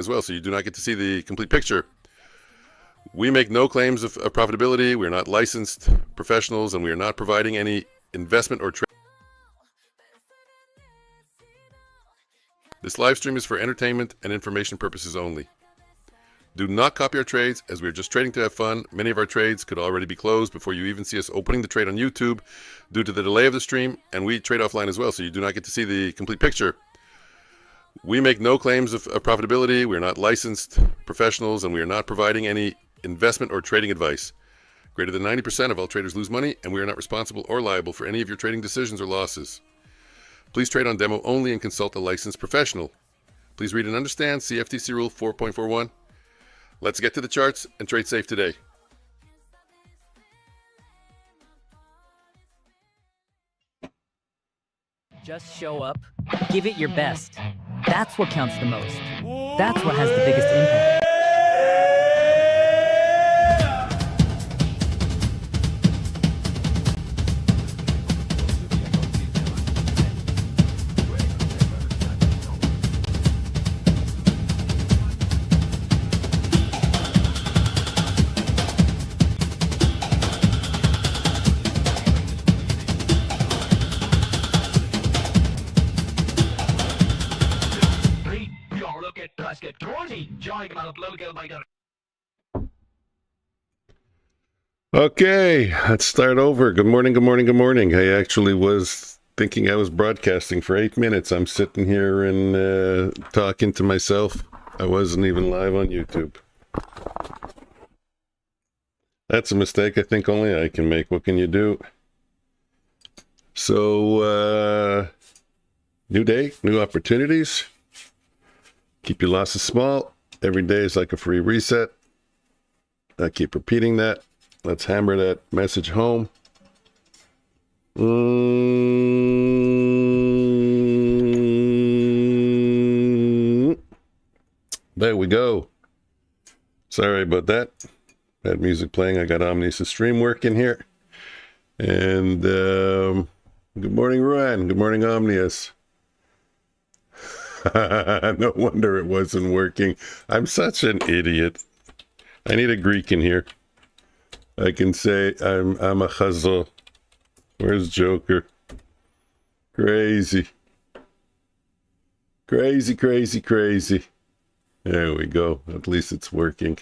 as well, so you do not get to see the complete picture. We make no claims of profitability. We are not licensed professionals, and we are not providing any investment or trade. This live stream is for entertainment and information purposes only. Do not copy our trades, as we are just trading to have fun. Many of our trades could already be closed before you even see us opening the trade on YouTube due to the delay of the stream, and we trade offline as well, so you do not get to see the complete picture. We make no claims of profitability. We are not licensed professionals, and we are not providing any investment or trading advice. Greater than 90% of all traders lose money, and we are not responsible or liable for any of your trading decisions or losses. Please trade on demo only and consult a licensed professional. Please read and understand CFTC Rule 4.41. Let's get to the charts and trade safe today. Just show up, give it your best. That's what counts the most. That's what has the biggest impact. Okay, let's start over. Good morning, good morning, good morning. I actually was thinking I was broadcasting for 8 minutes. I'm sitting here and talking to myself. I wasn't even live on YouTube. That's a mistake I think only I can make. What can you do? So, new day, new opportunities. Keep your losses small. Every day is like a free reset. I keep repeating that. Let's hammer that message home. There we go. Sorry about that. Bad music playing. I got Omnius' stream working here. And good morning, Ruan. Good morning, Omnius. No wonder it wasn't working. I'm such an idiot. I need a Greek in here. I can say I'm a chazal. Where's Joker? Crazy. Crazy, crazy, crazy. There we go. At least it's working.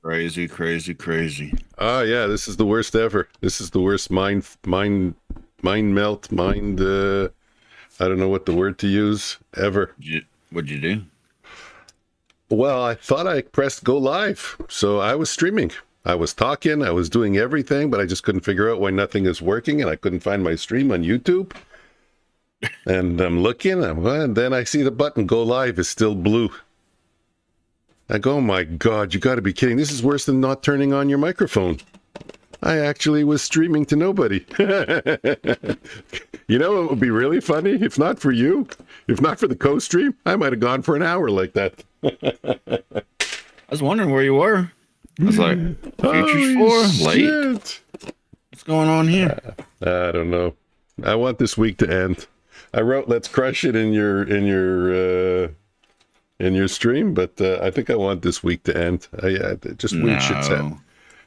Crazy, crazy, crazy. Oh yeah, this is the worst ever. This is the worst mind melt, I don't know what the word to use ever. What'd you do? Well, I thought I pressed go live, so I was streaming. I was talking, I was doing everything, but I just couldn't figure out why nothing is working, and I couldn't find my stream on YouTube. And I'm looking, and then I see the button go live is still blue. I go, oh my God, you got to be kidding. This is worse than not turning on your microphone. I actually was streaming to nobody. You know, it would be really funny, if not for you, if not for the co-stream, I might have gone for an hour like that. I was wondering where you were. I was like, Futures 4, late. What's going on here? I don't know. I want this week to end. I wrote, let's crush it in your stream, but I think I want this week to end. Just weird shit's happening.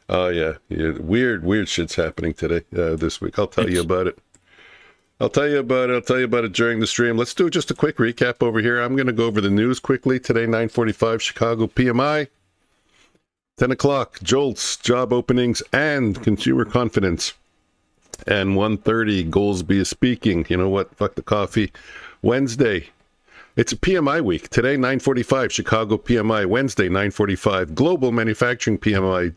Oh yeah, weird shit's happening today, this week. I'll tell you about it. I'll tell you about it during the stream. Let's do just a quick recap over here. I'm going to go over the news quickly. Today, 9:45 Chicago PMI. 10 o'clock, JOLTS, job openings, and consumer confidence. And 1:30, Goolsby is speaking. You know what? Fuck the coffee. Wednesday, it's a PMI week. Today, 9:45, Chicago PMI. Wednesday, 9:45, Global Manufacturing PMI.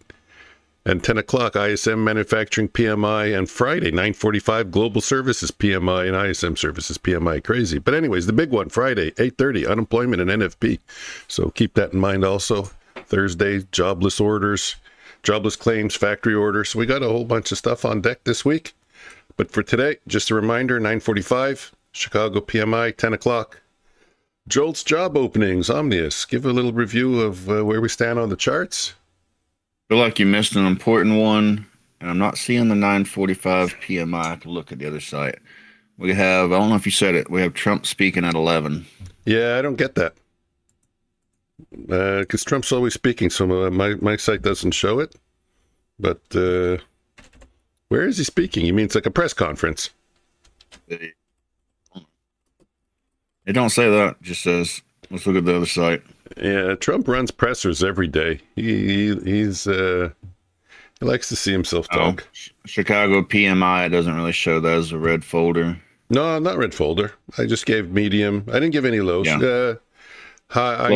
And 10 o'clock, ISM Manufacturing PMI. And Friday, 9:45, Global Services PMI and ISM Services PMI. Crazy. But anyways, the big one, Friday, 8:30, unemployment and NFP. So keep that in mind also. Thursday, jobless orders, jobless claims, factory orders. We got a whole bunch of stuff on deck this week. But for today, just a reminder, 9:45, Chicago PMI, 10 o'clock. JOLTS job openings, Omnius. Give a little review of where we stand on the charts. I feel like you missed an important one, and I'm not seeing the 9:45 PMI. I have to look at the other site. We have, I don't know if you said it, we have Trump speaking at 11. Yeah, I don't get that. because Trump's always speaking, so my site doesn't show it. But where is he speaking? You mean it's like a press conference? It don't say that. It just says, let's look at the other site. Yeah, Trump runs pressers every day. He likes to see himself talk. Chicago PMI, it doesn't really show that as a red folder. No, not red folder. I just gave medium. I didn't give any lows. Yeah. High.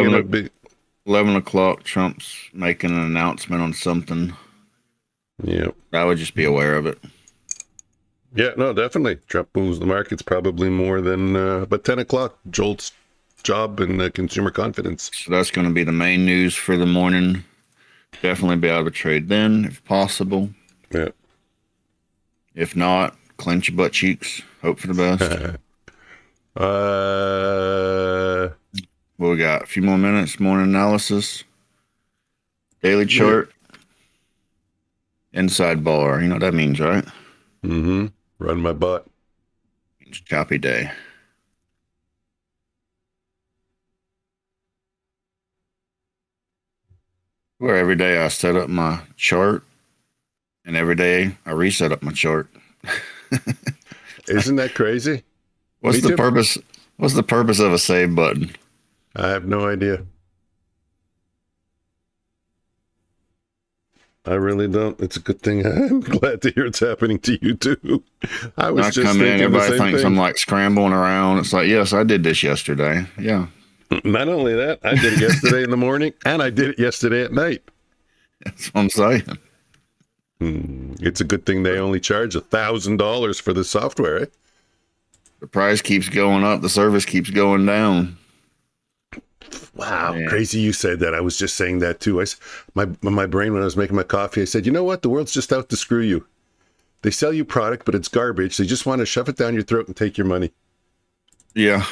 11 o'clock, Trump's making an announcement on something. Yeah. I would just be aware of it. Yeah, no, definitely. Trump moves the markets probably more than, but 10 o'clock jolts job and consumer confidence. So that's going to be the main news for the morning. Definitely be out of trade then, if possible. Yeah. If not, clench your butt cheeks. Hope for the best. Well, we got a few more minutes. Morning analysis. Daily chart. Inside bar. You know what that means, right? Mm-hmm. Run my butt. It's a choppy day. Where every day I set up my chart, and every day I reset up my chart. Isn't that crazy? What's the purpose? What's the purpose of a save button? I have no idea. I really don't. It's a good thing. I'm glad to hear it's happening to you too. I was just thinking everybody the same thinks thing. I'm like scrambling around. It's like, yes, I did this yesterday. Yeah. Not only that, I did it yesterday in the morning, and I did it yesterday at night. That's what I'm saying. It's a good thing they only charge $1,000 for the software. Eh? The price keeps going up. The service keeps going down. Wow, crazy you said that. I was just saying that too. My brain, when I was making my coffee, I said, you know what? The world's just out to screw you. They sell you product, but it's garbage. They just want to shove it down your throat and take your money. Yeah.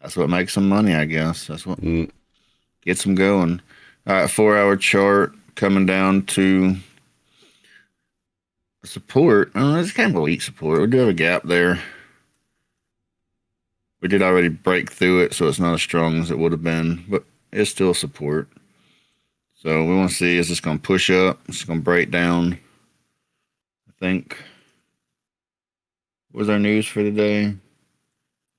That's what makes them money, I guess. That's what gets them going. All right, 4-hour chart coming down to support. Oh, it's kind of a weak support. We do have a gap there. We did already break through it, so it's not as strong as it would have been, but it's still support. So we want to see, is this going to push up? It's going to break down. I think. What was our news for today?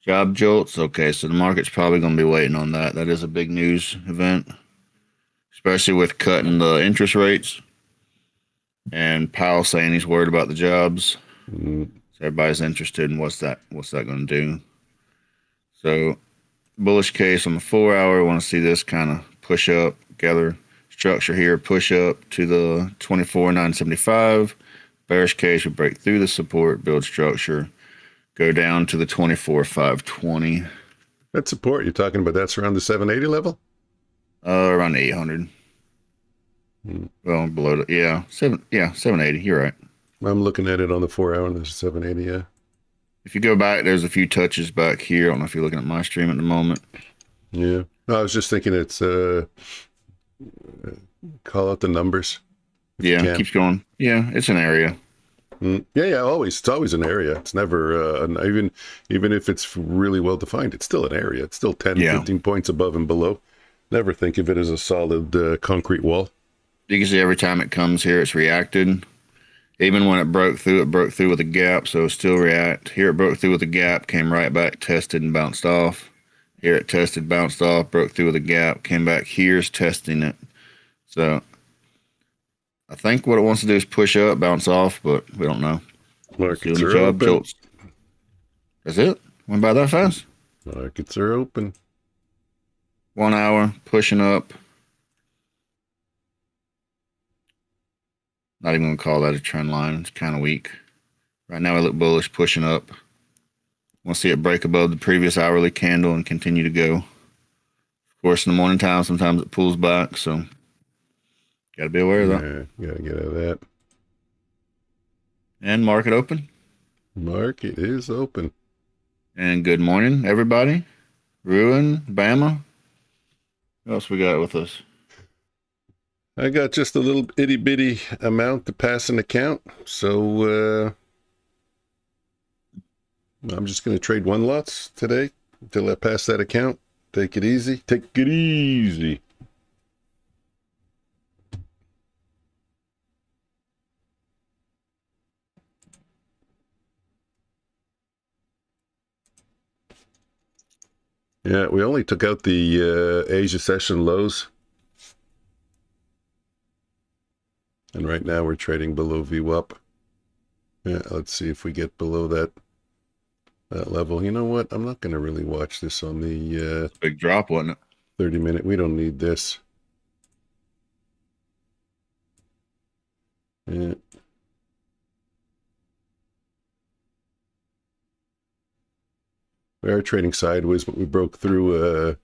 Job jolts. Okay, so the market's probably going to be waiting on that. That is a big news event, especially with cutting the interest rates and Powell saying he's worried about the jobs. So everybody's interested in what's that going to do. So bullish case on the 4-hour. Want to see this kind of push up, gather structure here, push up to the 24,975. Bearish case would break through the support, build structure, go down to the 24,520. That support you're talking about, that's around the 780 level? Around 800. Well, below the, 780. You're right. I'm looking at it on the 4-hour and there's 780, yeah. If you go back, there's a few touches back here. I don't know if you're looking at my stream at the moment. Yeah. No, I was just thinking it's call out the numbers. Yeah, it keeps going. Yeah, it's an area. Yeah, always. It's always an area. It's never, even if it's really well defined, it's still an area. It's still 10, 15 points above and below. Never think of it as a solid concrete wall. You can see every time it comes here, it's reacted. Even when it broke through with a gap, so it still react. Here it broke through with a gap, came right back, tested and bounced off. Here it tested, bounced off, broke through with a gap, came back, here's testing it. So I think what it wants to do is push up, bounce off, but we don't know. Markets are open. That's it? Went by that fast? Markets are open. 1 hour, pushing up. Not even going to call that a trend line. It's kind of weak. Right now, we look bullish, pushing up. Want to see it break above the previous hourly candle and continue to go. Of course, in the morning time, sometimes it pulls back, so got to be aware of that. Yeah, got to get out of that. And market open. Market is open. And good morning, everybody. Ruin, Bama. What else we got with us? I got just a little itty bitty amount to pass an account, so I'm just going to trade one lots today until I pass that account. Take it easy. Take it easy. Yeah, we only took out the Asia session lows. And right now we're trading below VWAP. Yeah, let's see if we get below that level. You know what? I'm not going to really watch this on the big drop, wasn't it? 30-minute. We don't need this. Yeah. We are trading sideways, but we broke through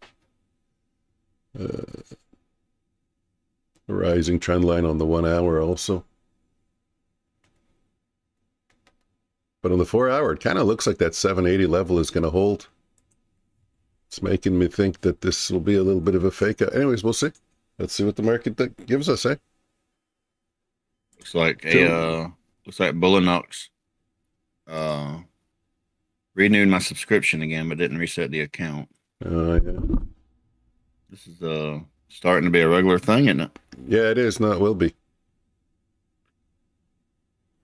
a rising trend line on the 1 hour also. But on the 4 hour, it kind of looks like that 780 level is going to hold. It's making me think that this will be a little bit of a fake out. Anyways, we'll see. Let's see what the market gives us, eh? Looks like Bulenox renewed my subscription again, but didn't reset the account. Yeah. This is starting to be a regular thing, isn't it? Yeah, it is. No, it will be.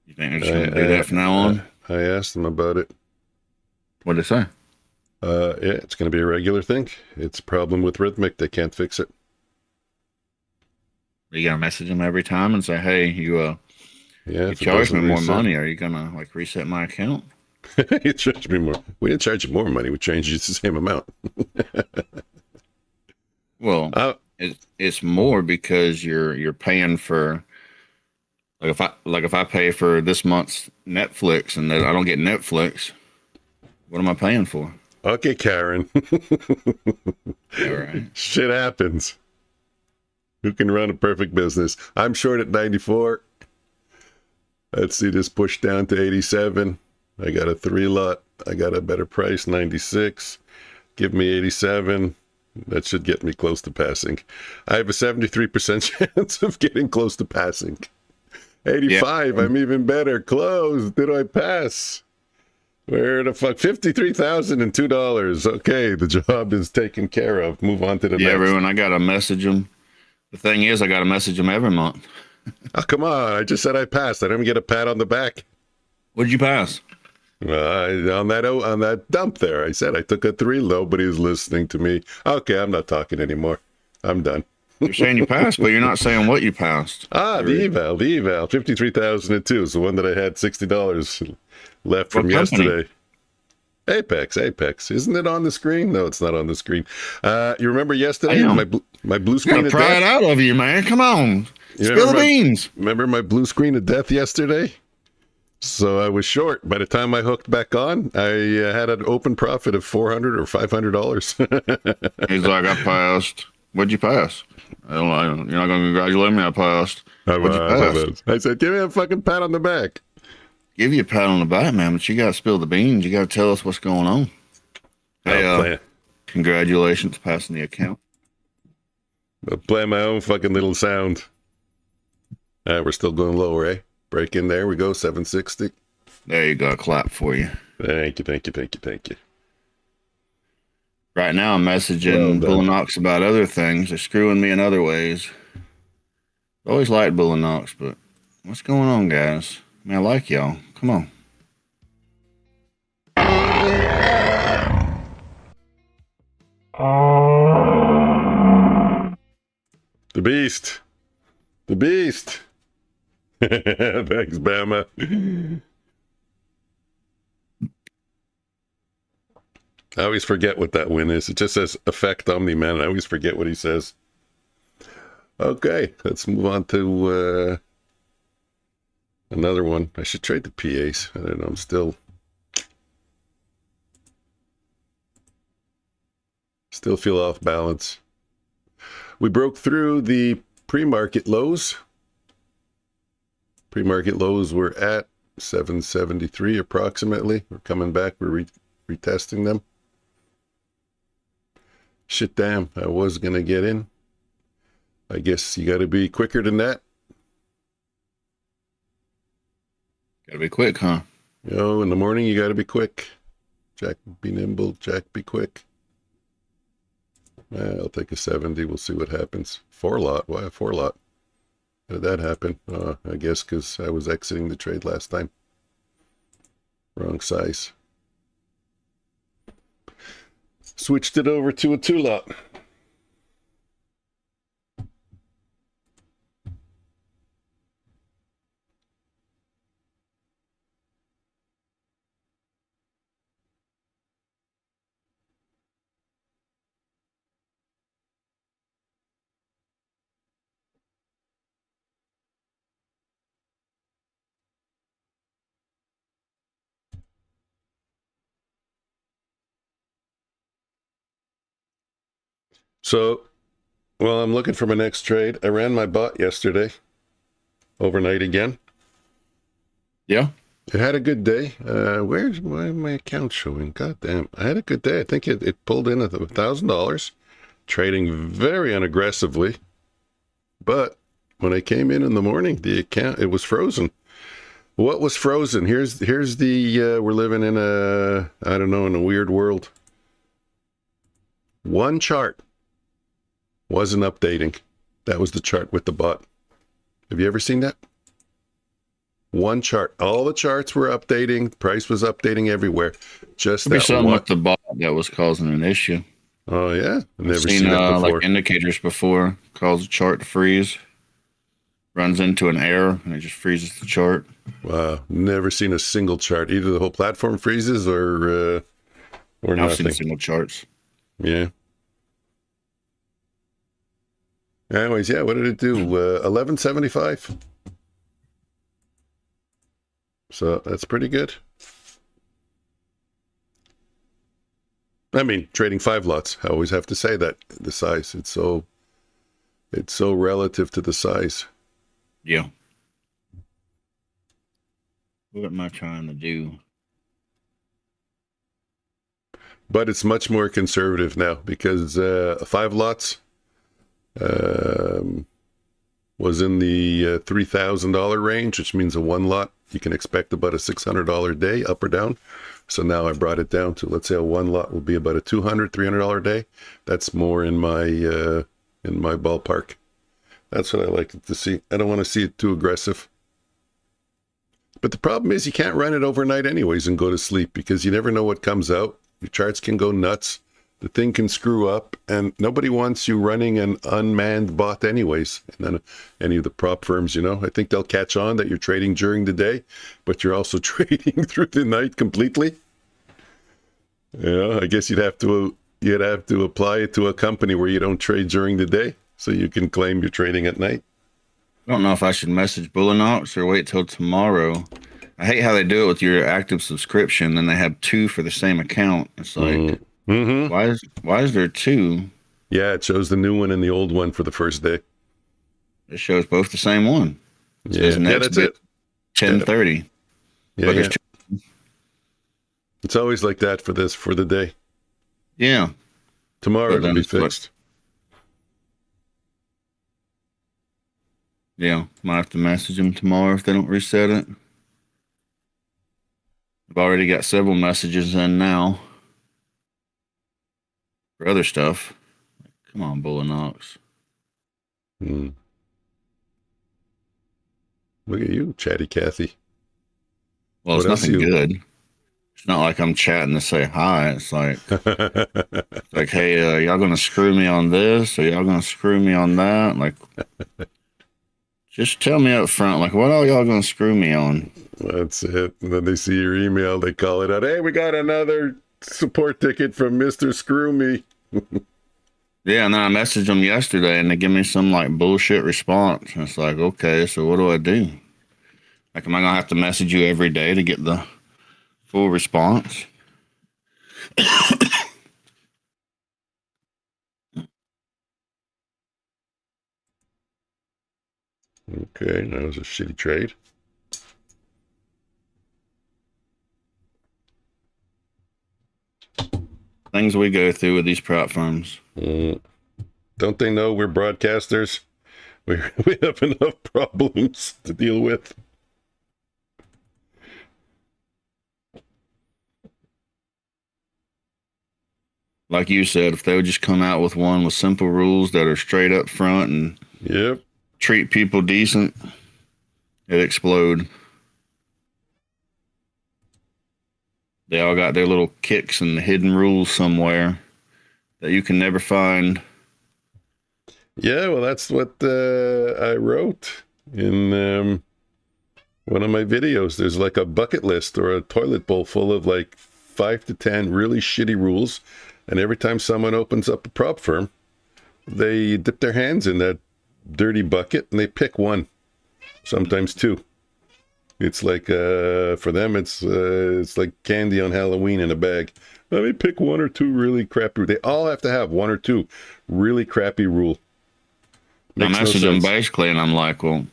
You think they're just going to do that from now on? I asked them about it. What did they say? Yeah, it's going to be a regular thing. It's a problem with Rhythmic. They can't fix it. Are you going to message them every time and say, hey, you charge me more money? Are you going to like reset my account? You charge me more. We didn't charge you more money. We changed you the same amount. Well, it's more because you're paying for, if I pay for this month's Netflix and then I don't get Netflix, what am I paying for? Okay, Karen. All right. Shit happens. Who can run a perfect business? I'm short at 94. Let's see this push down to 87. I got a 3 lot. I got a better price, 96. Give me 87. That should get me close to passing. I have a 73% chance of getting close to passing. 85, yeah. I'm even better. Close. Did I pass? Where the fuck? $53,002. Okay, the job is taken care of. Move on to the next. Yeah, everyone, I got to message them. The thing is, I got to message them every month. Oh, come on. I just said I passed. I didn't get a pat on the back. What did you pass? On that dump there. I said I took a 3 low, but he's listening to me. Okay, I'm not talking anymore. I'm done. You're saying you passed, but you're not saying what you passed. The eval. 53,002 is the one that I had $60 left from yesterday. Apex. Isn't it on the screen? No, it's not on the screen. You remember yesterday? My blue screen of death? Pry it out of you, man. Come on. Spill the beans. Remember my blue screen of death yesterday? So I was short. By the time I hooked back on, I had an open profit of $400 or $500. He's like, I passed. What'd you pass? You're not going to congratulate me. I passed. What'd you pass? I said, give me a fucking pat on the back. Give you a pat on the back, man, but you got to spill the beans. You got to tell us what's going on. Hey, congratulations passing the account. I'll play my own fucking little sound. We're still going lower, eh? Break in there. We go, 760. There you go. A clap for you. Thank you. Right now, I'm messaging Bulenox about other things. They're screwing me in other ways. Always liked Bulenox, but what's going on, guys? I mean, I like y'all. Come on. The beast. Thanks, Bama. I always forget what that win is. It just says affect Omni-Man. I always forget what he says. Okay, let's move on to another one. I should trade the PAs. I don't know. I'm still feel off balance. We broke through the pre-market lows. Pre-market lows were at 773 approximately. We're coming back. We're retesting them. Shit, damn. I was going to get in. I guess you got to be quicker than that. Got to be quick, huh? In the morning, you got to be quick. Jack, be nimble. Jack, be quick. I'll take a 70. We'll see what happens. 4 lot. Why a 4 lot? How did that happen? I guess because I was exiting the trade last time. Wrong size. Switched it over to a 2 lot. So, well, I'm looking for my next trade. I ran my bot yesterday, overnight again. Yeah. It had a good day. Where's my account showing? God damn. I had a good day. I think it pulled in at $1,000, trading very unaggressively. But when I came in the morning, the account, it was frozen. What was frozen? Here's the, we're living in I don't know, in a weird world. One chart wasn't updating. That was the chart with the bot. Have you ever seen that? One chart. All the charts were updating. Price was updating everywhere. Just There'd be that something one. with the bot that was causing an issue. Oh yeah, I've never I've seen that before. like indicators before. Cause the chart to freeze. Runs into an error and it just freezes the chart. Wow, never seen a single chart. Either the whole platform freezes or I've nothing. seen single charts. Yeah. Anyways, yeah, what did it do? 1175. So that's pretty good. I mean, trading 5 lots. I always have to say that the size. It's so relative to the size. Yeah. What am I trying to do? But it's much more conservative now because 5 lots was in the $3,000 range, which means a 1 lot you can expect about a $600 day, up or down. So now I brought it down to, let's say a 1 lot will be about a $200, $300 day. That's more in my ballpark. That's what I like to see. I don't want to see it too aggressive. But the problem is you can't run it overnight anyways and go to sleep because you never know what comes out. Your charts can go nuts. The thing can screw up, and nobody wants you running an unmanned bot anyways. And then any of the prop firms, you know, I think they'll catch on that you're trading during the day, but you're also trading through the night completely. Yeah, I guess you'd have to apply it to a company where you don't trade during the day, so you can claim you're trading at night. I don't know if I should message Bulenox or wait till tomorrow. I hate how they do it with your active subscription, and they have 2 for the same account. It's like, why is there 2? Yeah, it shows the new one and the old one for the first day. It shows both the same one. It Yeah, says next that's it. 10:30. Yeah, But yeah. there's 2. It's always like that for the day. Yeah. Tomorrow But it'll then be it's like- fixed. Yeah. Might have to message them tomorrow if they don't reset it. I've already got several messages in now for other stuff. Come on, Bulenox. Look at you, Chatty Cathy. Well, What it's else nothing you- good. It's not like I'm chatting to say hi. It's like, hey, y'all gonna screw me on this, or y'all gonna screw me on that? Like, just tell me up front, like, what are y'all gonna screw me on? That's it. And then they see your email, they call it out. Hey, we got another support ticket from Mr. Screw Me. Yeah, and then I messaged them yesterday, and they give me some like bullshit response. And it's like, okay, so what do I do? Like, am I gonna have to message you every day to get the full response? Okay, that was a shitty trade. Things we go through with these prop firms. Don't they know we're broadcasters? We have enough problems to deal with. Like you said, if they would just come out with one with simple rules that are straight up front and Yep. treat people decent, it'd explode. They all got their little kicks and hidden rules somewhere that you can never find. Yeah, well, that's what I wrote in one of my videos. There's like a bucket list or a toilet bowl full of like 5 to 10 really shitty rules. And every time someone opens up a prop firm, they dip their hands in that dirty bucket and they pick one, sometimes two. It's like, for them, it's like candy on Halloween in a bag. Let me pick one or two really crappy. They all have to have one or two really crappy rule. I messaged them basically, and I'm like, well,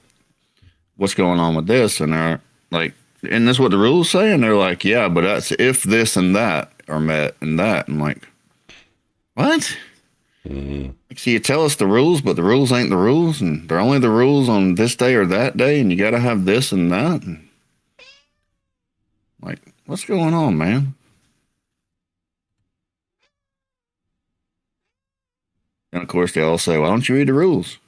what's going on with this? And they're like, isn't this what the rules say? And they're like, yeah, but that's if this and that are met and that. I'm like, what? Mm-hmm. Like, so you tell us the rules, but the rules ain't the rules, and they're only the rules on this day or that day, and you got to have this and that. And like, what's going on, man? And of course, they all say, why don't you read the rules?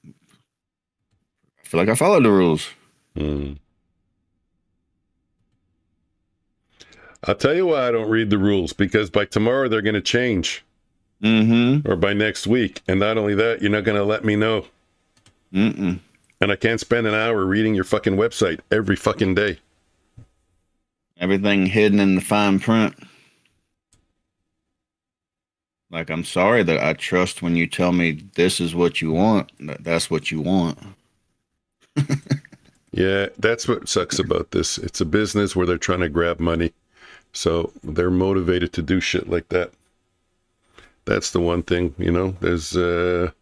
I feel like I followed the rules. Mm. I'll tell you why I don't read the rules, because by tomorrow they're going to change. Mm-hmm. Or by next week. And not only that, you're not going to let me know. Mm-mm. And I can't spend an hour reading your fucking website every fucking day. Everything hidden in the fine print. Like, I'm sorry that I trust when you tell me this is what you want, that's what you want. Yeah, that's what sucks about this. It's a business where they're trying to grab money. So they're motivated to do shit like that. That's the one thing, you know. There's a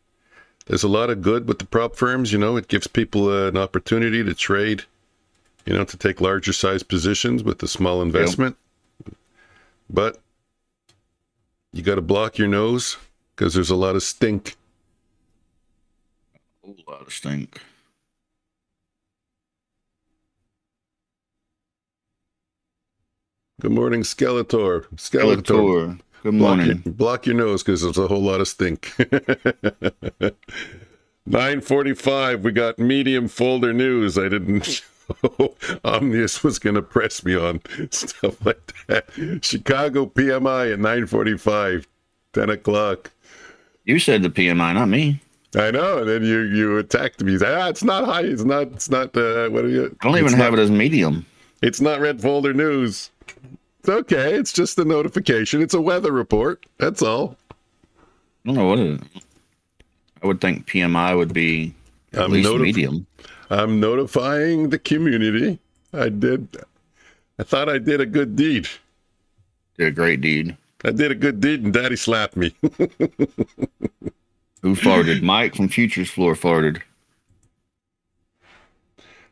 lot of good with the prop firms, you know. It gives people an opportunity to trade, you know, to take larger size positions with a small investment. Yep. But you got to block your nose because there's a lot of stink. A whole lot of stink. Good morning, Skeletor. Skeletor. Good morning. Block your nose because there's a whole lot of stink. 9:45. We got medium folder news. I didn't know Omnius was going to press me on stuff like that. Chicago PMI at 9:45, 10 o'clock. You said the PMI, not me. I know. And then you attacked me. You said, it's not high. It's not. What are you? I don't even have it as medium. It's not red folder news. It's okay. It's just a notification. It's a weather report. That's all. I don't know what it is. I would think PMI would be at least medium. I'm notifying the community. I thought I did a good deed. Did a great deed. I did a good deed and Daddy slapped me. Who farted? Mike from Futures Floor farted.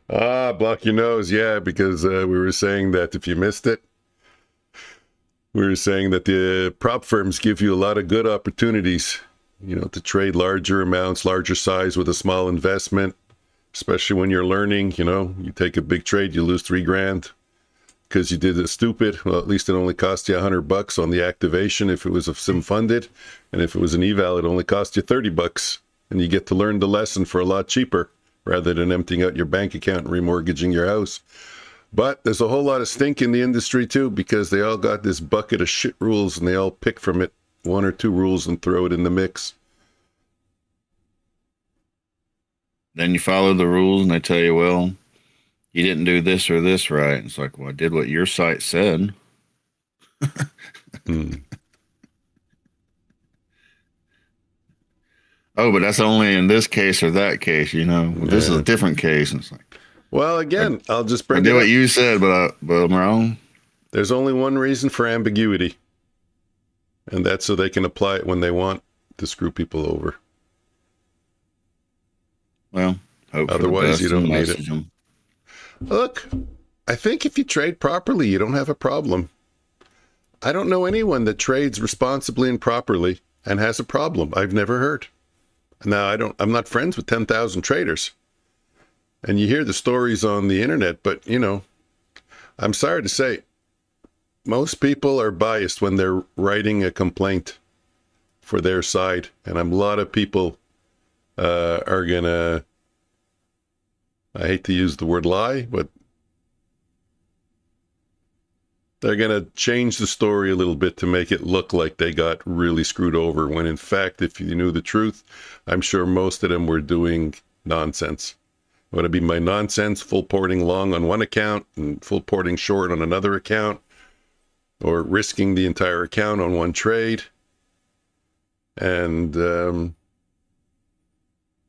Block your nose. Yeah, because we were saying that if you missed it, we were saying that the prop firms give you a lot of good opportunities, you know, to trade larger amounts, larger size with a small investment, especially when you're learning, you know, you take a big trade, you lose $3,000 because you did it stupid. Well, at least it only cost you $100 on the activation if it was a sim funded. And if it was an eval, it only cost you $30. And you get to learn the lesson for a lot cheaper rather than emptying out your bank account and remortgaging your house. But there's a whole lot of stink in the industry too, because they all got this bucket of shit rules and they all pick from it one or two rules and throw it in the mix. Then you follow the rules and they tell you, well, you didn't do this or this right. It's like, well, I did what your site said. Oh, but that's only in this case or that case, you know. Well, this is a different case. And it's like, well, again, I'll just bring I did what you said, but I'm wrong. There's only one reason for ambiguity, and that's so they can apply it when they want to screw people over. Well, otherwise you don't need it. Look, I think if you trade properly, you don't have a problem. I don't know anyone that trades responsibly and properly and has a problem. I've never heard. Now, I'm not friends with 10,000 traders. And you hear the stories on the internet, but, you know, I'm sorry to say, most people are biased when they're writing a complaint for their side, and a lot of people are gonna, I hate to use the word lie, but they're gonna change the story a little bit to make it look like they got really screwed over, when in fact, if you knew the truth, I'm sure most of them were doing nonsense. Would it be my nonsense, full porting long on one account and full porting short on another account, or risking the entire account on one trade? And Hold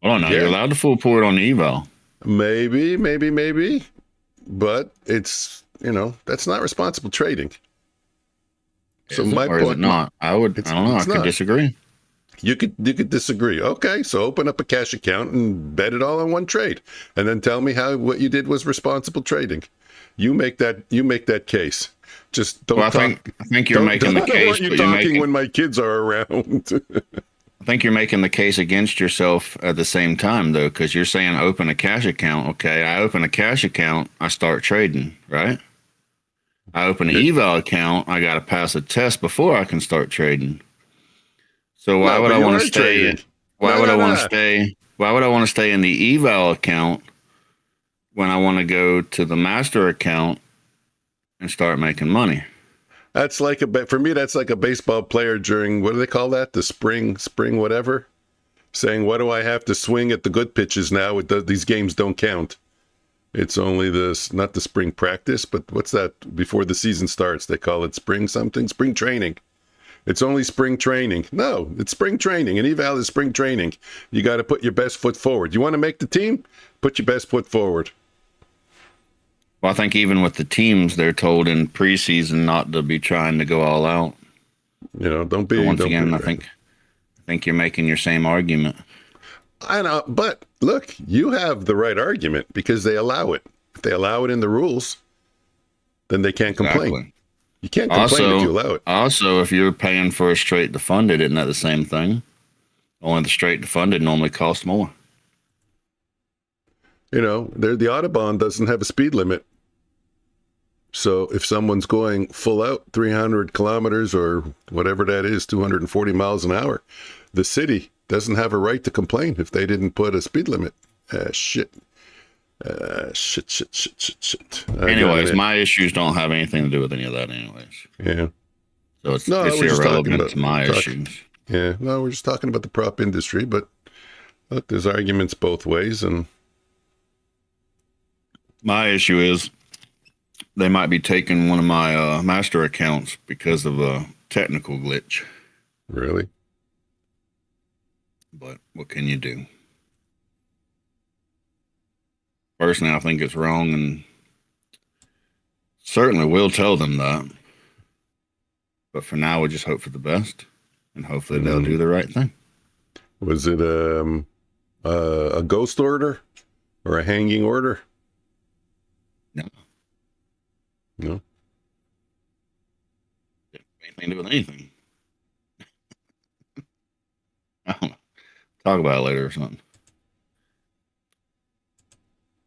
on, now yeah, you're allowed to full port on the eval. maybe, but it's, that's not responsible trading. So my or point, is it not? I don't know. I could disagree. You could disagree. Okay, so open up a cash account and bet it all on one trade, and then tell me how what you did was responsible trading. You make that case. Just don't talk. I think you're making the case. I don't want you talking when my kids are around. I think you're making the case against yourself at the same time, though, because you're saying open a cash account. Okay, I open a cash account, I start trading, right? I open an eval account, I got to pass a test before I can start trading. So why would I want to stay? Why would I want to stay? Why would I want to stay in the eval account when I want to go to the master account and start making money? That's like for me, that's like a baseball player during, what do they call that? The spring whatever, saying, "What do I have to swing at the good pitches now? These games don't count. It's only not the spring practice, but what's that before the season starts? They call it spring training. It's only spring training. No, it's spring training. And eval is spring training. You got to put your best foot forward. You want to make the team? Put your best foot forward." Well, I think even with the teams, they're told in preseason not to be trying to go all out. Don't be. But once don't again, be, I think you're making your same argument. I know, but look, you have the right argument because they allow it. If they allow it in the rules, then they can't complain. Exactly. You can't complain if you allow it. Also, if you're paying for a straight to funded, isn't that the same thing? Only the straight to funded normally costs more. The Autobahn doesn't have a speed limit. So if someone's going full out 300 kilometers or whatever that is, 240 miles an hour, the city doesn't have a right to complain if they didn't put a speed limit. Shit. Anyways, my issues don't have anything to do with any of that anyways. Yeah. So it's irrelevant to my issues. Yeah. No, we're just talking about the prop industry, but look, there's arguments both ways. And my issue is they might be taking one of my master accounts because of a technical glitch. Really? But what can you do? Personally, I think it's wrong, and certainly we'll tell them that. But for now, we just hope for the best, and hopefully they'll do the right thing. Was it a ghost order or a hanging order? No. No? Anything to do with anything. I don't know. Talk about it later or something.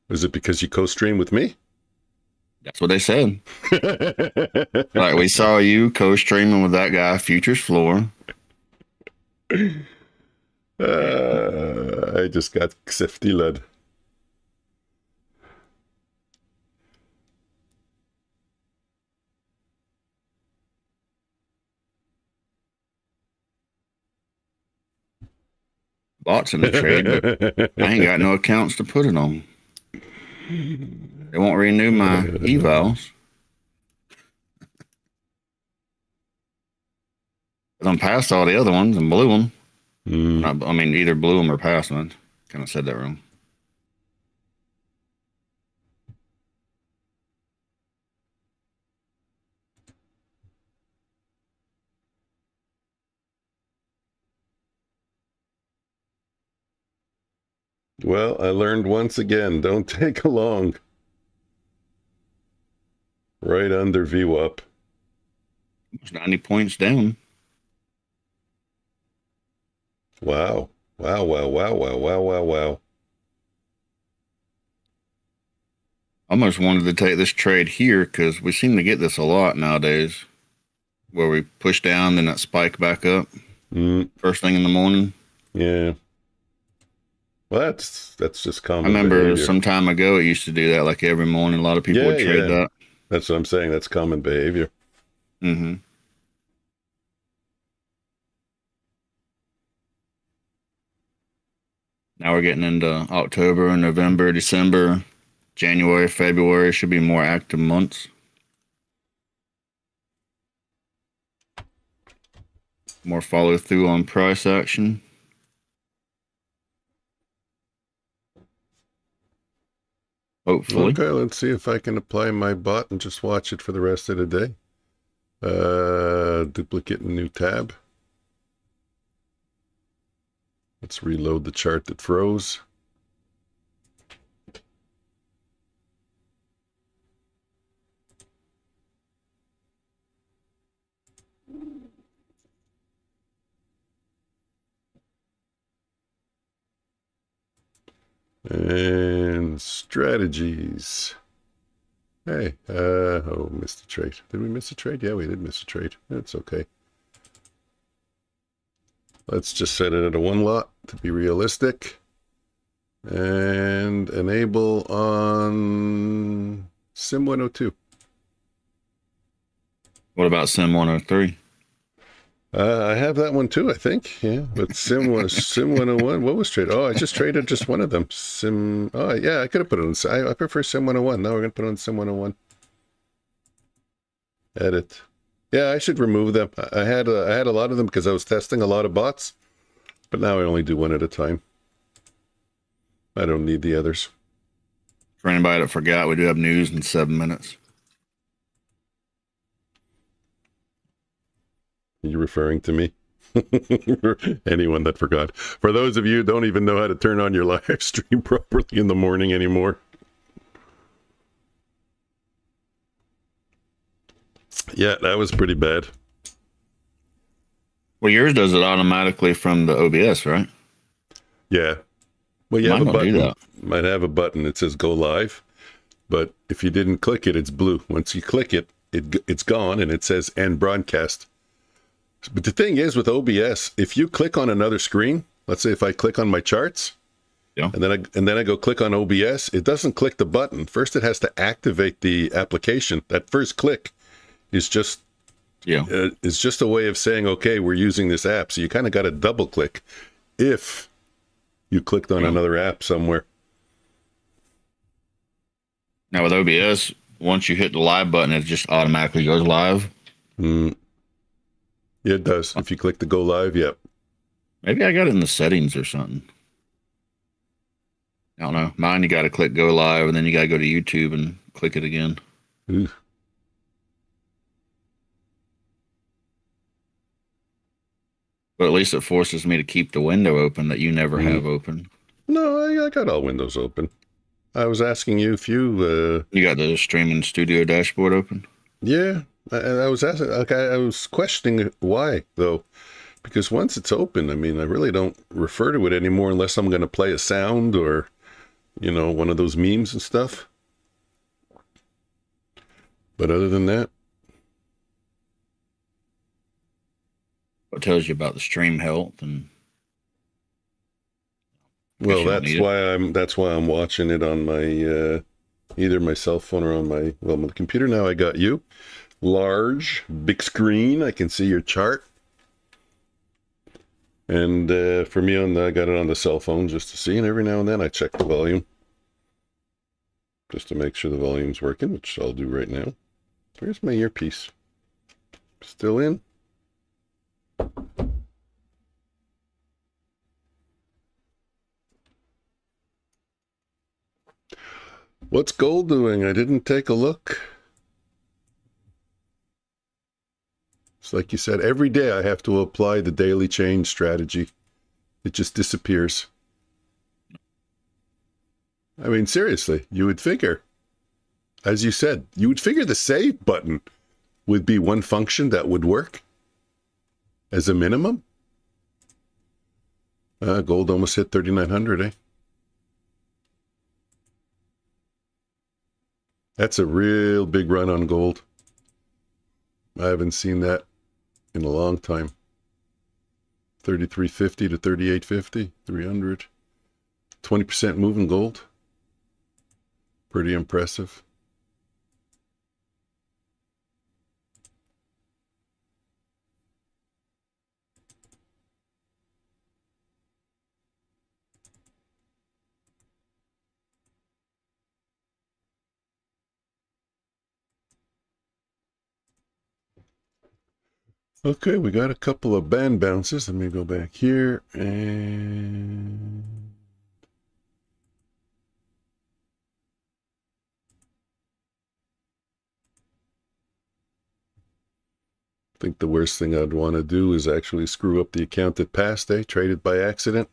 Is it because you co-stream with me? That's what they said. Like, we saw you co-streaming with that guy, Futures Floor. I just got kseftilad. Bots in the trade, but I ain't got no accounts to put it on. They won't renew my evals. I'm past all the other ones and blew them. I mean, either blew them or passed them. Kind of said that wrong. Well, I learned once again, don't take along. Right under VWAP. It's 90 points down. Wow. Wow. I almost wanted to take this trade here because we seem to get this a lot nowadays, where we push down, then that spike back up first thing in the morning. Yeah. Well, that's just I common remember behavior. some time ago it used to do that like every morning. A lot of people would trade that. That's what I'm saying. That's common behavior. Mm-hmm. Now we're getting into October, November, December, January, February should be more active months. More follow through on price action. Hopefully. Okay, let's see if I can apply my bot and just watch it for the rest of the day. Duplicate and new tab. Let's reload the chart that froze. And strategies. Hey, oh, missed a trade. Did we miss a trade? Yeah, we did miss a trade. That's okay. Let's just set it at a 1 lot to be realistic. And enable on Sim 102. What about Sim 103? I have that one too, I think. Yeah, but Sim 101. What was traded? Oh, I just traded just one of them. Oh, yeah, I could have put it on. I prefer Sim 101. Now we're going to put it on Sim 101. Edit. Yeah, I should remove them. I had a lot of them because I was testing a lot of bots, but now I only do one at a time. I don't need the others. For anybody that forgot, we do have news in 7 minutes. Are you referring to me? Anyone that forgot. For those of you who don't even know how to turn on your live stream properly in the morning anymore. Yeah, that was pretty bad. Well, yours does it automatically from the OBS, right? Yeah. Well, you have a button. Do that. Might have a button that says go live, but if you didn't click it, it's blue. Once you click it, it's gone and it says end broadcast. But the thing is with OBS, if you click on another screen, let's say if I click on my charts, yeah, and then I go click on OBS, it doesn't click the button. First, it has to activate the application. That first click is just a way of saying, okay, we're using this app. So you kind of got to double click if you clicked on another app somewhere. Now with OBS, once you hit the live button, it just automatically goes live. Yeah, it does. If you click the go live, yep. Maybe I got it in the settings or something. I don't know. Mine, you got to click go live, and then you got to go to YouTube and click it again. Ooh. But at least it forces me to keep the window open that you never have open. No, I got all windows open. I was asking you if you... You got the streaming studio dashboard open? Yeah. I was asking, I was questioning why, though. Because once it's open, I mean, I really don't refer to it anymore unless I'm going to play a sound or, one of those memes and stuff. But other than that... It tells you about the stream health and... Well, that's why I'm watching it on my either my cell phone or on my computer. Now I got you. Large, big screen. I can see your chart. And for me, I got it on the cell phone just to see. And every now and then I check the volume. Just to make sure the volume's working, which I'll do right now. Where's my earpiece? Still in? What's gold doing? I didn't take a look. It's like you said, every day I have to apply the daily change strategy. It just disappears. I mean, seriously, you would figure, as you said, you would figure the save button would be one function that would work as a minimum. Gold almost hit 3,900, eh? That's a real big run on gold. I haven't seen that in a long time. 33.50 to 38.50, 300. 20% move in gold. Pretty impressive. Okay, we got a couple of band bounces. Let me go back here and I think the worst thing I'd want to do is actually screw up the account that passed, traded by accident.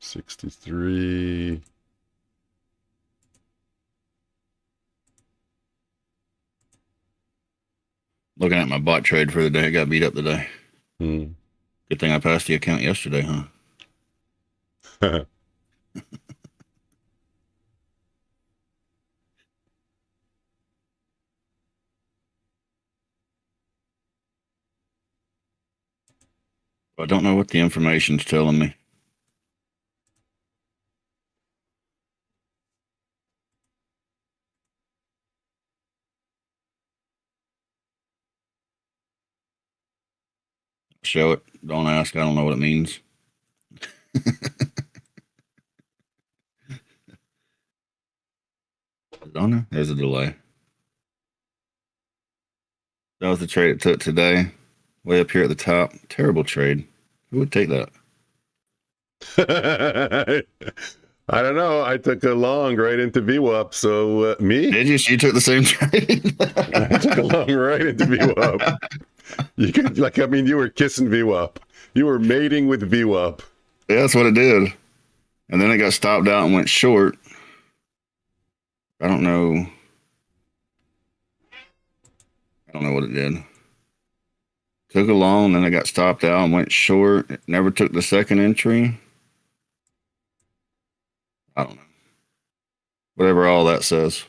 $63. Looking at my bot trade for the day, I got beat up today. Hmm. Good thing I passed the account yesterday, huh? I don't know what the information's telling me. Show it. Don't ask. I don't know what it means. Is it on there? There's a delay. That was the trade it took today. Way up here at the top. Terrible trade. Who would take that? I don't know. I took a long right into VWAP, so me? Did you? You took the same trade? I took a long right into VWAP. You could, like, I mean, you were kissing VWAP. You were mating with VWAP. Yeah, that's what it did. And then it got stopped out and went short. I don't know. I don't know what it did. Took a long, then it got stopped out and went short. It never took the second entry. I don't know. Whatever all that says.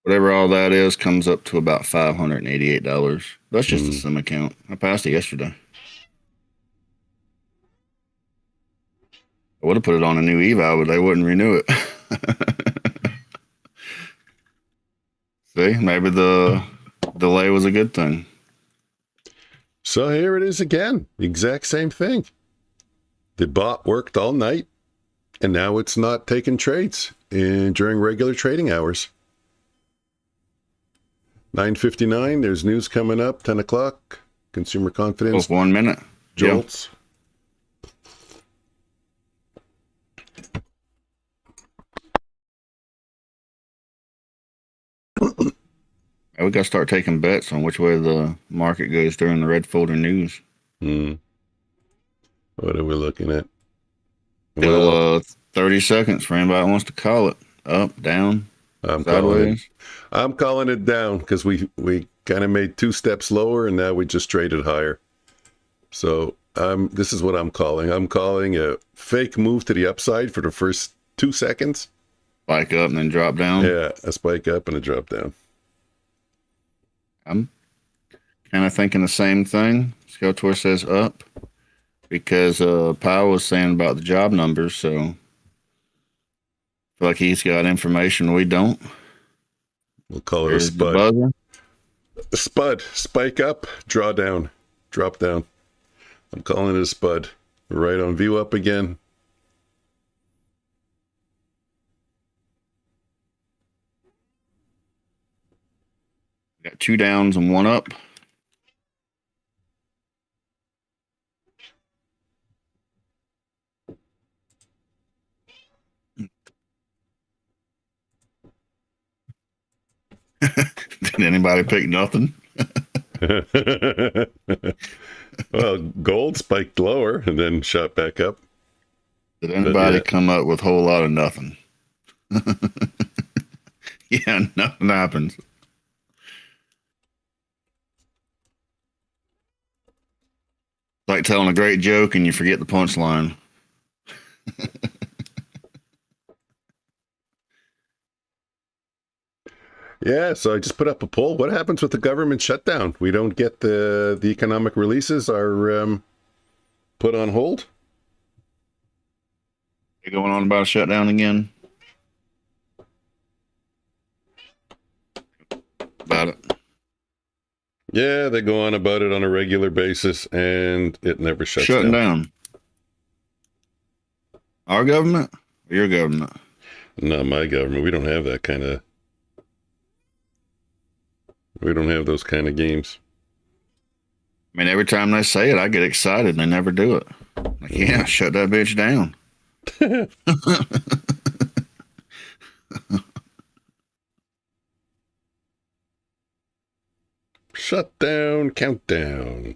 Whatever all that is comes up to about $588. That's just a sim account. I passed it yesterday. I would have put it on a new eval, but they wouldn't renew it. See, maybe the delay was a good thing. So here it is again. Exact same thing. The bot worked all night, and now it's not taking trades during regular trading hours. 9:59, there's news coming up, 10 o'clock. Consumer confidence. Oh, 1 minute. Jolts. We got to start taking bets on which way the market goes during the red folder news. What are we looking at? Well, 30 seconds for anybody that wants to call it. Up, down, sideways. I'm calling it down because we kind of made 2 steps lower and now we just traded higher. So this is what I'm calling. I'm calling a fake move to the upside for the first 2 seconds. Spike up and then drop down. Yeah, a spike up and a drop down. I'm kind of thinking the same thing. Skeletor says up because Powell was saying about the job numbers, so I feel like he's got information we don't. We'll call it a spud. A spud. Spike up, draw down, drop down. I'm calling it a spud. Right on view up again. Got 2 downs and 1 up. Did anybody pick nothing? Well, gold spiked lower and then shot back up. Did anybody come up with a whole lot of nothing? Yeah, nothing happens. like telling a great joke and you forget the punchline. Yeah, so I just put up a poll. What happens with the government shutdown? We don't get the economic releases are put on hold. You going on about a shutdown again? About it. Yeah, they go on about it on a regular basis, and it never shuts Shutting down. down. Our government or your government? Not my government. We don't have that kind of. We don't have those kind of games. I mean, every time they say it, I get excited and they never do it. Like, yeah, shut that bitch down. Shutdown, countdown.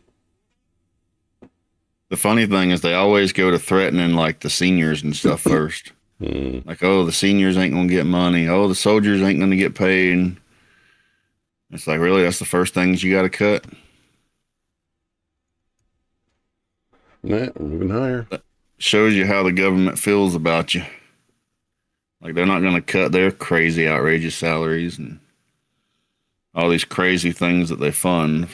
The funny thing is they always go to threatening like the seniors and stuff first. Like, oh, the seniors ain't gonna get money. Oh, the soldiers ain't gonna get paid. It's like, really, that's the first things you got to cut. Nah, moving higher. That shows you how the government feels about you. Like, they're not gonna cut their crazy, outrageous salaries and all these crazy things that they fund.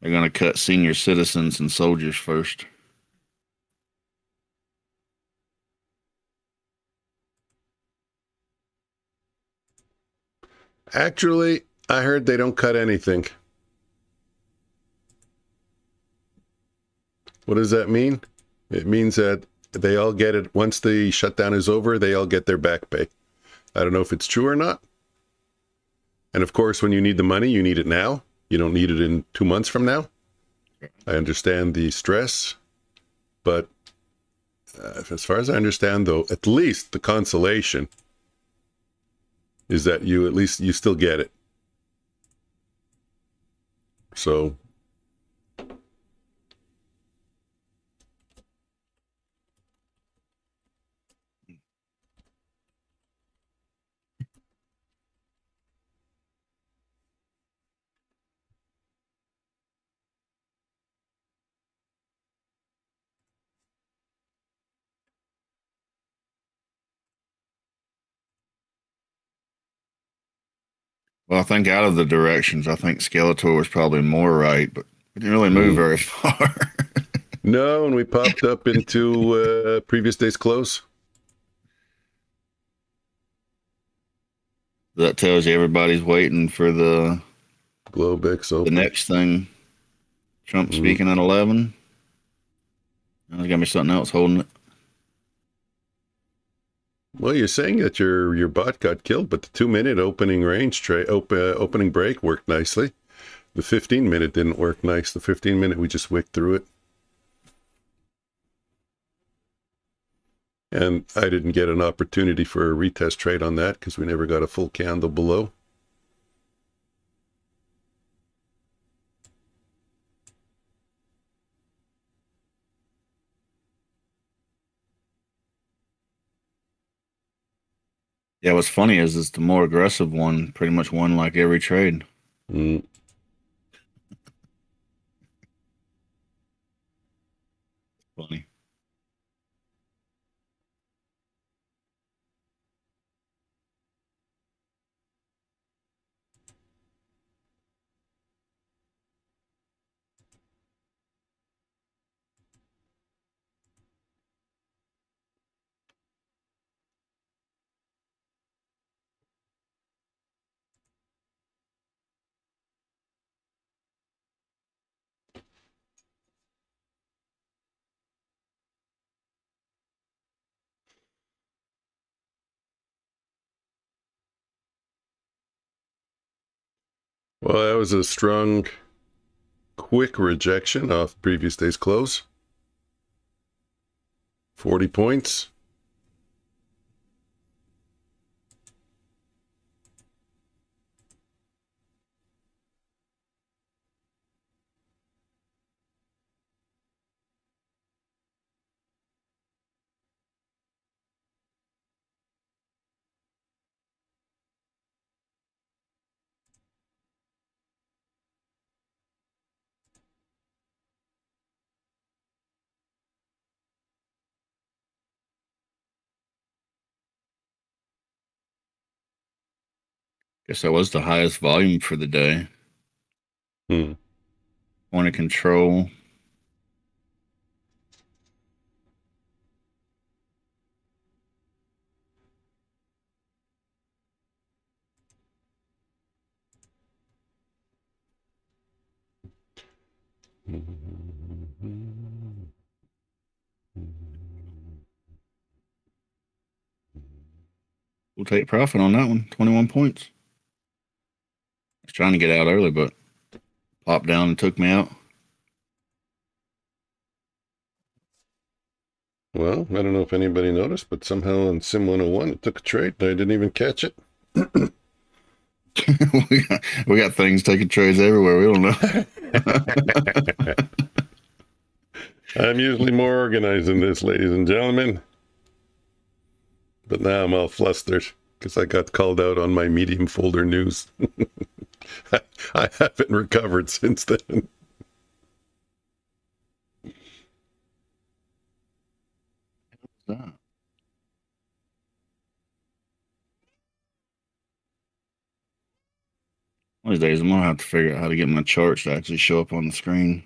They're gonna cut senior citizens and soldiers first. Actually, I heard they don't cut anything. What does that mean? It means that they all get it once the shutdown is over, they all get their back pay. I don't know if it's true or not. And of course, when you need the money, you need it now. You don't need it in 2 months from now. I understand the stress, but as far as I understand, though, at least the consolation is that you still get it. So Well, I think out of the directions, I think Skeletor was probably more right, but it didn't really move very far. no, and we popped up into previous day's close. That tells you everybody's waiting for the Globex open. next thing. Trump speaking at 11. There's gonna be something else holding it. Well, you're saying that your bot got killed, but the 2-minute opening range opening break worked nicely. The 15-minute didn't work nice. The 15-minute, we just wicked through it. And I didn't get an opportunity for a retest trade on that because we never got a full candle below. Yeah, what's funny is the more aggressive one pretty much won like every trade. Mm. Funny. Well, that was a strong, quick rejection off previous day's close. 40 points. Guess that was the highest volume for the day. Hmm. Point of control. We'll take profit on that one. 21 points. I was trying to get out early, but popped down and took me out. Well, I don't know if anybody noticed, but somehow on Sim 101 it took a trade and I didn't even catch it. we got things taking trades everywhere. We don't know. I'm usually more organized than this, ladies and gentlemen. But now I'm all flustered because I got called out on my Medium folder news. I haven't recovered since then. One of these days, I'm going to have to figure out how to get my charts to actually show up on the screen.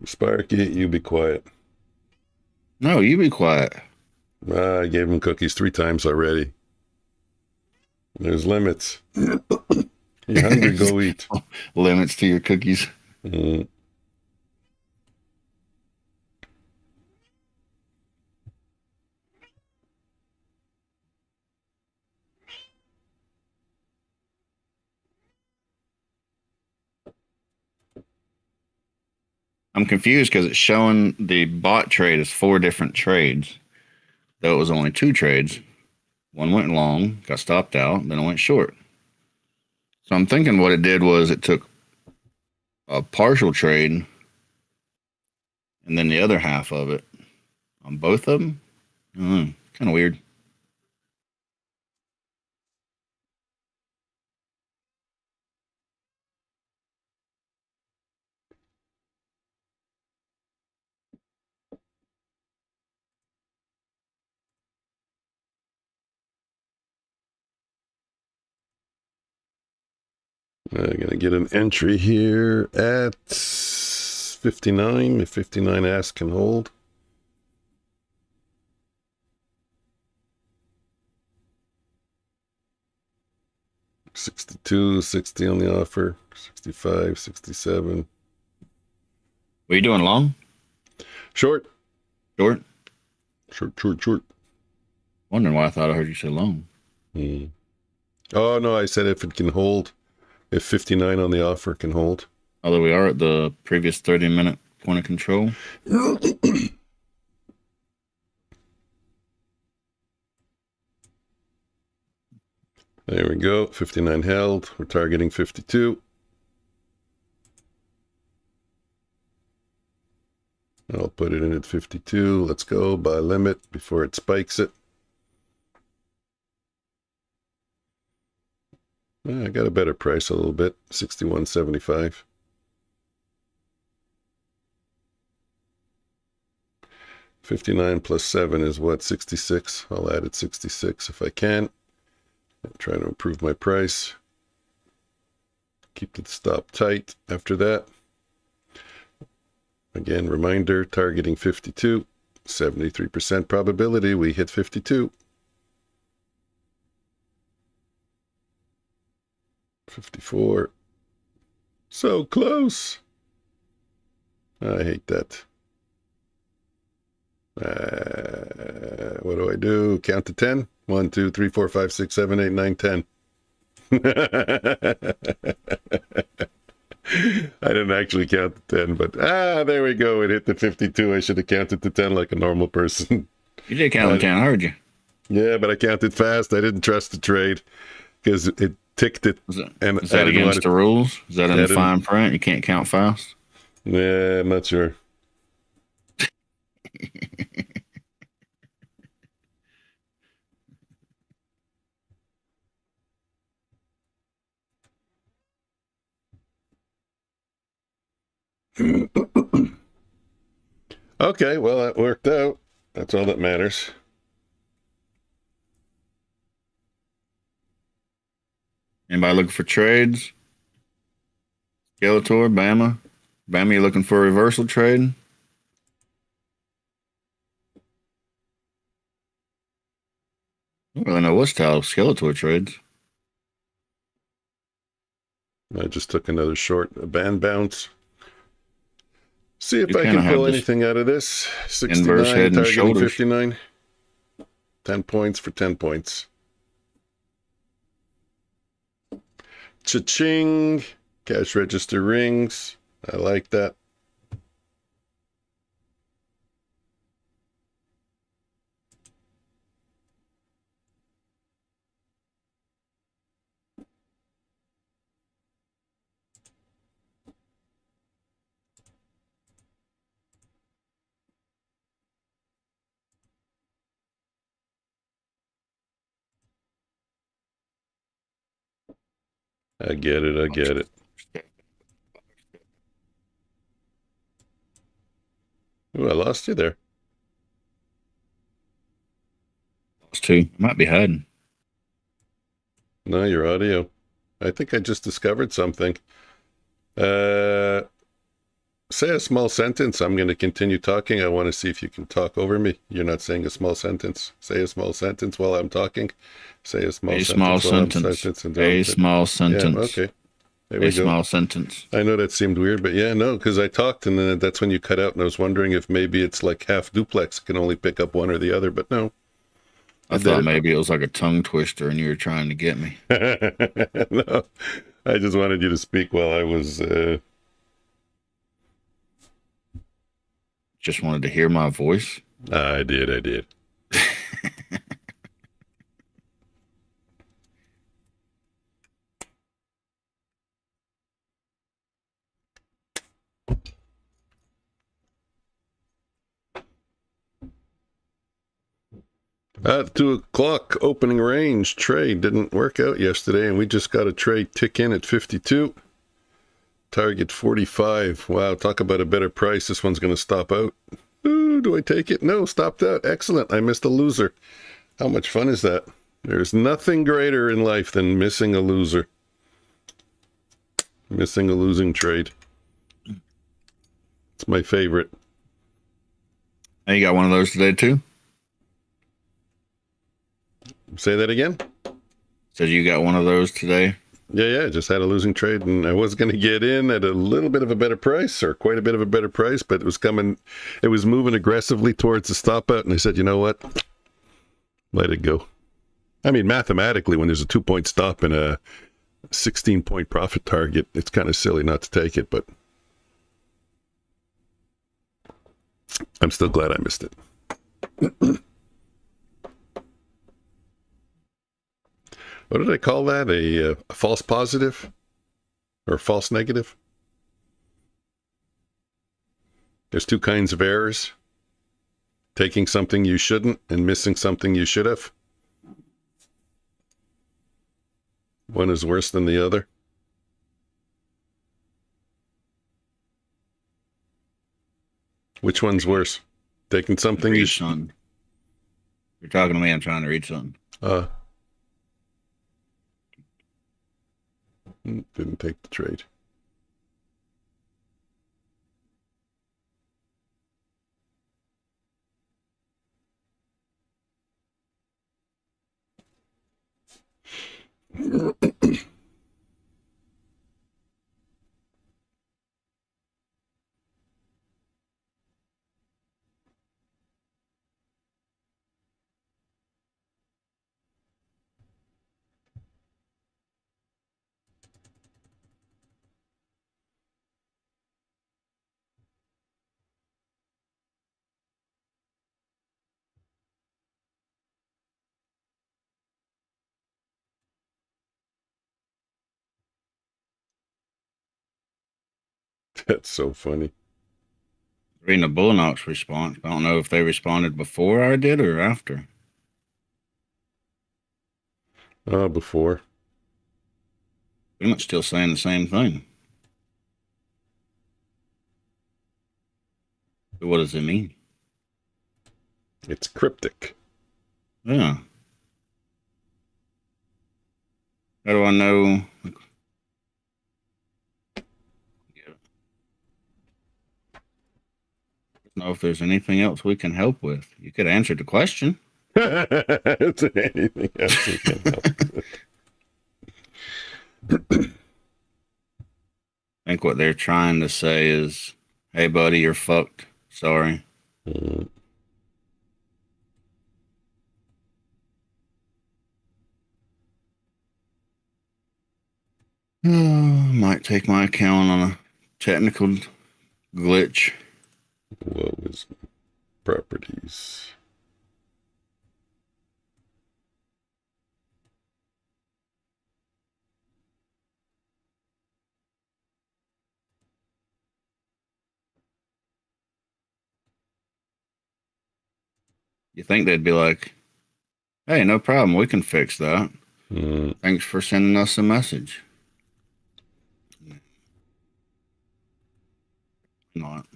Sparky, you be quiet. No, you be quiet. I gave him cookies 3 times already. There's limits. You're hungry, go eat. Limits to your cookies. Mm. I'm confused because it's showing the bot trade as 4 different trades, though it was only 2 trades. One went long, got stopped out, then it went short. So I'm thinking what it did was it took a partial trade and then the other half of it on both of them. Kind of weird. I'm going to get an entry here at 59, if 59 asks can hold. $62, $60 on the offer, $65, $67. Were you doing long? Short. Short? Short. Wondering why I thought I heard you say long. Oh, no, I said if it can hold. If 59 on the offer can hold. Although we are at the previous 30-minute point of control. There we go. 59 held. We're targeting 52. I'll put it in at 52. Let's go. Buy limit before it spikes it. I got a better price a little bit. 61.75. $59 plus 7 is what? 66. I'll add it 66 if I can. I'm trying to improve my price. Keep the stop tight after that. Again, reminder, targeting 52. 73% probability we hit 52. 54. So close. I hate that. What do I do? Count to 10? 1, 2, 3, 4, 5, 6, 7, 8, 9, 10. I didn't actually count to 10, but there we go. It hit the 52. I should have counted to 10 like a normal person. You did count to 10, I heard you. Yeah, but I counted fast. I didn't trust the trade because it ticked it. Is that against the rules? Is that in the fine print? You can't count fast? Yeah, I'm not sure. Okay, well, that worked out. That's all that matters. Anybody looking for trades? Skeletor, Bama. Bama, you looking for a reversal trade? I don't really know what style of Skeletor trades. I just took another short, a band bounce. See if You I kinda can have pull this anything out of this. inverse 69, head and targeting shoulders. 59. 10 points for 10 points. Cha-ching. Cash register rings. I like that. I get it. I get it. Ooh, I lost you there. Lost two. I might be hiding. No, your audio. I think I just discovered something. Say a small sentence. I'm going to continue talking. I want to see if you can talk over me. You're not saying a small sentence. Say a small sentence while I'm talking. Say a small sentence while I'm sentencing. A small sentence. Yeah, okay. There we A go. small sentence. I know that seemed weird, but yeah, no, because I talked and then that's when you cut out, and I was wondering if maybe it's like half duplex, can only pick up one or the other, but no. I thought maybe it was like a tongue twister and you were trying to get me. No, I just wanted you to speak while I was... Just wanted to hear my voice. I did. At 2 o'clock, opening range trade didn't work out yesterday, and we just got a trade tick in at 52. Target 45. Wow, talk about a better price. This one's going to stop out. Ooh, do I take it? No, stopped out. Excellent. I missed a loser. How much fun is that? There's nothing greater in life than missing a loser. Missing a losing trade. It's my favorite. Hey, you got one of those today too? Say that again? Said you got one of those today? Yeah, I just had a losing trade, and I was going to get in at a little bit of a better price, or quite a bit of a better price, but it was moving aggressively towards the stop out, and I said, you know what? Let it go. I mean, mathematically, when there's a 2-point stop and a 16-point profit target, it's kind of silly not to take it, but I'm still glad I missed it. What did I call that? A false positive? Or false negative? There's two kinds of errors. Taking something you shouldn't and missing something you should have. One is worse than the other. Which one's worse? Taking something you should... You're talking to me, I'm trying to read something. Didn't take the trade. That's so funny. Reading the Bulenox response. I don't know if they responded before I did or after. Before. Pretty much still saying the same thing. But what does it mean? It's cryptic. Yeah. How do I know? Know if there's anything else we can help with. You could answer the question. Is there anything else we can help with? I think what they're trying to say is, hey, buddy, you're fucked. Sorry. Might take my account on a technical glitch. What was properties? You think they'd be like, hey, no problem. We can fix that. Mm. Thanks for sending us a message. Not.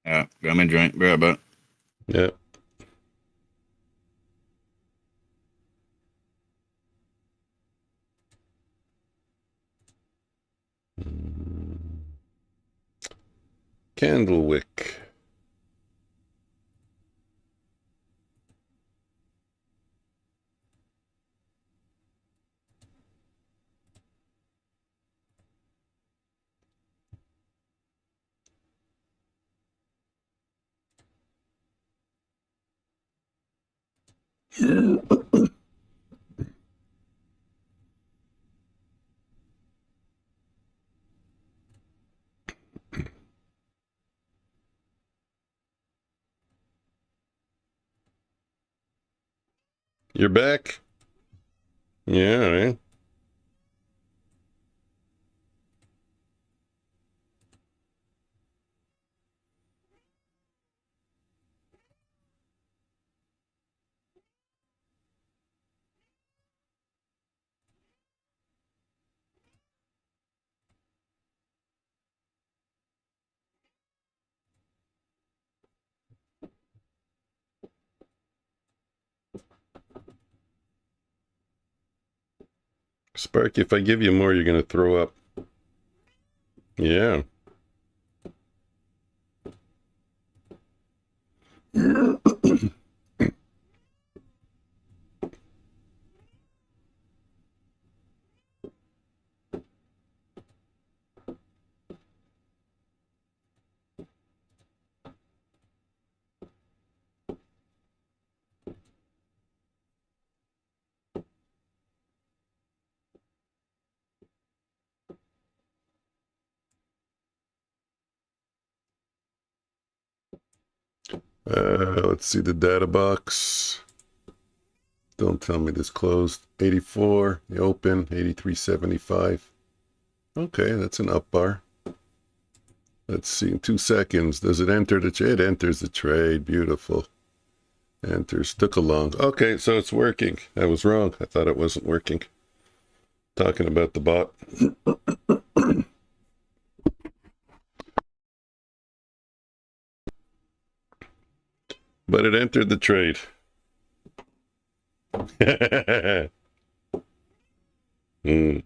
Yeah, grab me a drink. Be right back. Yeah. Candlewick. You're back? Yeah, right? Sparky, if I give you more, you're going to throw up. Yeah. Let's see the data box. Don't tell me this closed. 84, the open, 83.75. Okay, that's an up bar. Let's see, in 2 seconds, does it enter the trade? It enters the trade. Beautiful. Enters. Took a long. Okay, so it's working. I was wrong. I thought it wasn't working. Talking about the bot. But it entered the trade. mm.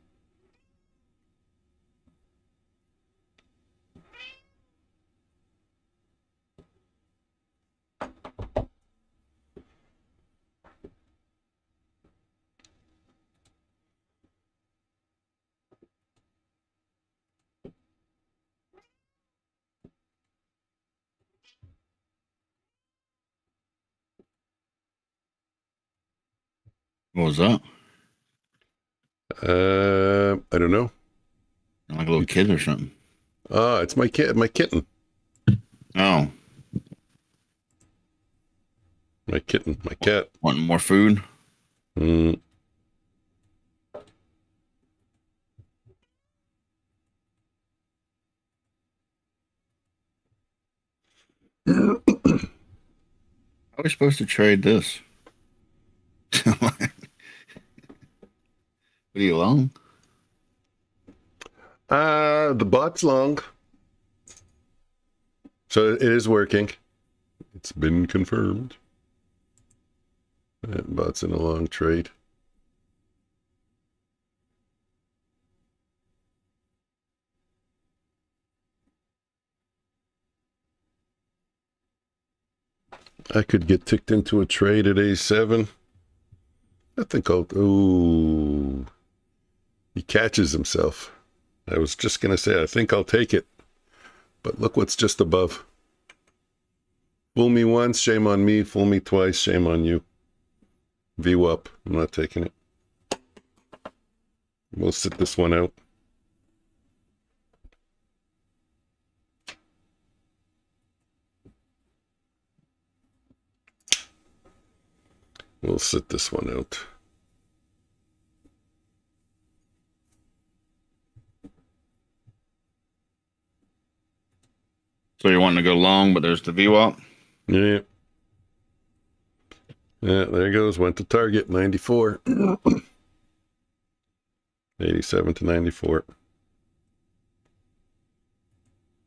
What was that? I don't know. Like a little kid or something. It's my kitten. Oh, My kitten, my cat. wanting more food? Mm. How are we supposed to trade this? What are you long? The bot's long. So it is working. It's been confirmed. That bot's in a long trade. I could get ticked into a trade at A7. I think I'll... Ooh. He catches himself. I was just going to say, I think I'll take it. But look what's just above. Fool me once, shame on me. Fool me twice, shame on you. VWAP. I'm not taking it. We'll sit this one out. We'll sit this one out. So you're wanting to go long, but there's the VWAP? Yeah. Yeah, there goes. Went to target, 94. 87 to 94.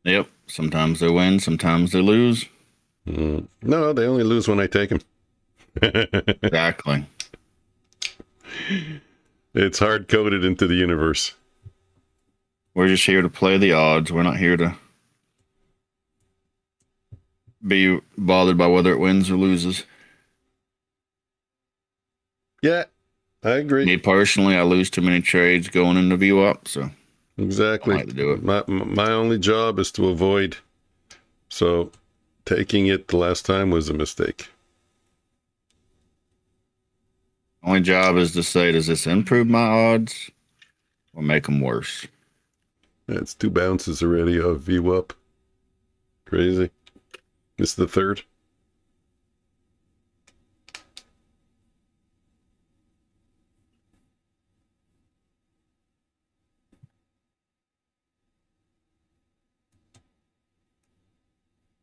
Yep. Sometimes they win, sometimes they lose. No, they only lose when I take them. Exactly. It's hard-coded into the universe. We're just here to play the odds. We're not here to be bothered by whether it wins or loses. Yeah, I agree. Me personally, I lose too many trades going into VWAP, so Exactly. I like to do it. My only job is to avoid. So taking it the last time was a mistake. Only job is to say, does this improve my odds or make them worse? It's 2 bounces already of VWAP. Crazy. This is the third.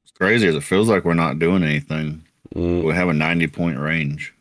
It's crazy as it feels like we're not doing anything. Mm. We have a 90-point range.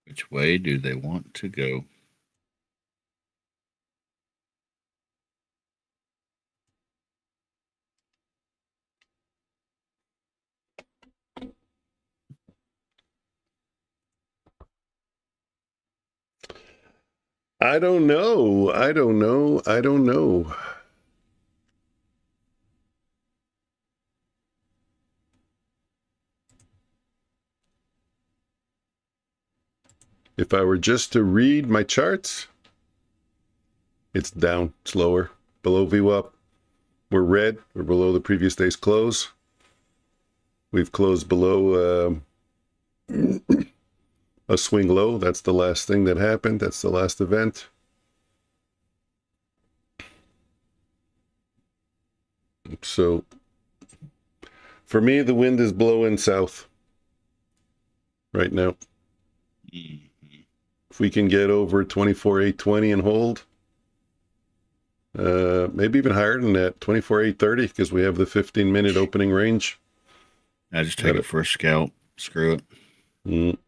Which way do they want to go? I don't know. I don't know. I don't know. If I were just to read my charts, it's down slower, below VWAP. We're red. We're below the previous day's close. We've closed below a swing low. That's the last thing that happened. That's the last event. So for me, the wind is blowing south right now. If we can get over 24,820 and hold, maybe even higher than that, 24,830, because we have the 15-minute opening range. I just take it for a scalp. Screw it.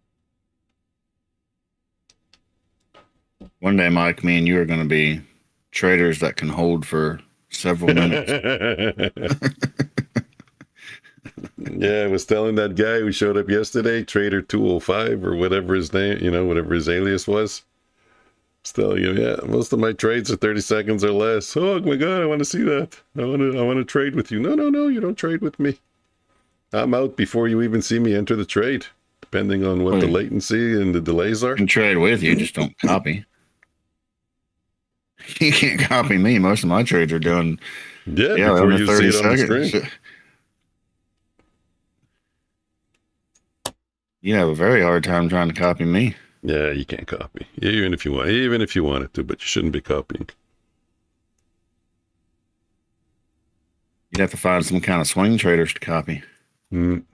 One day, Mike, me and you are going to be traders that can hold for several minutes. Yeah, I was telling that guy who showed up yesterday, Trader 205 or whatever his name, whatever his alias was. I was telling him, yeah, most of my trades are 30 seconds or less. Oh my God, I want to see that. I want to trade with you. No, you don't trade with me. I'm out before you even see me enter the trade, depending on what the latency and the delays are. I can trade with you, just don't copy. You can't copy me. Most of my trades are done. Yeah, before you see it on the screen. You have a very hard time trying to copy me. Yeah, you can't copy, even if you wanted to, but you shouldn't be copying. You'd have to find some kind of swing traders to copy. Mm.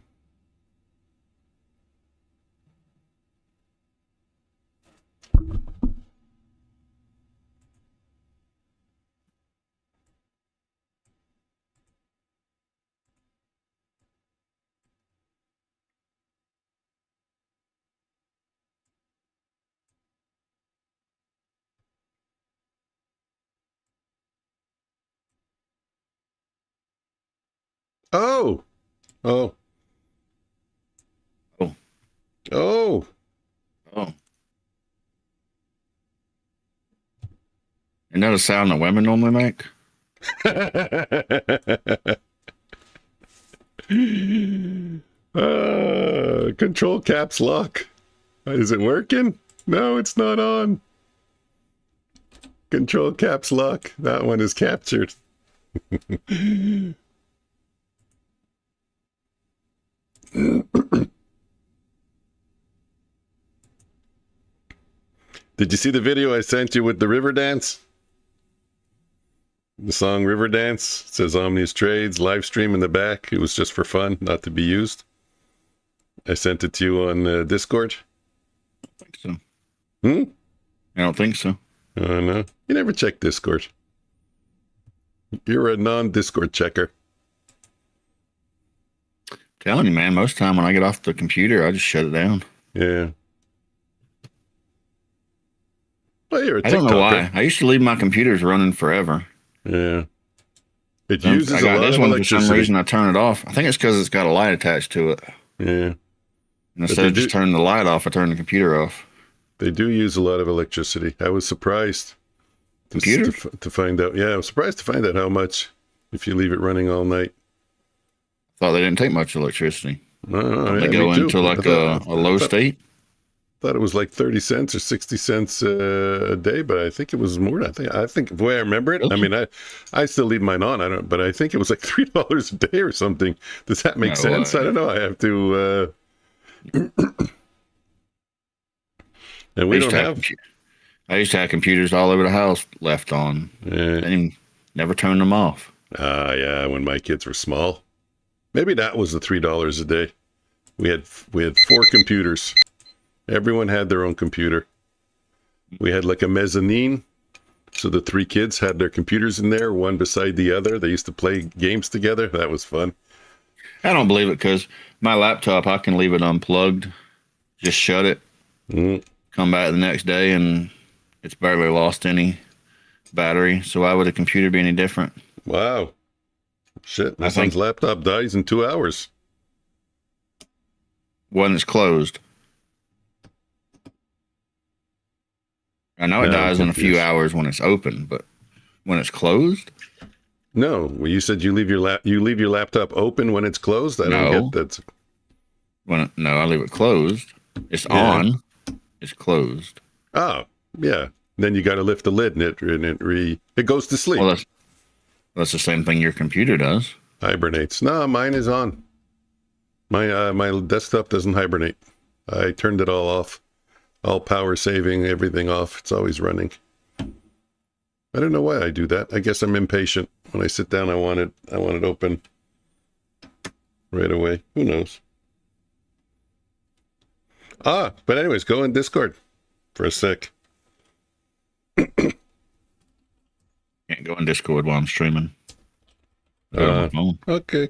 Oh. Oh. Oh. Oh. Oh. Isn't that a sound that women normally make? Control caps lock. Is it working? No, it's not on. Control caps lock. That one is captured. Did you see the video I sent you with the river dance? The song River Dance. It says Omnius Trades, live stream in the back. It was just for fun, not to be used. I sent it to you on Discord. I don't think so. Hmm? I don't think so. Oh, no. You never check Discord. You're a non-Discord checker. Telling you, man, most of the time when I get off the computer, I just shut it down. Yeah. Well, you're a TikToker. I don't know why. I used to leave my computers running forever. Yeah. It uses a lot this of one electricity. For some reason I turn it off. I think it's because it's got a light attached to it. Yeah. And instead of just turning the light off, I turn the computer off. They do use a lot of electricity. I was surprised to find out. Yeah, I was surprised to find out how much if you leave it running all night. Thought they didn't take much electricity. No, they go into like a low state. Thought it was like 30 cents or 60 cents a day, but I think it was more. I think the way I remember it. Really? I mean, I still leave mine on. But I think it was like $3 a day or something. Does that make sense? I don't know. I have to. And we don't have. I used to have computers all over the house left on. And never turned them off. Yeah, when my kids were small. Maybe that was the $3 a day. We had 4 computers. Everyone had their own computer. We had like a mezzanine. So the 3 kids had their computers in there, one beside the other. They used to play games together. That was fun. I don't believe it because my laptop, I can leave it unplugged. Just shut it. Come back the next day and it's barely lost any battery. So why would a computer be any different? Wow. Shit, my son's laptop dies in 2 hours. When it's closed. I know it dies in a few hours when it's open, but when it's closed? No, well, you said you leave your laptop open when it's closed. I don't get that. No, I leave it closed. It's on. It's closed. Oh, yeah. Then you got to lift the lid and it goes to sleep. Well, that's the same thing your computer does. Hibernates. No, mine is on. My desktop doesn't hibernate. I turned it all off. All power saving, everything off. It's always running. I don't know why I do that. I guess I'm impatient. When I sit down, I want it open right away. Who knows? But anyways, go in Discord for a sec. Can't go in Discord while I'm streaming. Okay.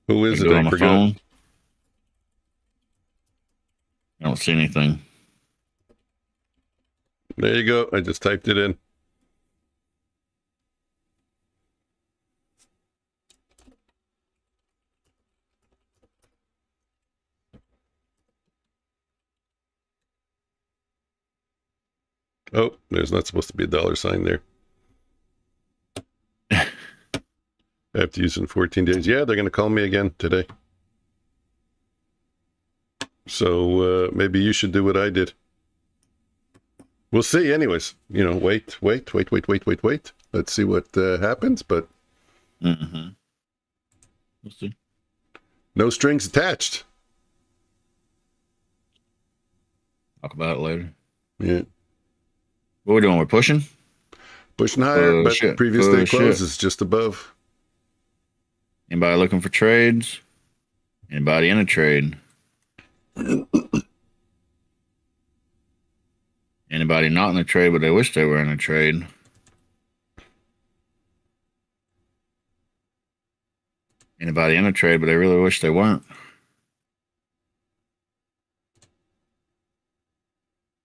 Who is it? I forgot. I don't see anything. There you go. I just typed it in. Oh, there's not supposed to be a $ sign there. I have to use it in 14 days. Yeah, they're going to call me again today. So maybe you should do what I did. We'll see. Anyways, wait. Let's see what happens. But we'll see. No strings attached. Talk about it later. Yeah. What are we doing? We're pushing? Pushing higher, but shit. previous day Shit. close is just above. Anybody looking for trades? Anybody in a trade? Anybody not in a trade, but they wish they were in a trade? Anybody in a trade, but they really wish they weren't?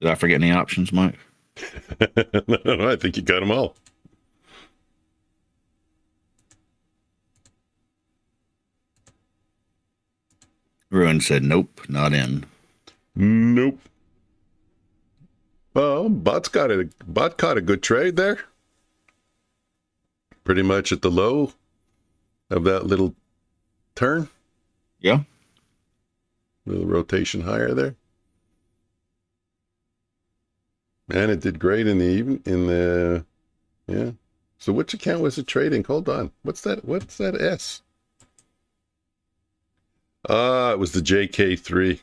Did I forget any options, Mike? No, I think you got them all. Ruin said, nope, not in. Nope. Oh, Bot caught a good trade there. Pretty much at the low of that little turn. Yeah. Little rotation higher there. And it did great in the yeah. So which account was it trading? Hold on. What's that S? It was the JK3.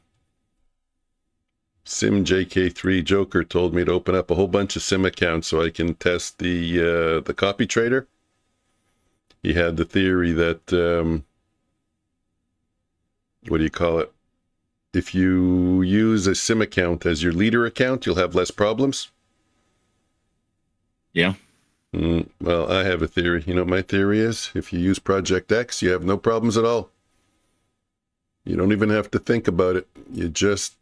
Sim JK3 Joker told me to open up a whole bunch of sim accounts so I can test the copy trader. He had the theory that what do you call it? If you use a sim account as your leader account, you'll have less problems. Yeah. Well, I have a theory. You know what my theory is? If you use Project X, you have no problems at all. You don't even have to think about it. You just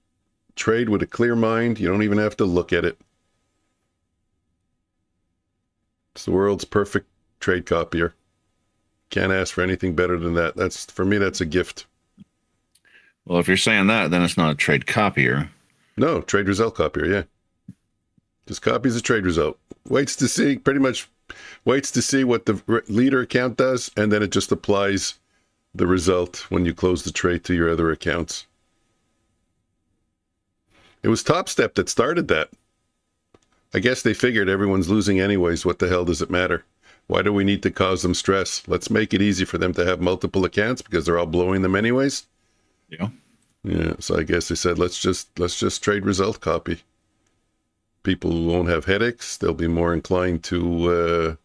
trade with a clear mind. You don't even have to look at it. It's the world's perfect trade copier. Can't ask for anything better than that. For me, that's a gift. Well, if you're saying that, then it's not a trade copier. No, trade result copier, yeah. Just copies a trade result. Waits to see what the leader account does, and then it just applies the result when you close the trade to your other accounts. It was Top Step that started that. I guess they figured everyone's losing anyways. What the hell does it matter? Why do we need to cause them stress? Let's make it easy for them to have multiple accounts because they're all blowing them anyways. Yeah. Yeah, so I guess they said let's just trade result copy. People won't have headaches. They'll be more inclined to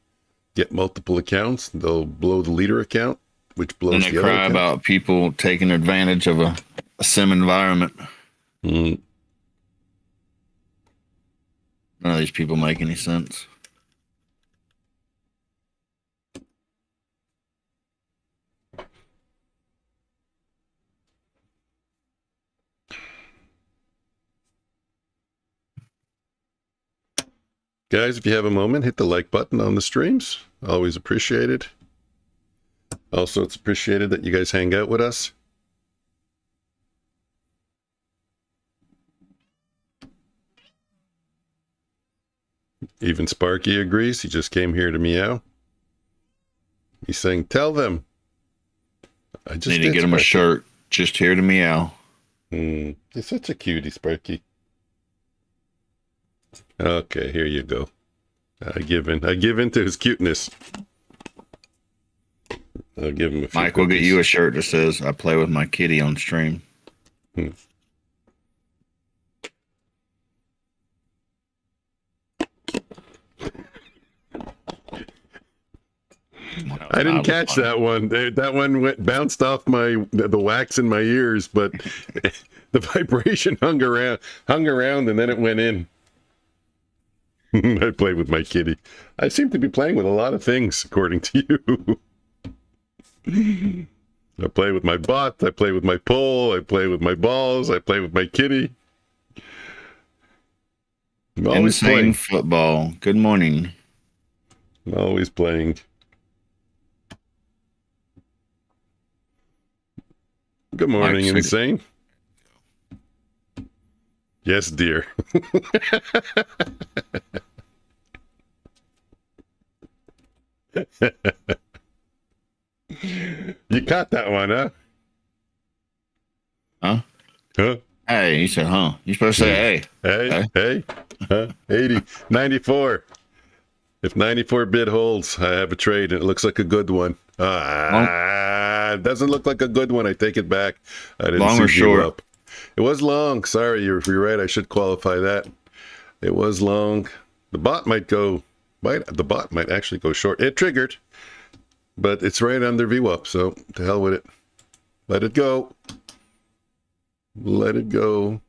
get multiple accounts. They'll blow the leader account, which blows the other account. And they cry about people taking advantage of a sim environment. None of these people make any sense. Guys, if you have a moment, hit the like button on the streams. Always appreciated. Also, it's appreciated that you guys hang out with us. Even Sparky agrees. He just came here to meow. He's saying, tell them. I just need to get him a shirt. Just here to meow. You're such a cutie, Sparky. Okay, here you go. I give in to his cuteness. I'll give him a few Mike, we'll get you a shirt that says, I play with my kitty on stream. I didn't catch that one. That one bounced off the wax in my ears, but the vibration hung around, and then it went in. I play with my kitty. I seem to be playing with a lot of things, according to you. I play with my bot. I play with my pole. I play with my balls. I play with my kitty. I'm always playing football. Good morning. I'm always playing. Good morning, Insane. Yes, dear. You caught that one, huh? Huh? Huh? Hey, you said, huh? You're supposed to say, hey. Hey. Huh? 80. 94. If 94 bid holds, I have a trade, and it looks like a good one. It doesn't look like a good one. I take it back. I didn't Long see or give short? up. It was long. Sorry, you're right. I should qualify that. It was long. The bot might actually go short. It triggered, but it's right under VWAP, so to hell with it. Let it go. Let it go.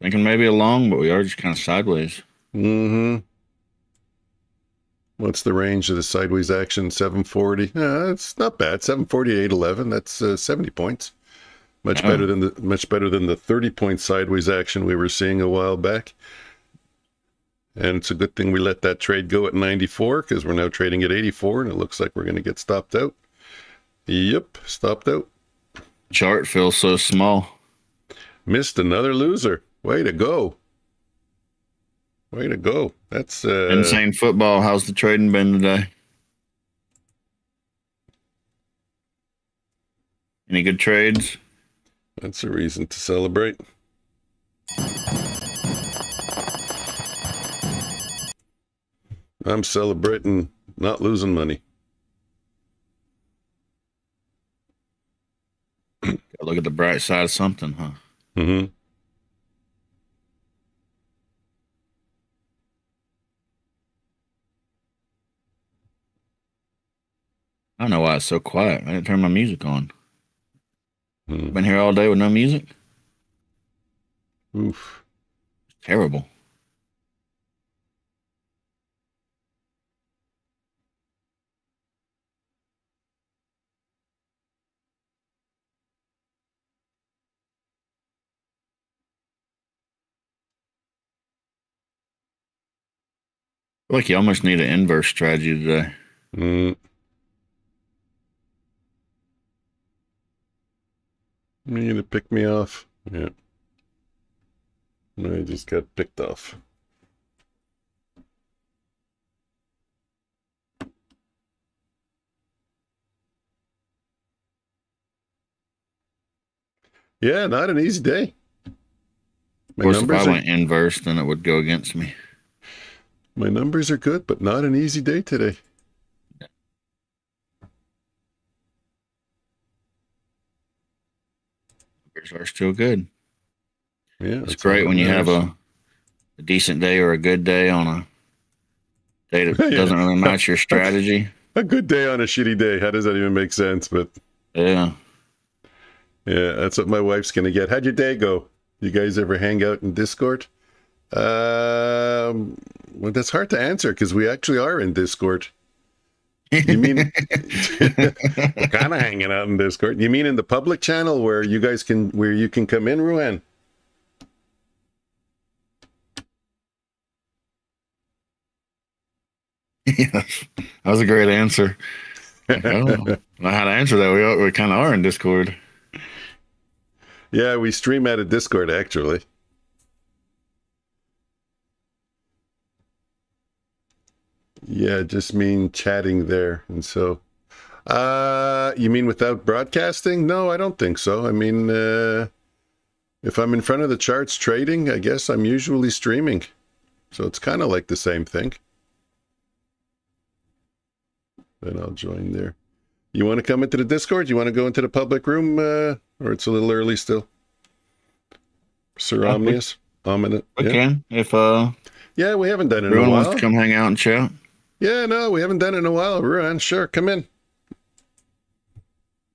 Thinking maybe a long, but we are just kind of sideways. Mm-hmm. What's the range of the sideways action? 740. It's not bad. 748, 11. That's 70 points. Much better than the 30-point sideways action we were seeing a while back. And it's a good thing we let that trade go at 94 because we're now trading at 84, and it looks like we're going to get stopped out. Yep, stopped out. Chart feels so small. Missed another loser. Way to go. Way to go. That's Insane football. How's the trading been today? Any good trades? That's a reason to celebrate. I'm celebrating not losing money. Gotta look at the bright side of something, huh? Mm-hmm. I don't know why it's so quiet. I didn't turn my music on. Been here all day with no music? Oof. It's terrible. I feel like you almost need an inverse strategy today. Mm. You need to pick me off. Yeah. I just got picked off. Yeah, not an easy day. Of course, if I went inverse, then it would go against me. My numbers are good, but not an easy day today. Numbers are still good. Yeah, it's great when you have a decent day or a good day on a day that doesn't really match your strategy. A good day on a shitty day. How does that even make sense? But yeah, that's what my wife's gonna get. How'd your day go? You guys ever hang out in Discord? Well, that's hard to answer because we actually are in Discord. You mean we're kind of hanging out in Discord? You mean in the public channel where you can come in, Ruan? Yes, that was a great answer. I don't know how to answer that. We kind of are in Discord. Yeah, we stream out of Discord actually. Yeah, just mean chatting there. And so, you mean without broadcasting? No, I don't think so. I mean, if I'm in front of the charts trading, I guess I'm usually streaming. So it's kind of like the same thing. Then I'll join there. You want to come into the Discord? You want to go into the public room, or it's a little early still? Sir Omnius? We can. If yeah, we haven't done it in a everyone while. wants to come hang out and chat. Yeah, no, we haven't done it in a while. Ruan, sure, come in.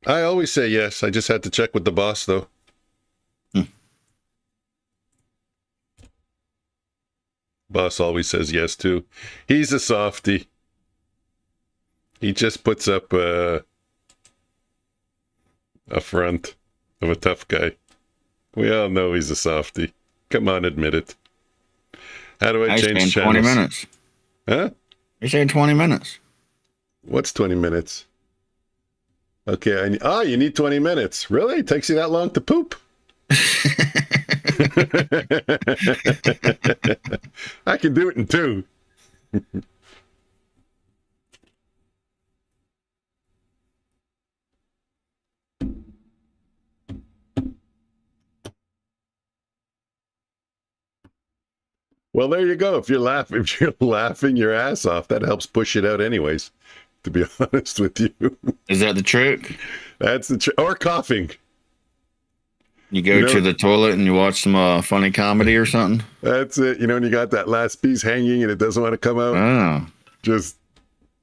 I always say yes. I just had to check with the boss, though. Boss always says yes, too. He's a softie. He just puts up a front of a tough guy. We all know he's a softie. Come on, admit it. How do I change channels? 20 minutes. Huh? You're saying 20 minutes. What's 20 minutes? Okay, you need 20 minutes. Really? It takes you that long to poop? I can do it in 2. Well, there you go. If you're laughing your ass off, that helps push it out anyways, to be honest with you. Is that the trick? That's or coughing. You go to the toilet and you watch some funny comedy or something? That's it. You know, when you got that last piece hanging and it doesn't want to come out, Oh. just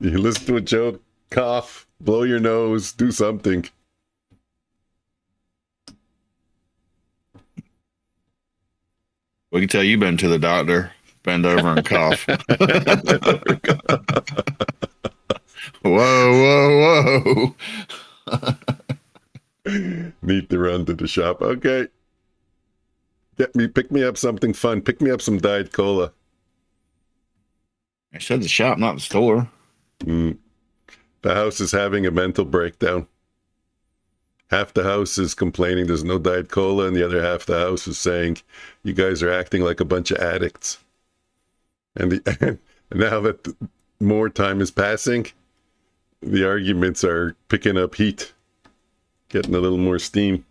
you listen to a joke, cough, blow your nose, do something. We can tell you've been to the doctor. Bend over and cough. Whoa, whoa, whoa. Need to run to the shop. Okay. Pick me up something fun. Pick me up some Diet Cola. I said the shop, not the store. The house is having a mental breakdown. Half the house is complaining there's no Diet Cola, and the other half of the house is saying, you guys are acting like a bunch of addicts. And now that more time is passing, the arguments are picking up heat, getting a little more steam.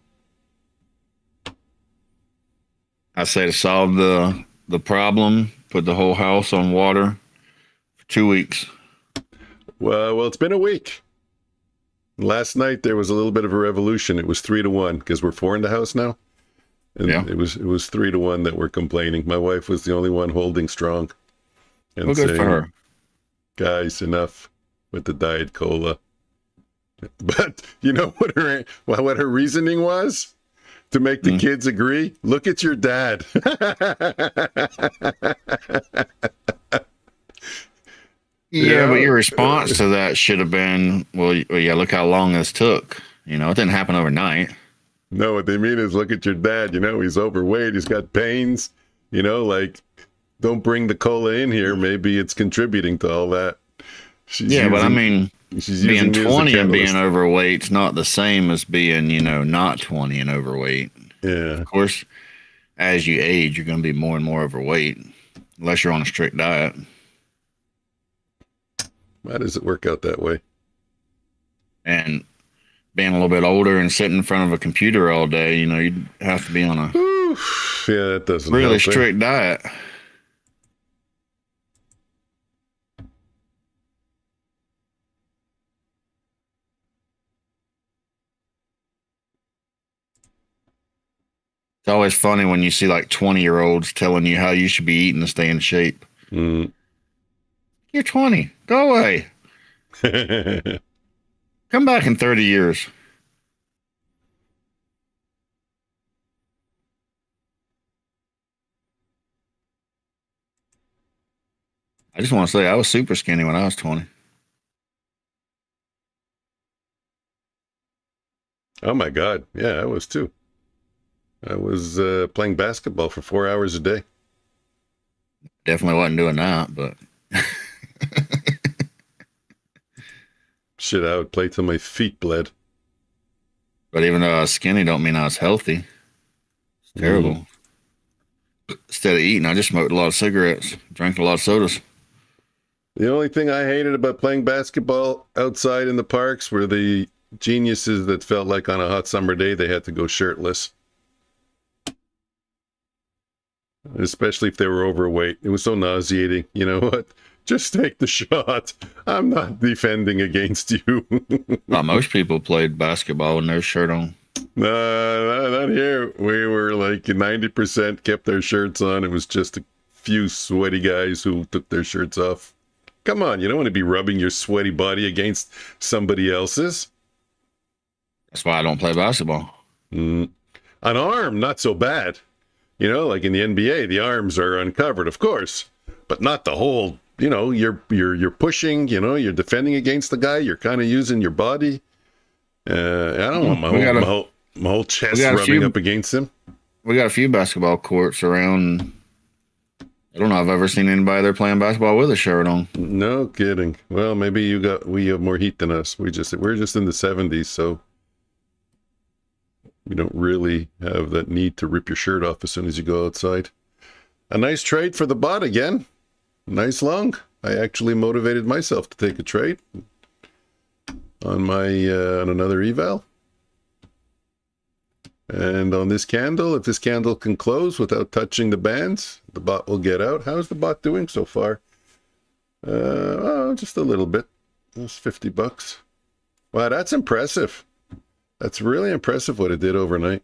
I say to solve the problem, put the whole house on water for 2 weeks. Well, it's been a week. Last night there was a little bit of a revolution. It was 3-1 because we're 4 in the house now, and yeah. it was 3-1 that were complaining. My wife was the only one holding strong and well, good saying, for her. "Guys, enough with the Diet Cola." But you know what her reasoning was to make the kids agree? Look at your dad. Yeah, but your response to that should have been, well, yeah, look how long this took. You know, it didn't happen overnight. No, what they mean is, look at your dad. You know, he's overweight. He's got pains. You know, like, don't bring the cola in here. Maybe it's contributing to all that. But I mean, being 20 and being overweight is not the same as being, not 20 and overweight. Yeah. Of course, as you age, you're going to be more and more overweight, unless you're on a strict diet. Why does it work out that way? And being a little bit older and sitting in front of a computer all day, you'd have to be on a that doesn't really strict diet. It's always funny when you see like 20-year-olds telling you how you should be eating to stay in shape. You're 20. Go away. Come back in 30 years. I just want to say I was super skinny when I was 20. Oh my God. Yeah, I was too. I was playing basketball for 4 hours a day. Definitely wasn't doing that, but shit, I would play till my feet bled. But even though I was skinny, don't mean I was healthy. It's terrible. Instead of eating, I just smoked a lot of cigarettes, drank a lot of sodas. The only thing I hated about playing basketball outside in the parks were the geniuses that felt like on a hot summer day they had to go shirtless. Especially if they were overweight. It was so nauseating. You know what? Just take the shot. I'm not defending against you. Well, most people played basketball with no shirt on. No, not here. We were like 90% kept their shirts on. It was just a few sweaty guys who took their shirts off. Come on, you don't want to be rubbing your sweaty body against somebody else's. That's why I don't play basketball. An arm, not so bad. You know, like in the NBA, the arms are uncovered, of course, but not the whole. You know, you're pushing. You know, you're defending against the guy. You're kind of using your body. I don't want my whole chest rubbing up against him. We got a few basketball courts around. I don't know if I've ever seen anybody there playing basketball with a shirt on. No kidding. Well, maybe we have more heat than us. We're just in the 70s, so we don't really have that need to rip your shirt off as soon as you go outside. A nice trade for the bot again. Nice long. I actually motivated myself to take a trade on my on another eval. And on this candle, if this candle can close without touching the bands, the bot will get out. How's the bot doing so far? Oh, just a little bit. That's 50 bucks. Wow, that's impressive. That's really impressive what it did overnight.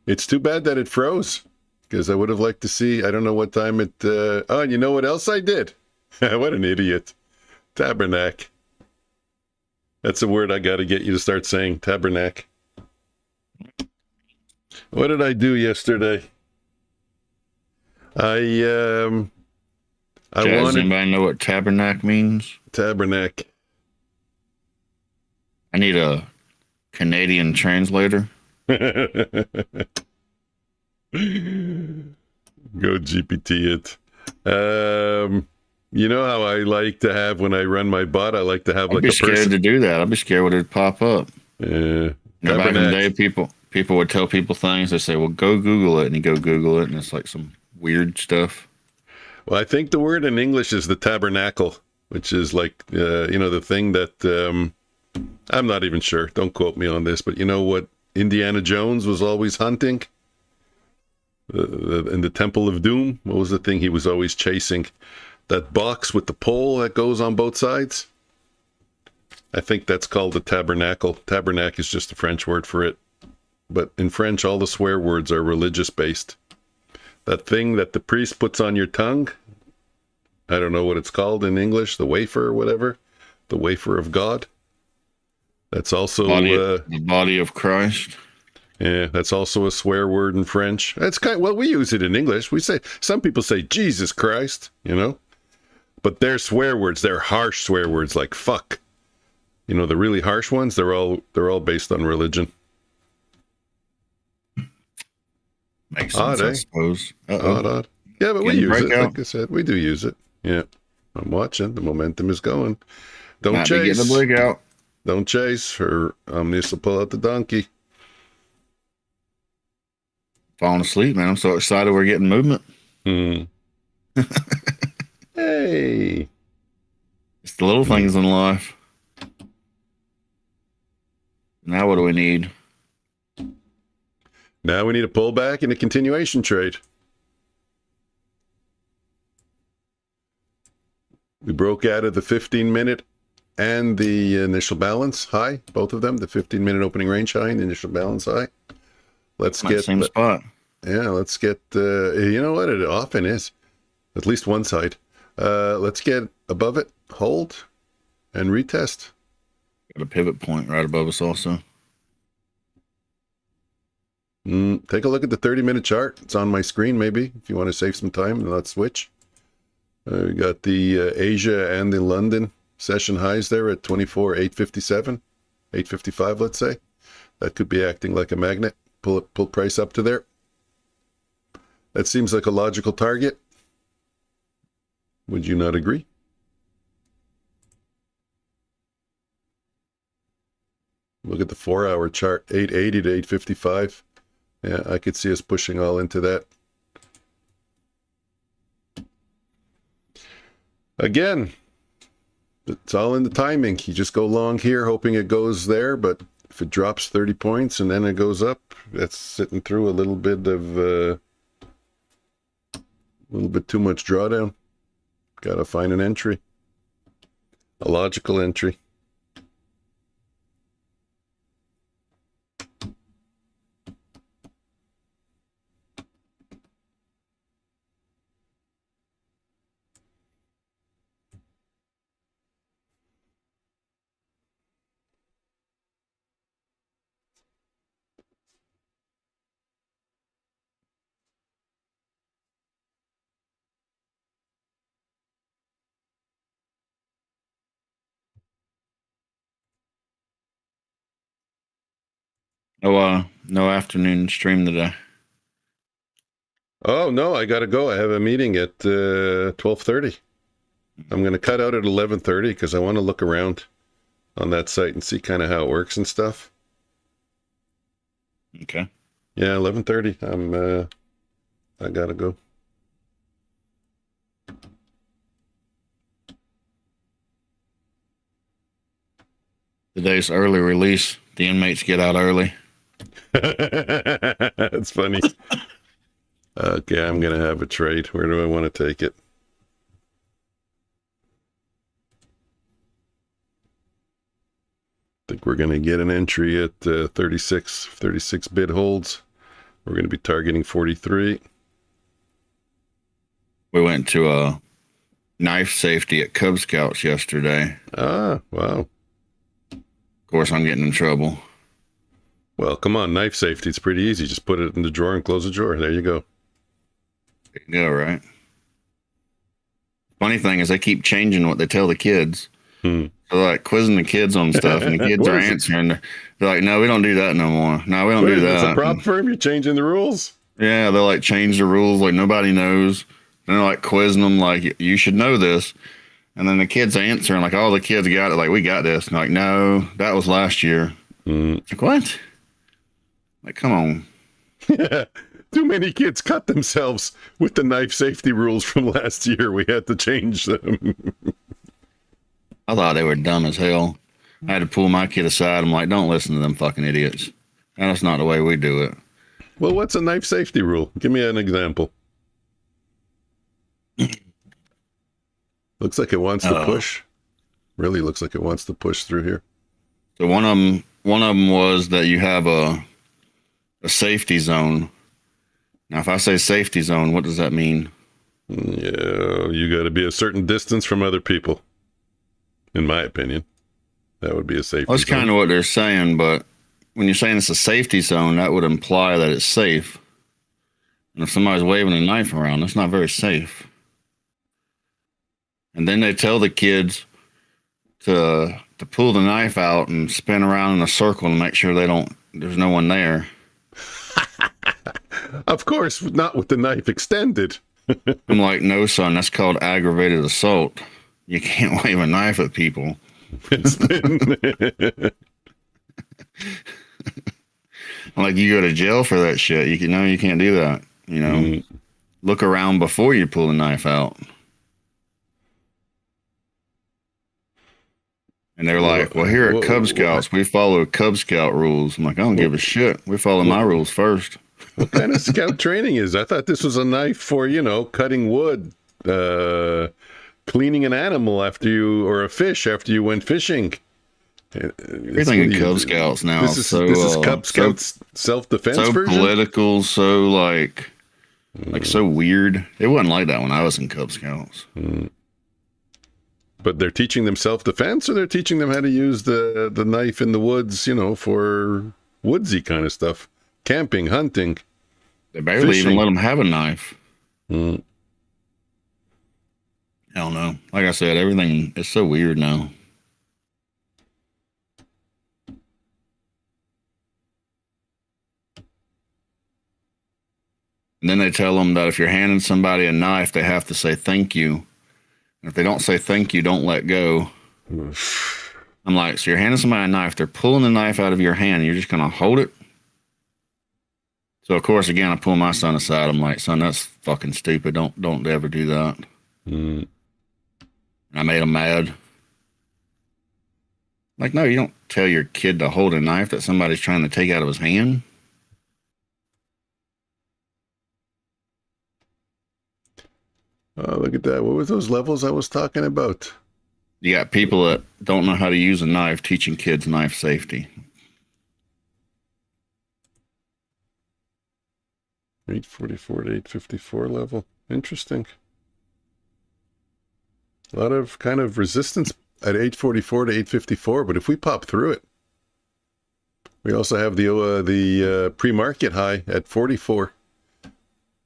It's too bad that it froze, because I would have liked to see, I don't know what time it... oh, and you know what else I did? What an idiot. Tabernacle. That's a word I got to get you to start saying, tabernacle. What did I do yesterday? Does anybody know what tabernacle means? Tabernacle. I need a Canadian translator. Go GPT it. You know how I like to have when I run my bot? I like to have like a person. I'd be scared to do that. I'd be scared what it'd pop up. Back in the day, people would tell people things. They say, "Well, go Google it," and you go Google it, and it's like some weird stuff. Well, I think the word in English is the tabernacle, which is like the thing that I'm not even sure. Don't quote me on this, but you know what Indiana Jones was always hunting in the Temple of Doom? What was the thing he was always chasing? That box with the pole that goes on both sides? I think that's called the tabernacle. Tabernacle is just a French word for it. But in French, all the swear words are religious based. That thing that the priest puts on your tongue, I don't know what it's called in English, the wafer or whatever, the wafer of God. That's also the body of Christ. Yeah, that's also a swear word in French. That's we use it in English. Some people say Jesus Christ, but they're swear words. They're harsh swear words like fuck. The really harsh ones. They're all based on religion. Makes sense, I suppose. Odd. Yeah, but we use it. Like I said, we do use it. Yeah, I'm watching. The momentum is going. Don't chase. Be getting the breakout. Don't chase, or Omnius will pull out the donkey. Falling asleep, man. I'm so excited we're getting movement. Hey. It's the little things in life. Now what do we need? Now we need a pullback and a continuation trade. We broke out of the 15-minute and the initial balance high, both of them, the 15-minute opening range high and the initial balance high. Let's get same spot. Yeah, let's get you know what it often is, at least one side. Let's get above it, hold, and retest. Got a pivot point right above us also. Take a look at the 30-minute chart. It's on my screen, maybe, if you want to save some time and not switch. We got the Asia and the London session highs there at 24,857, 855, let's say. That could be acting like a magnet. Pull price up to there. That seems like a logical target. Would you not agree? Look at the 4-hour chart, 880 to 855. Yeah, I could see us pushing all into that. Again, it's all in the timing. You just go long here, hoping it goes there, but if it drops 30 points and then it goes up, that's sitting through a little bit too much drawdown. Got to find an entry, a logical entry. No afternoon stream today. Oh, no, I got to go. I have a meeting at 12:30. I'm going to cut out at 11:30 because I want to look around on that site and see kind of how it works and stuff. Okay. Yeah, 11:30. I got to go. Today's early release. The inmates get out early. That's funny. Okay, I'm going to have a trade. Where do I want to take it? I think we're going to get an entry at 36 bid holds. We're going to be targeting 43. We went to a knife safety at Cub Scouts yesterday. Ah, wow. Of course, I'm getting in trouble. Well, come on, knife safety. It's pretty easy. Just put it in the drawer and close the drawer. There you go. There you go, right? Funny thing is they keep changing what they tell the kids. So they're like quizzing the kids on stuff, and the kids are answering. They're like, no, we don't do that no more. No, we don't do that. It's a prop firm? You're changing the rules? Yeah, they'll like change the rules like nobody knows. And they're like quizzing them like, you should know this. And then the kids answering like, all the kids got it. Like, we got this. And like, no, that was last year. It's like, what? Like, come on. Yeah. Too many kids cut themselves with the knife safety rules from last year. We had to change them. I thought they were dumb as hell. I had to pull my kid aside. I'm like, don't listen to them fucking idiots. That's not the way we do it. Well, what's a knife safety rule? Give me an example. Looks like it wants to push. Really looks like it wants to push through here. So one of them was that you have a safety zone. Now, if I say safety zone, what does that mean? Yeah, you got to be a certain distance from other people. In my opinion, that would be a safety That's zone. kind of what they're saying, but when you're saying it's a safety zone, that would imply that it's safe. And if somebody's waving a knife around, that's not very safe. And then they tell the kids to pull the knife out and spin around in a circle and make sure there's no one there. Of course, not with the knife extended. I'm like, no, son, that's called aggravated assault. You can't wave a knife at people. I'm like, you go to jail for that shit. You can't do that. Look around before you pull the knife out. And they're like, well, here at Cub Scouts, we follow Cub Scout rules. I'm like, I don't give a shit. We follow my rules first. What kind of scout training is? I thought this was a knife for, cutting wood, cleaning an animal or a fish after you went fishing. Everything in Cub Scouts now. This is Cub Scouts self-defense so version? Political, so like so weird. It wasn't like that when I was in Cub Scouts. But they're teaching them self-defense, or they're teaching them how to use the knife in the woods, for woodsy kind of stuff. Camping, hunting. They barely fishing. even let them have a knife. I don't know. Like I said, everything is so weird now. And then they tell them that if you're handing somebody a knife, they have to say thank you. And if they don't say thank you, don't let go. I'm like, so you're handing somebody a knife, they're pulling the knife out of your hand, and you're just going to hold it? So, of course, again, I pull my son aside. I'm like, son, that's fucking stupid. Don't ever do that. I made him mad. Like, no, you don't tell your kid to hold a knife that somebody's trying to take out of his hand. Oh, look at that. What were those levels I was talking about? You got people that don't know how to use a knife teaching kids knife safety. 844 to 854 level. Interesting. A lot of kind of resistance at 844 to 854, but if we pop through it, we also have the pre-market high at 44.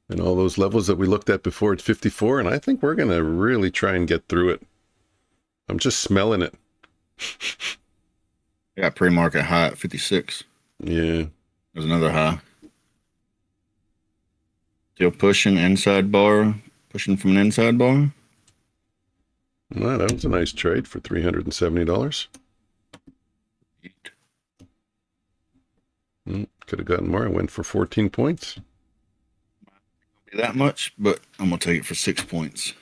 And all those levels that we looked at before at 54, and I think we're going to really try and get through it. I'm just smelling it. Got pre-market high at 56. Yeah. There's another high. Still pushing inside bar, pushing from an inside bar. Well, that was a nice trade for $370. Could have gotten more. I went for 14 points. That much, but I'm gonna take it for 6 points.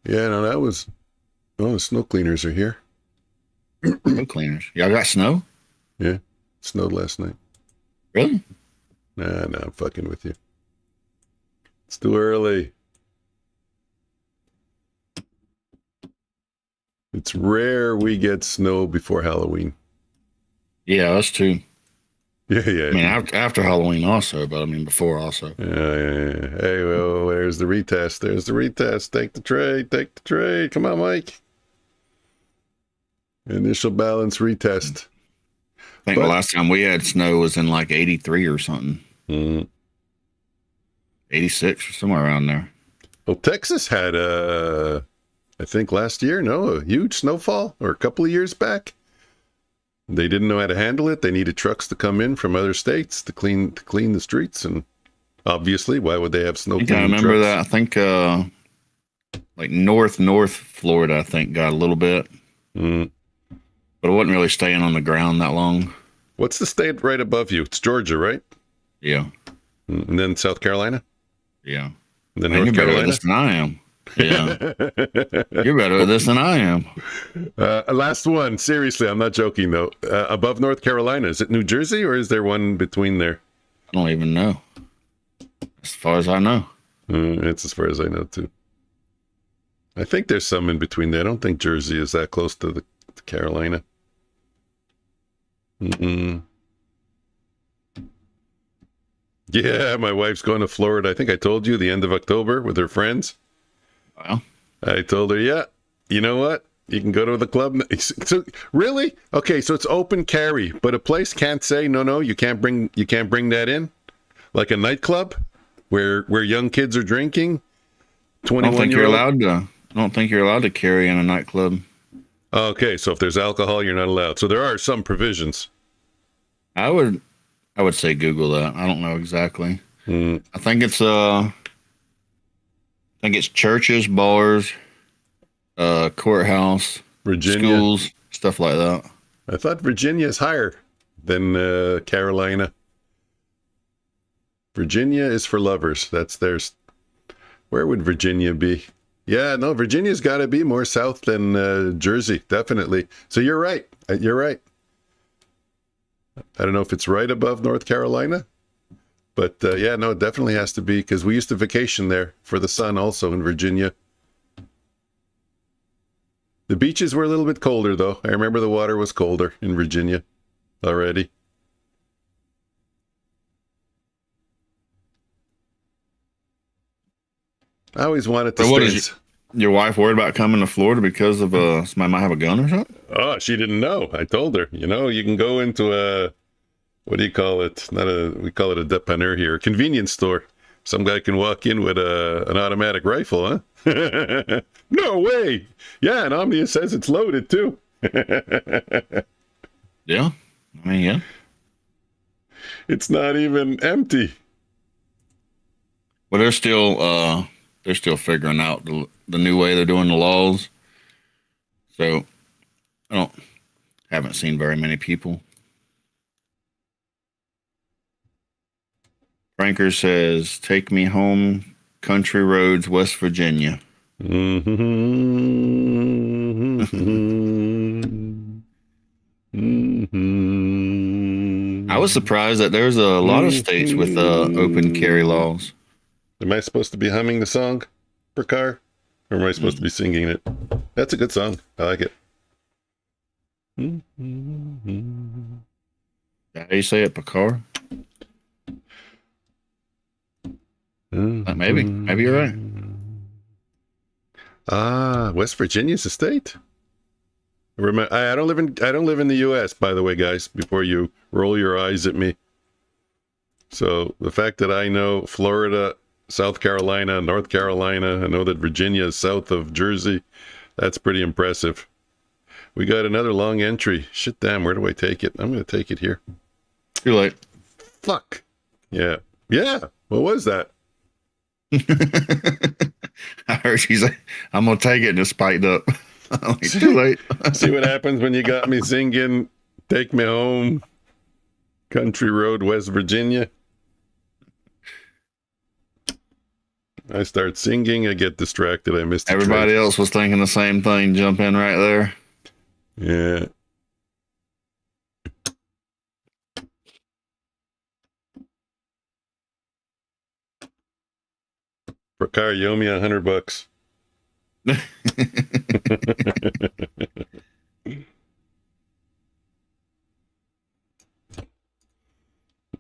Yeah, no, that was. Oh, the snow cleaners are here. Snow cleaners. Y'all got snow? Yeah, it snowed last night. Really? Nah, I'm fucking with you. It's too early. It's rare we get snow before Halloween. Yeah, us too. Yeah. I mean, after Halloween also, but I mean before also. Yeah. Hey, well, there's the retest. There's the retest. Take the trade. Come on, Mike. Initial balance retest. I think the last time we had snow was in like 83 or something. 86 or somewhere around there. Well, Texas had, I think last year, a huge snowfall, or a couple of years back. They didn't know how to handle it. They needed trucks to come in from other states to clean the streets, and obviously, why would they have snow cleaning I remember trucks? that. I think like North Florida, I think got a little bit, but it wasn't really staying on the ground that long. What's the state right above you? It's Georgia, right? Yeah. And then South Carolina? Yeah. And then Man, North you're better Carolina? at this than I am. Yeah. You're better at this than I am. Last one. Seriously, I'm not joking, though. Above North Carolina, is it New Jersey, or is there one between there? I don't even know. As far as I know. It's as far as I know, too. I think there's some in between there. I don't think Jersey is that close to Carolina. Yeah, my wife's going to Florida. I think I told you the end of October with her friends. Well, I told her, yeah, you know what? You can go to the club. So really? Okay, so it's open carry, but a place can't say no, you can't bring that in? Like a nightclub where young kids are drinking? 21-year-old? I don't think you're allowed to carry in a nightclub. Okay, so if there's alcohol, you're not allowed. So there are some provisions. I would say Google that. I don't know exactly. I think it's churches, bars, courthouse, Virginia. schools, stuff like that. I thought Virginia is higher than Carolina. Virginia is for lovers. That's theirs. Where would Virginia be? Yeah, no, Virginia's got to be more south than Jersey, definitely. So you're right. You're right. I don't know if it's right above North Carolina, but yeah, no, it definitely has to be, because we used to vacation there for the sun also in Virginia. The beaches were a little bit colder, though. I remember the water was colder in Virginia already. I always wanted to stay. Your wife worried about coming to Florida because of somebody might have a gun or something? Oh, she didn't know. I told her, you can go into a, what do you call it? We call it a dépanneur here, a convenience store. Some guy can walk in with an automatic rifle, huh? No way. Yeah, and Omnius says it's loaded too. Yeah. I mean, yeah. It's not even empty. Well, they're still figuring out the new way they're doing the laws. So haven't seen very many people. Franker says, "Take me home, country roads, West Virginia." I was surprised that there's a lot of states with open carry laws. Am I supposed to be humming the song per car? Or am I supposed to be singing it? That's a good song. I like it. How do you say it, Picard? Maybe you're right. West Virginia's a state. Remember, I don't live in the U.S. By the way, guys. Before you roll your eyes at me, so the fact that I know Florida, South Carolina, North Carolina, I know that Virginia is south of Jersey, that's pretty impressive. We got another long entry. Shit, damn, where do I take it? I'm going to take it here. Too late. Fuck. Yeah. What was that? I heard she's like, "I'm gonna take it," and it spiked up. Like, too late. See what happens when you got me singing "Take Me Home, Country Road, West Virginia." I start singing, I get distracted, I miss the Everybody trade. else was thinking the same thing. Jump in right there. Yeah. For car, you owe me $100.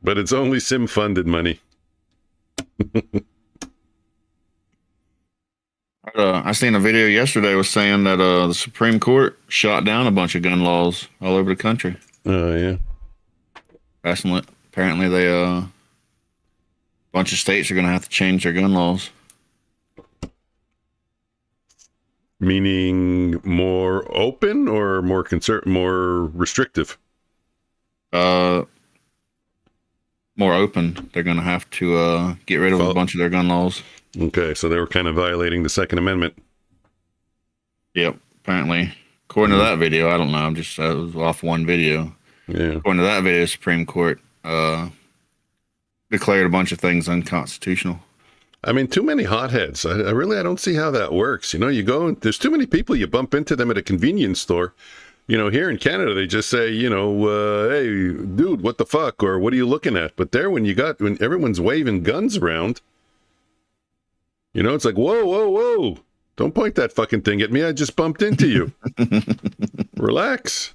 But it's only sim funded money. I seen a video yesterday was saying that the Supreme Court shot down a bunch of gun laws all over the country. Oh yeah. Apparently they a bunch of states are going to have to change their gun laws. Meaning more open or more restrictive? More open. They're going to have to get rid of a bunch of their gun laws. Okay, so they were kind of violating the Second Amendment. Yep, apparently. According to that video, I don't know. I'm just that was off one video. Yeah. According to that video, Supreme Court declared a bunch of things unconstitutional. I mean, too many hotheads. I don't see how that works. You know, you go, there's too many people, you bump into them at a convenience store. You know, here in Canada, they just say, you know, hey, dude, what the fuck? Or what are you looking at? But there, when everyone's waving guns around, you know, it's like, whoa, whoa, whoa. Don't point that fucking thing at me. I just bumped into you. Relax.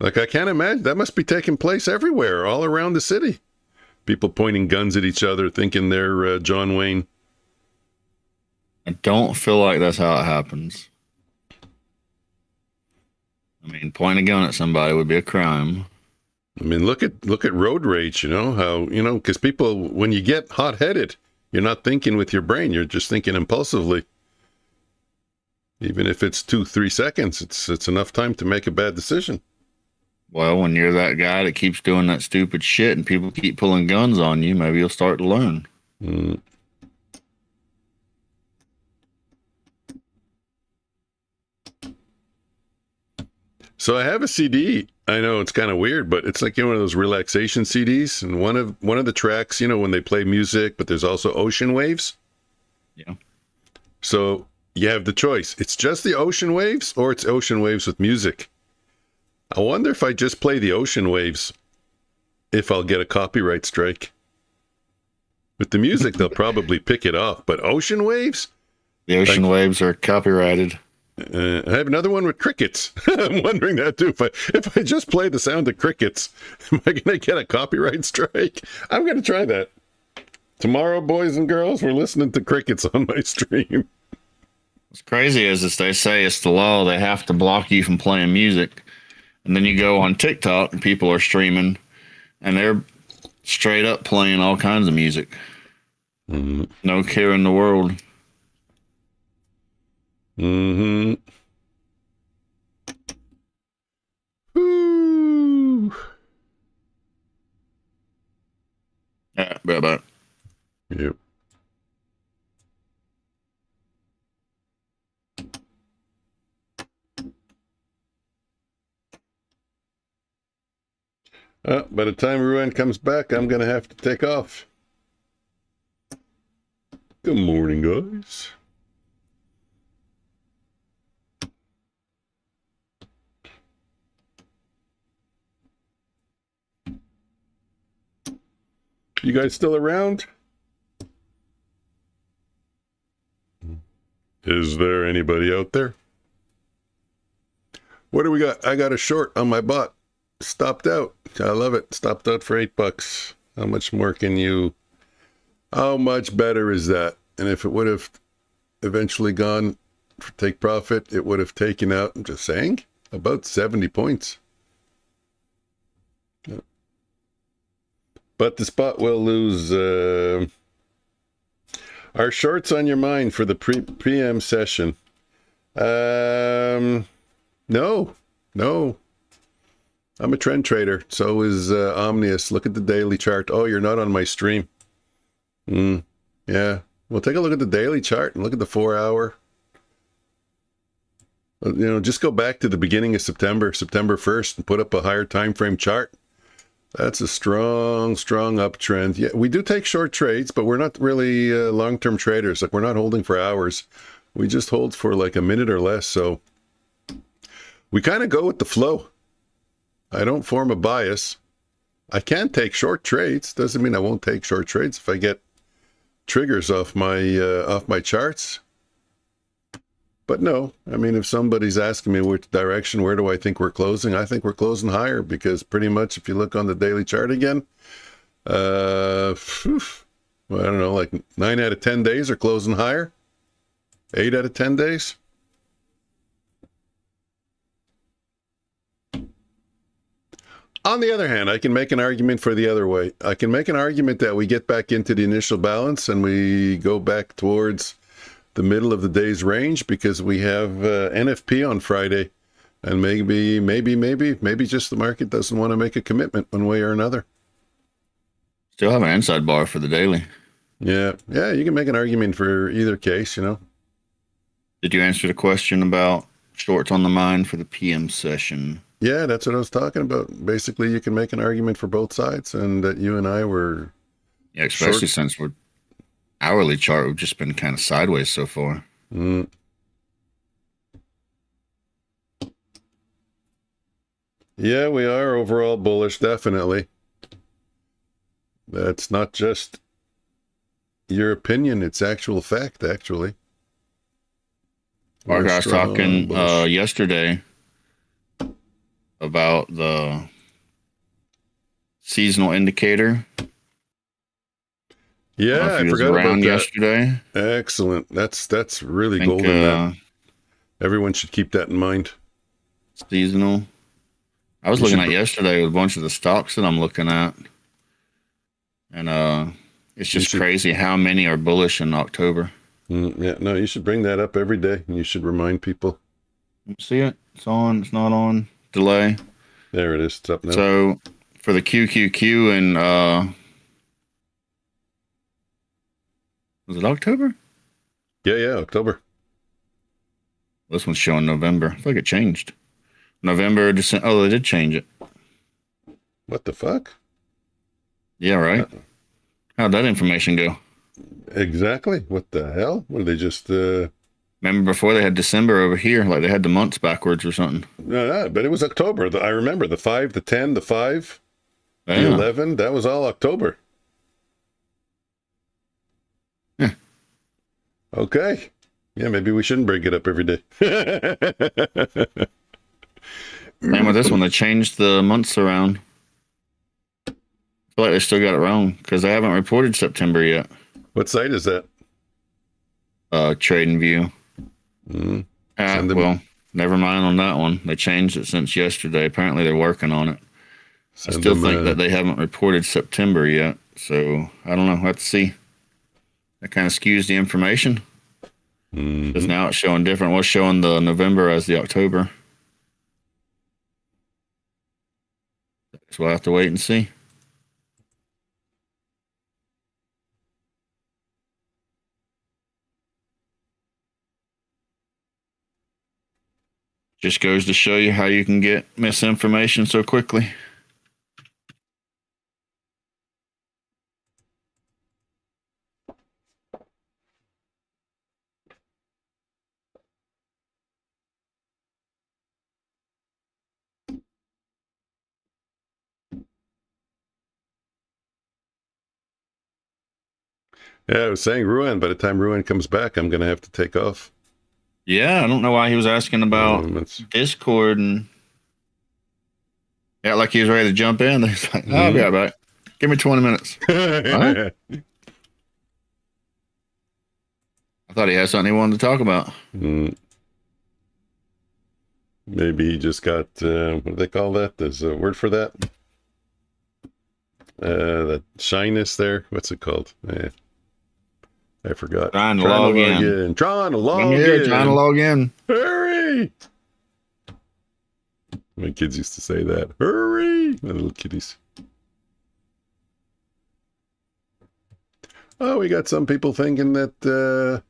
Like, I can't imagine. That must be taking place everywhere, all around the city. People pointing guns at each other, thinking they're John Wayne. I don't feel like that's how it happens. I mean, pointing a gun at somebody would be a crime. I mean, look at road rage, you know, how, you know, because people, when you get hot-headed, you're not thinking with your brain, you're just thinking impulsively. Even if it's 2-3 seconds, it's enough time to make a bad decision. Well, when you're that guy that keeps doing that stupid shit and people keep pulling guns on you, maybe you'll start to learn. Mm. So I have a CD. I know it's kind of weird, but it's like, you know, one of those relaxation CDs. And one of the tracks, you know, when they play music, but there's also ocean waves. Yeah. So you have the choice. It's just the ocean waves or it's ocean waves with music. I wonder if I just play the ocean waves, if I'll get a copyright strike. With the music, they'll probably pick it off. But ocean waves? The ocean waves are copyrighted. I have another one with crickets. I'm wondering that too. If I just play the sound of crickets, am I going to get a copyright strike? I'm going to try that. Tomorrow, boys and girls, we're listening to crickets on my stream. What's crazy is they say it's the law. They have to block you from playing music. And then you go on TikTok and people are streaming and they're straight up playing all kinds of music. Mm-hmm. No care in the world. Mm-hmm. Ooh. Yeah, bye-bye. Yep. By the time Ruan comes back, I'm going to have to take off. Good morning, guys. You guys still around? Is there anybody out there? What do we got? I got a short on my bot. Stopped out. I love it. Stopped out for $8. How much more can you... How much better is that? And if it would have eventually gone for take profit, it would have taken out, I'm just saying, about 70 points. Yeah. But the spot will lose. Are shorts on your mind for the PM session? No. I'm a trend trader. So is Omnius. Look at the daily chart. Oh, you're not on my stream. Yeah. Well, take a look at the daily chart and look at the 4 hour. You know, just go back to the beginning of September 1st, and put up a higher time frame chart. That's a strong uptrend. Yeah, we do take short trades, but we're not really long-term traders. Like, we're not holding for hours. We just hold for like a minute or less. So we kind of go with the flow. I don't form a bias. I can take short trades. Doesn't mean I won't take short trades if I get triggers off my charts. But no, I mean, if somebody's asking me which direction, where do I think we're closing? I think we're closing higher, because pretty much if you look on the daily chart again, well, I don't know, like 9 out of 10 days are closing higher. 8 out of 10 days. On the other hand, I can make an argument for the other way. I can make an argument that we get back into the initial balance and we go back towards the middle of the day's range, because we have NFP on Friday, and maybe just the market doesn't want to make a commitment one way or another. Still have an inside bar for the daily. Yeah, you can make an argument for either case, you know. Did you answer the question about shorts on the mind for the PM session? Yeah, that's what I was talking about. Basically, you can make an argument for both sides, and that you and I were... Yeah, especially since we're hourly chart, we've just been kind of sideways so far. Yeah, we are overall bullish, definitely. That's not just your opinion, it's actual fact, actually. Our guys talking yesterday about the seasonal indicator. Yeah, I forgot about that. Yesterday. Excellent. That's really golden. Everyone should keep that in mind. Seasonal. I was looking at yesterday with a bunch of the stocks that I'm looking at, and it's just crazy how many are bullish in October. Yeah, no, you should bring that up every day, and you should remind people. See it? It's on. It's not on. Delay. There it is. It's up now. So for the QQQ and was it October? Yeah, October. This one's showing November. I feel like it changed. November, December. Oh, they did change it. What the fuck? Yeah, right. How'd that information go? Exactly. What the hell? What did they just... Remember before they had December over here, like they had the months backwards or something. No, but it was October. I remember the 5, the 10, the 5, the 11. That was all October. Yeah. Okay. Yeah, maybe we shouldn't bring it up every day. And with this one, they changed the months around. I feel like they still got it wrong because they haven't reported September yet. What site is that? Trading View. Well, never mind on that one. They changed it since yesterday. Apparently, they're working on it. I still think that they haven't reported September yet. So, I don't know. We'll have to see. That kind of skews the information. Because now it's showing different. It was showing the November as the October. So we'll have to wait and see. Just goes to show you how you can get misinformation so quickly. Yeah, I was saying Ruan, by the time Ruan comes back, I'm going to have to take off. Yeah, I don't know why he was asking about Discord and like he was ready to jump in. He's like, I'll be right back. Give me 20 minutes. I thought he had something he wanted to talk about. Maybe he just got, what do they call that? There's a word for that. That shyness there. What's it called? I forgot. Trying to log in. Trying to log in. Hurry! My kids used to say that. Hurry! My little kitties. Oh, we got some people thinking that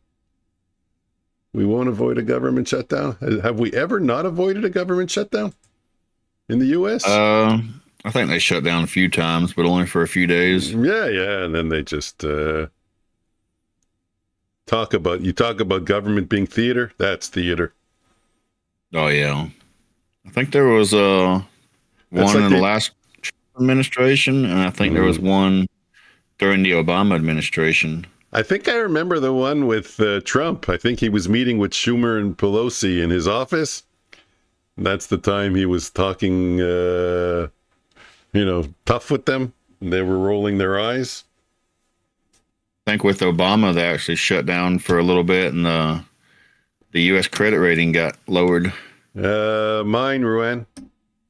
we won't avoid a government shutdown. Have we ever not avoided a government shutdown in the U.S.? I think they shut down a few times, but only for a few days. Yeah, and then they just talk about government being theater. That's theater. Oh yeah, I think there was one like in the last administration, and I think there was one during the Obama administration. I think I remember the one with Trump. I think he was meeting with Schumer and Pelosi in his office. And that's the time he was talking, tough with them. And they were rolling their eyes. I think with Obama, they actually shut down for a little bit, and the U.S. credit rating got lowered. Mine, Ruan,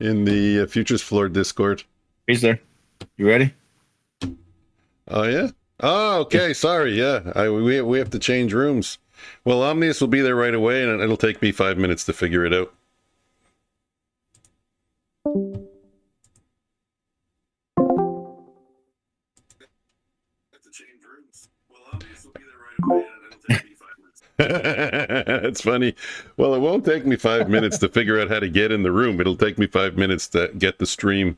in the Futures Floor Discord. He's there. You ready? Oh, yeah? Oh, okay. Sorry. Yeah. We have to change rooms. Well, Omnius will be there right away, and it'll take me 5 minutes to figure it out. It's funny. Well, it won't take me 5 minutes to figure out how to get in the room. It'll take me 5 minutes to get the stream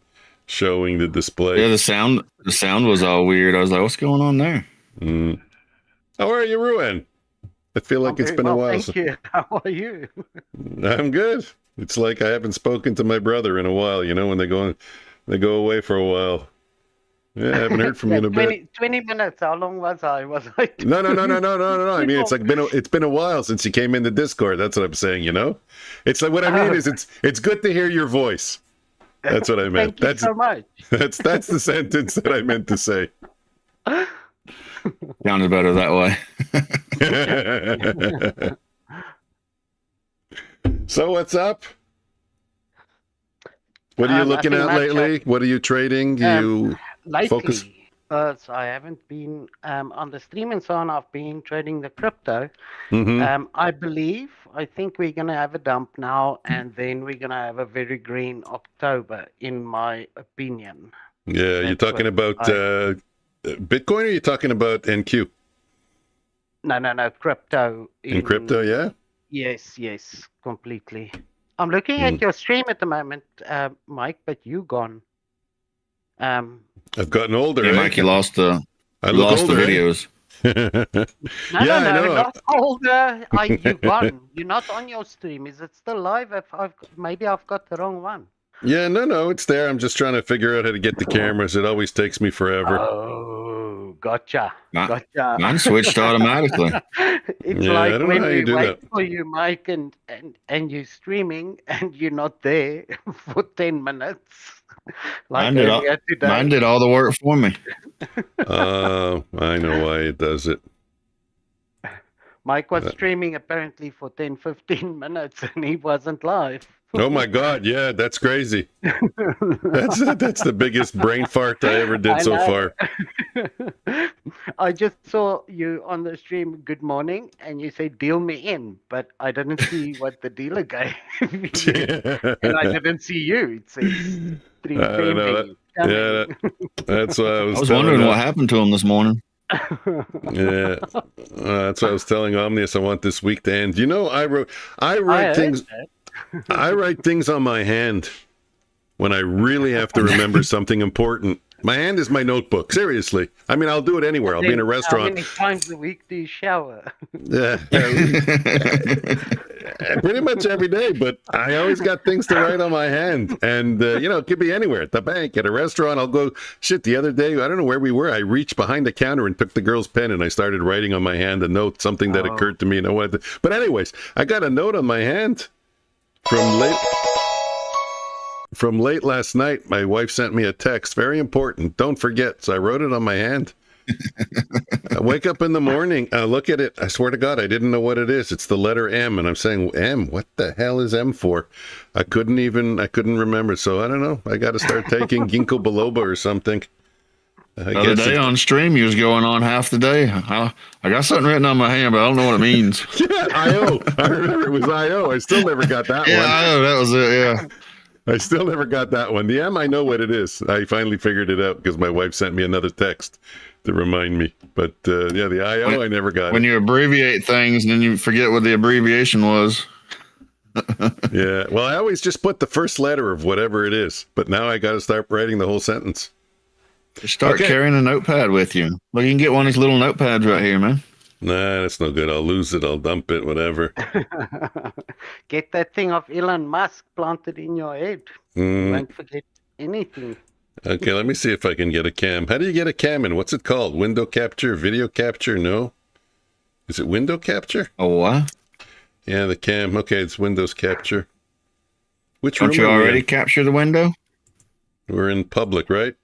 showing the display. Yeah, the sound was all weird. I was like, "What's going on there?" How are you, Ruan? I feel like it's been a while. Thank you. How are you? I'm good. It's like I haven't spoken to my brother in a while. You know, when they go away for a while. Yeah, I haven't heard from you in a bit. 20 minutes. How long was I? No. I mean, it's been a while since you came in the Discord. That's what I'm saying. You know, it's like what I mean is it's good to hear your voice. That's what I meant. Thank you so much. That's the sentence that I meant to say. Sounded better that way. So what's up? What are you looking at lately? What are you trading? You focus? So I haven't been on the stream and so on. I've been trading the crypto. I think we're going to have a dump now, and then we're going to have a very green October, in my opinion. Yeah, you're talking about Bitcoin, or are you talking about NQ? No, crypto. In crypto, yeah? Yes, completely. I'm looking at your stream at the moment, Mike, but you gone. I've gotten older. Yeah, Mike, you lost the videos. No, not older. You've gone. You're not on your stream. Is it still live? Maybe I've got the wrong one. Yeah, no, it's there. I'm just trying to figure out how to get the cameras. It always takes me forever. Oh, gotcha. Mine switched automatically. It's like when we wait for you, Mike, and you're streaming and you're not there for 10 minutes. Like mine did all the work for me. I know why it does it. Mike was streaming apparently for 10, 15 minutes and he wasn't live. Oh my God, yeah, that's crazy. That's the biggest brain fart I ever did so far. I just saw you on the stream, good morning, and you said deal me in, but I didn't see what the dealer gave you. And I didn't see you. It says stream pending. Yeah, that's why I was wondering what happened to him this morning. Yeah, that's why I was telling Omnius I want this week to end. You know, I write things. I write things on my hand when I really have to remember something important. My hand is my notebook. Seriously. I mean, I'll do it anywhere. I'll be in a restaurant. How many times a week do you shower? Yeah. Pretty much every day, but I always got things to write on my hand. And, it could be anywhere. At the bank, at a restaurant. I'll go, the other day, I don't know where we were. I reached behind the counter and took the girl's pen and I started writing on my hand a note, something that occurred to me. But anyways, I got a note on my hand. From late last night, my wife sent me a text. Very important. Don't forget. So I wrote it on my hand. I wake up in the morning. I look at it. I swear to God, I didn't know what it is. It's the letter M. And I'm saying, M? What the hell is M for? I couldn't remember. So I don't know. I got to start taking ginkgo biloba or something. The other day on stream, you was going on half the day. I got something written on my hand, but I don't know what it means. Yeah, I.O. I remember it was I.O. I still never got that one. Yeah, I.O. That was it, yeah. I still never got that one. The M, I know what it is. I finally figured it out because my wife sent me another text to remind me. But, the I.O., I never got When it. you abbreviate things and then you forget what the abbreviation was. Yeah. Well, I always just put the first letter of whatever it is, but now I got to start writing the whole sentence. Just start Okay. carrying a notepad with you. Look, you can get one of these little notepads right here, man. Nah, that's no good. I'll lose it. I'll dump it, whatever. Get that thing of Elon Musk planted in your head. You Mm, won't forget anything. okay, let me see if I can get a cam. How do you get a cam in? What's it called? Window capture? Video capture? No? Is it window capture? Oh, what? Yeah, the cam. Okay, it's Windows capture. Which Don't room you are we already in? capture the window? We're in public, right?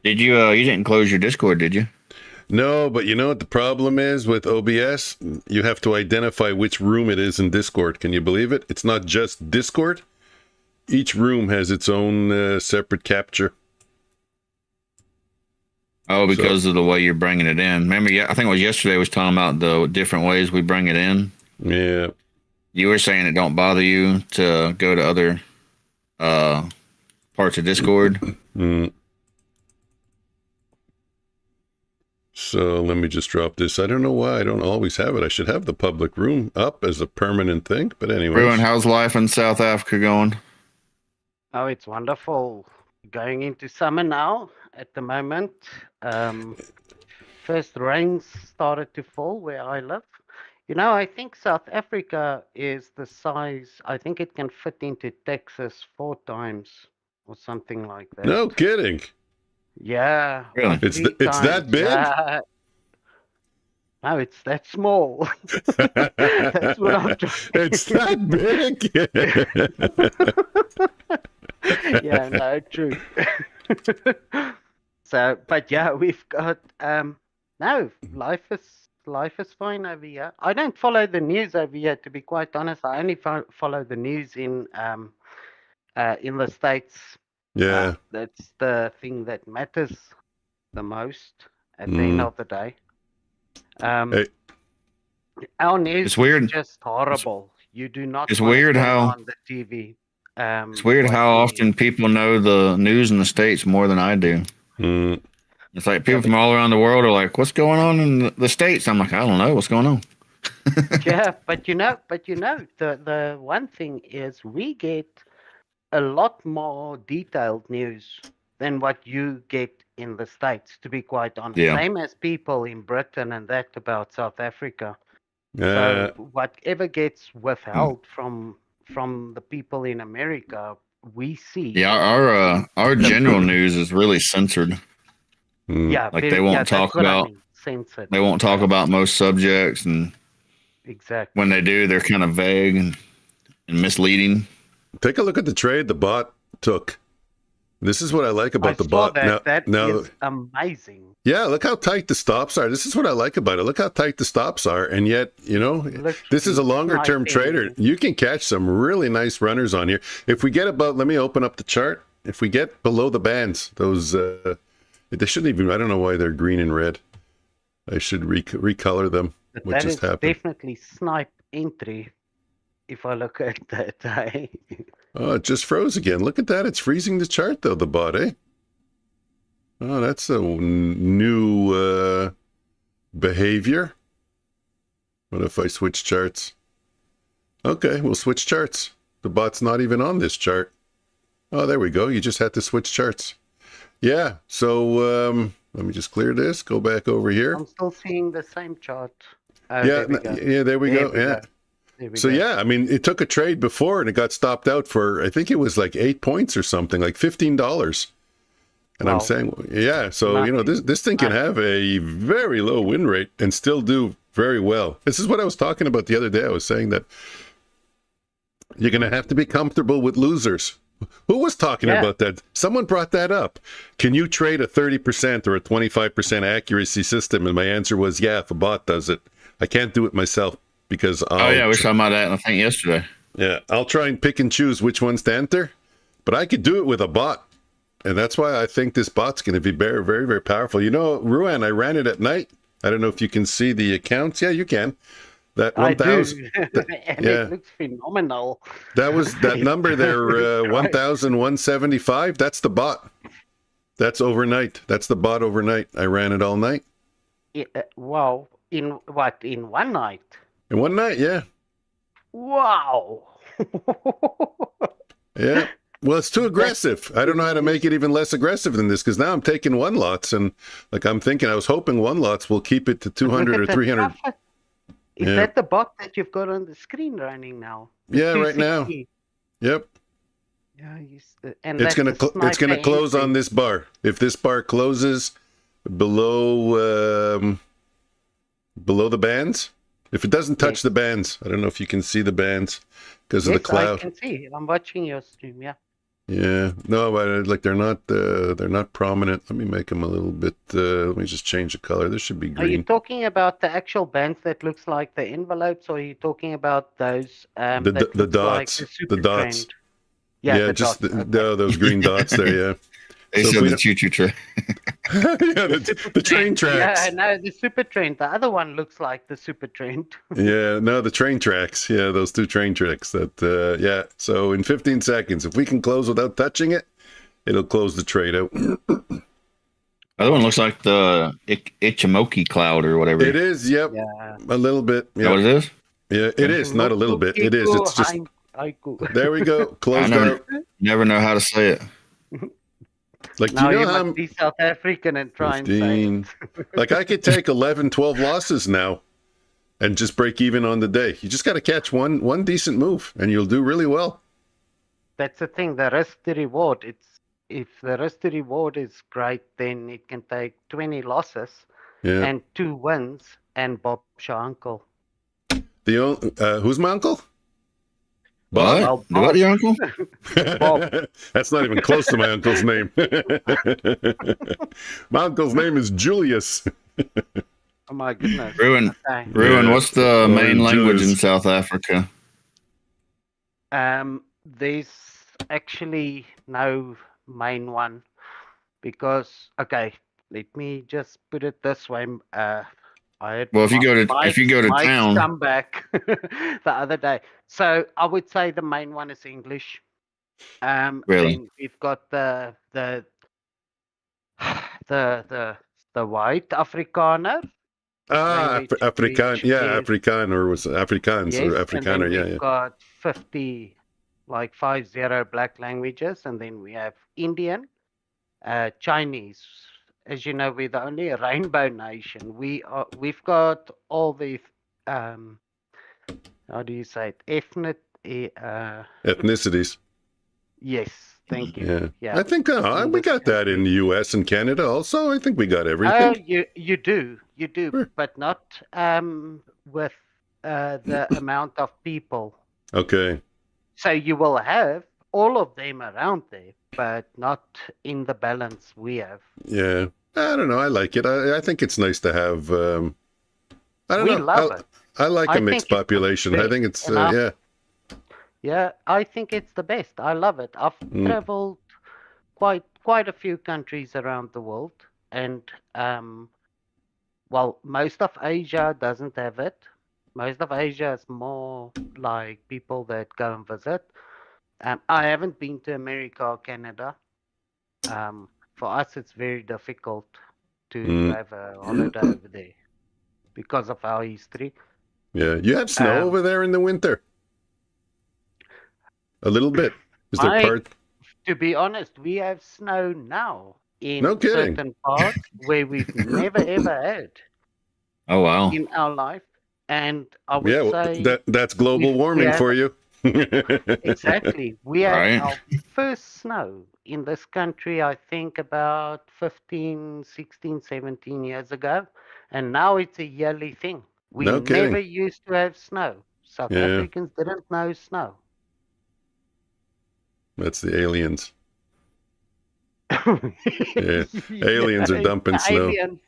Did you? You didn't close your Discord, did you? No, but you know what the problem is with OBS? You have to identify which room it is in Discord. Can you believe it? It's not just Discord. Each room has its own separate capture. Oh, because of the way you're bringing it in. Remember, I think it was yesterday was talking about the different ways we bring it in. Yeah. You were saying it don't bother you to go to other parts of Discord. Mm. So let me just drop this. I don't know why I don't always have it. I should have the public room up as a permanent thing. But anyway. Ruin, how's life in South Africa going? Oh, it's wonderful. Going into summer now at the moment. First rains started to fall where I live. You know, I think South Africa is the size, I think it can fit into Texas 4 times or something like that. No kidding. Yeah. Really? or It's 3 it's that times. big? Yeah. No, it's that small. That's what I'm trying. It's that big. Yeah, no, true. So, but yeah, we've got no, life is fine over here. I don't follow the news over here, to be quite honest. I only follow the news in the States. Yeah. That's the thing that matters the most at the Mm. end of the day. Hey. Our news It's weird. is just horrible. You do not. It's wanna weird turn how- on the TV. It's weird how often people know the news in the States more than I do. Mm. It's like people from all around the world are like, "What's going on in the States?" I'm like, "I don't know what's going on." Yeah, but you know, the one thing is we get a lot more detailed news than what you get in the States, to be quite honest. Yeah. Same as people in Britain and that about South Africa. Uh, So whatever gets withheld from the people in America, we see. Yeah, our general news is really censored. mm. Yeah, Like, they won't that's talk what I about- mean, censored. They won't talk about most subjects, and Exactly. when they do, they're kind of vague and misleading. Take a look at the trade the bot took. This is what I like I about the saw bot. that. That now, is amazing. yeah, look how tight the stops are. This is what I like about it. Look how tight the stops are, and yet, you know, this is a longer-term trader. You can catch some really nice runners on here. If we get about, let me open up the chart. If we get below the bands, those they shouldn't even. I don't know why they're green and red. I should recolor them. But What that just is happened? definitely snipe entry. If I look at that, eh? Oh, it just froze again. Look at that. It's freezing the chart, though, the bot, eh? Oh, that's a new behavior. What if I switch charts? Okay, we'll switch charts. The bot's not even on this chart. Oh, there we go. You just had to switch charts. Yeah, so let me just clear this. Go back over here. I'm still seeing the same chart. Oh, Yeah, there we go. yeah, there we go. There we Yeah. go. There we So go. yeah, I mean, it took a trade before and it got stopped out for, I think it was like 8 points or something, like $15. And I'm Wow. saying, yeah, so you know, Nothing. this thing can have a very low win rate and still do very well. This is what I was talking about the other day. I was saying that you're going to have to be comfortable with losers. Who was talking Yeah. about that? Someone brought that up. Can you trade a 30% or a 25% accuracy system? And my answer was, yeah, if a bot does it. I can't do it myself because Oh yeah, we were talking about that, I think yesterday. yeah, I'll try and pick and choose which ones to enter, but I could do it with a bot. And that's why I think this bot's going to be very, very, very powerful. You know, Ruan, I ran it at night. I don't know if you can see the accounts. Yeah, you can. That I 1,000. do. And yeah. it looks phenomenal. That was that number there, Right. 1,175. That's the bot. That's overnight. That's the bot overnight. I ran it all night. Wow. In what? In one night? In one night, yeah. Wow. Yeah. Well, it's too aggressive. I don't know how to make it even less aggressive than this, because now I'm taking one lots, and like I was hoping one lots will keep it to 200 or 300. Is Yeah. that the bot that you've got on the screen running now? The Yeah, right now. 260? Yep. Yeah, and It's that's gonna a it's gonna sniper close on entry. this bar. If this bar closes below below the bands, if it doesn't touch Yes. the bands, I don't know if you can see the bands because of the Yes, I cloud. can see. I'm watching your stream. Yeah. Yeah, no, but like they're not prominent. Let me make them a little bit. Let me just change the color. This should be Are you green. talking about the actual bands that looks like the envelopes, or are you talking about those The that the looks like dots, the the super dots. trend? Yeah, Yeah, the just dots. Okay. those green dots there. Yeah. They So if said we the don't, choo-choo train. yeah, The super the train trend. Yeah, tracks. no, the super trend. The other one looks like the super trend. Yeah, no, the train tracks. Yeah, those two train tracks. That yeah. So in 15 seconds, if we can close without touching it, it'll close the trade out. Other one looks like the Ichimoku cloud or whatever. It is. Yep. Yeah. A little bit. Is that what Yeah. it is? Yeah. It is not a little bit. It is. It's just. There we go. I Closed out. never know how to say it. Like, do Now you you know how must be South African and try and say 15. it. Like I could take 11, 12 losses now and just break even on the day. You just got to catch one decent move and you'll do really well. That's the thing. The risk to reward. If the risk to reward is great, then it can take 20 losses Yeah. and 2 wins, and Bob's your uncle. Who's my uncle? What? Well, What, your uncle? Bob. That's not even close to my uncle's name. My uncle's name is Julius. Oh my goodness. Ruin. Okay. Ruin, what's the main Julius. language in South Africa? There's actually no main one because let me just put it this way. I had Well, if you go to Mike's town, come back the other day. So I would say the main one is English. Really? Then we've got the white Afrikaner. language, Afrikaan. which Yeah, is Afrikaan or was Afrikaans yes, or and then Afrikaner. Yeah, we've yeah. got 50 black languages, and then we have Indian, Chinese. As you know, we're the only rainbow nation. We've got all the how do you say it? Ethnicities. Yes, thank you. Yeah. Yeah. I think In we this got that in country. the U.S. and Canada also. I think we got Oh, everything. you do, Sure. but not with the amount of people. Okay. So you will have all of them around there, but not in the balance we have. Yeah. I don't know. I like it. I think it's nice to have. I don't We know. love it. I like I a mixed think it's the population. I best, think it's and yeah. Yeah, I think it's the best. I love it. I've traveled quite a few countries around the world, and well, most of Asia doesn't have it. Most of Asia is more like people that go and visit. I haven't been to America or Canada. For us, it's very difficult to have a holiday over there because of our history. Yeah. You have snow Um, over there in the winter. A little bit. Is there Mike, part? To be honest, we have snow now in No kidding. certain parts where we've never ever had oh wow, in our life. And I would Yeah. Well, say that's global we warming have for you. exactly. We had Right. our first snow in this country, I think about 15, 16, 17 years ago. And now it's a yearly thing. We No kidding. never used to have snow. South Yeah. Africans didn't know snow. That's the aliens. Yeah. Aliens are dumping the snow. aliens.